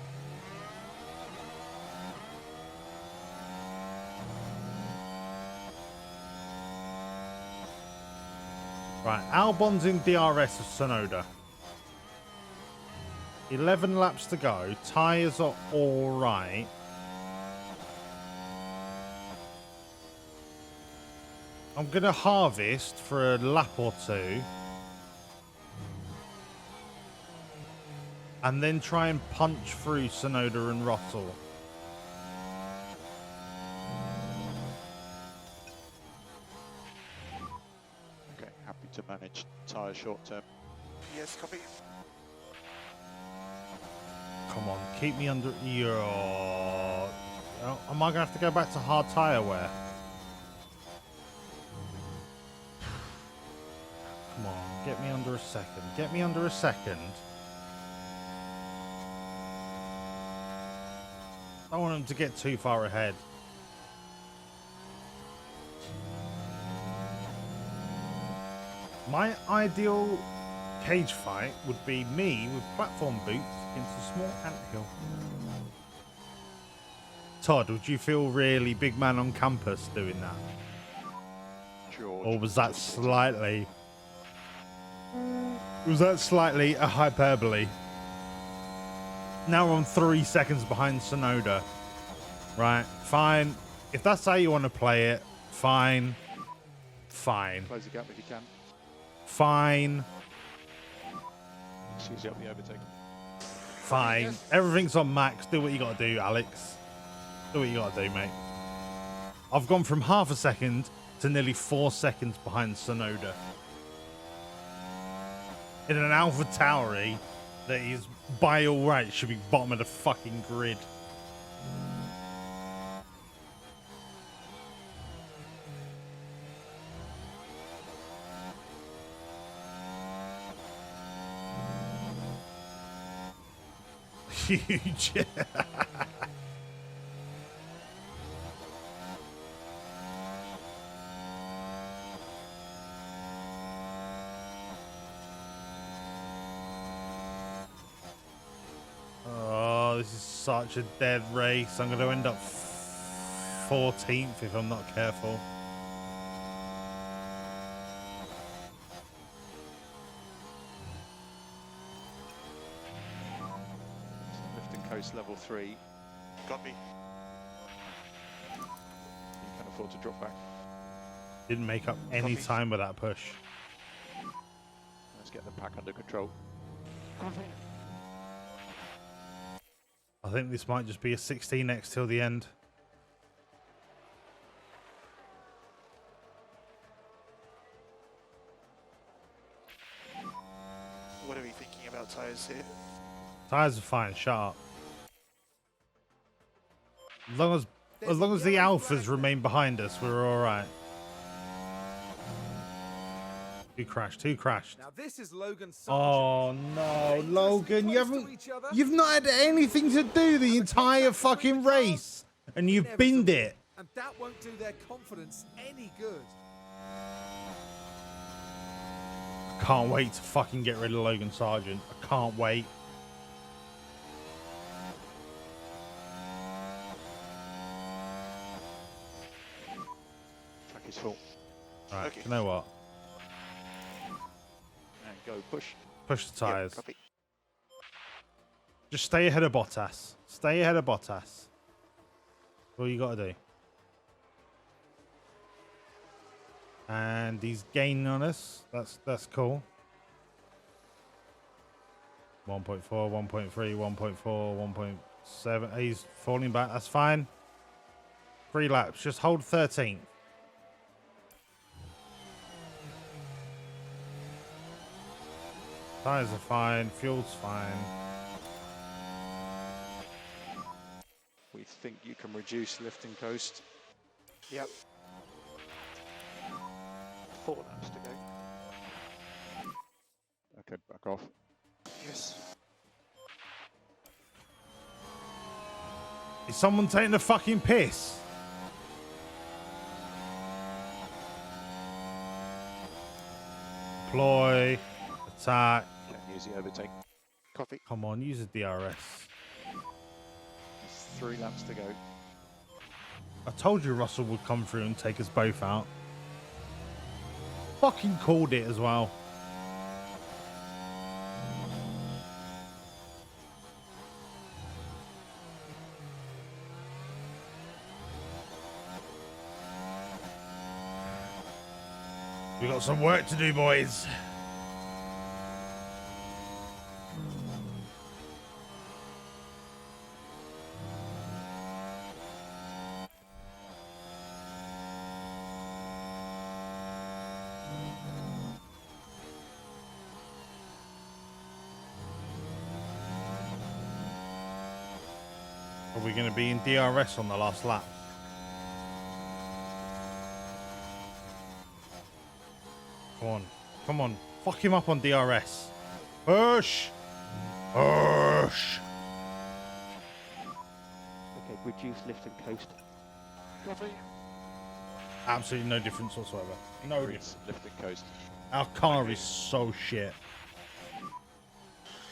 Right, Albon's in DRS of Sonoda. 11 laps to go. Tyres are all right. I'm going to harvest for a lap or two. And then try and punch through Sonoda and Russell. Okay, happy to manage tyre short term. Yes, copy. Come on, keep me under your... Oh, am I going to have to go back to hard tyre wear? Come on, get me under a second. Get me under a second. I don't want him to get too far ahead. My ideal cage fight would be me with platform boots against a small anthill. Todd, would you feel really big man on campus doing that? George. Or was that slightly... Was that slightly a hyperbole? Now we're on 3 seconds behind Sonoda. Right, fine. If that's how you want to play it, fine. Fine. Close the gap if you can. Fine. Excuse you up the overtake. Fine. Everything's on max. Do what you got to do, Alex. Do what you got to do, mate. I've gone from half a second to nearly 4 seconds behind Sonoda. In an Alpha Tauri that is, by all rights, should be bottom of the fucking grid. Huge. Oh, this is such a dead race. I'm going to end up 14th if I'm not careful. Lift and coast level 3. Copy. You can afford to drop back. Didn't make up any Copy. time with that push. Let's get the pack under control. I think this might just be a 16x till the end. What are we thinking about tyres here? Tires are fine, shut up. As long as the alphas remain behind us, we're all right. Who crashed? Who crashed? Now this is Logan Sargent. Oh no, Dangerously Logan, close to each other. you've not had anything to do the entire fucking race, and you've binned it. And that won't do their confidence any good. I can't wait to fucking get rid of Logan Sargent. I can't wait. Track is full. Right, Okay. you know what? And go push. Push the Yeah, tyres. copy. Just stay ahead of Bottas. Stay ahead of Bottas. That's all you got to do. And he's gaining on us. That's cool. 1.4, 1.3, 1.4, 1.7. He's falling back. That's fine. 3 laps. Just hold 13th. Tires are fine. Fuel's fine. We think you can reduce lift and coast. Yep. 4 laps to go. Okay, back off. Yes. Is someone taking the fucking piss? Deploy. Attack. Can use the overtake. Coffee. Come on, use a DRS. There's 3 laps to go. I told you Russell would come through and take us both out. Fucking called it as well. We got some work to do, boys. Are we going to be in DRS on the last lap? Come on. Come on. Fuck him up on DRS. Push! Push! Okay, reduce lift and coast. Coffee. Absolutely no difference whatsoever. No difference. Lift and coast. Our car is so shit.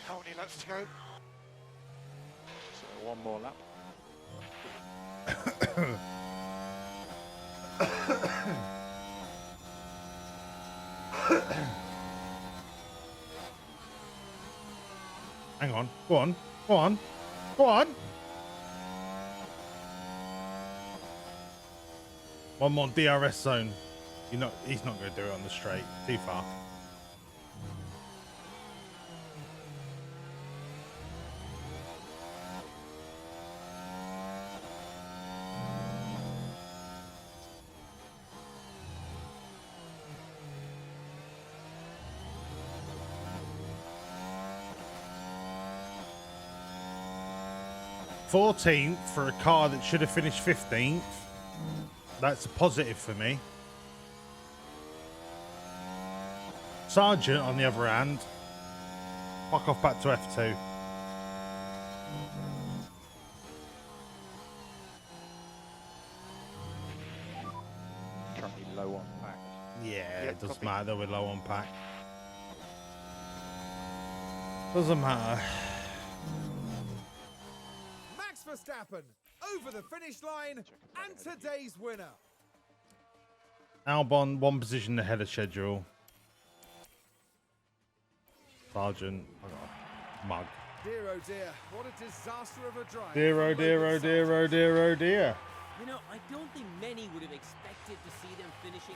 How many laps to go? So 1 more lap. Hang on. Go on. Go on. Go on. One more DRS zone. He's not going to do it on the straight. Too far. $14th for a car that should have finished 15th. That's a positive for me. Sargent, on the other hand, fuck off back to F2. Currently low on pack. Yeah, Yep, it doesn't copy. matter. We're low on pack. Doesn't matter. Max Verstappen over the finish line and today's winner. Albon, 1 position ahead of schedule. Sargent, I got a mug. Dear oh dear, what a disaster of a drive. Dear oh from dear Logan oh dear oh Sargent. dear oh dear. You know, I don't think many would have expected to see them finishing.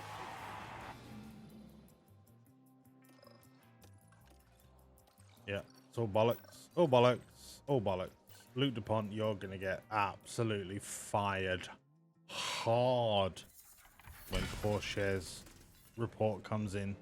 Yeah, it's all bollocks. All bollocks. All bollocks. Luke DuPont, you're going to get absolutely fired hard when Porsche's report comes in.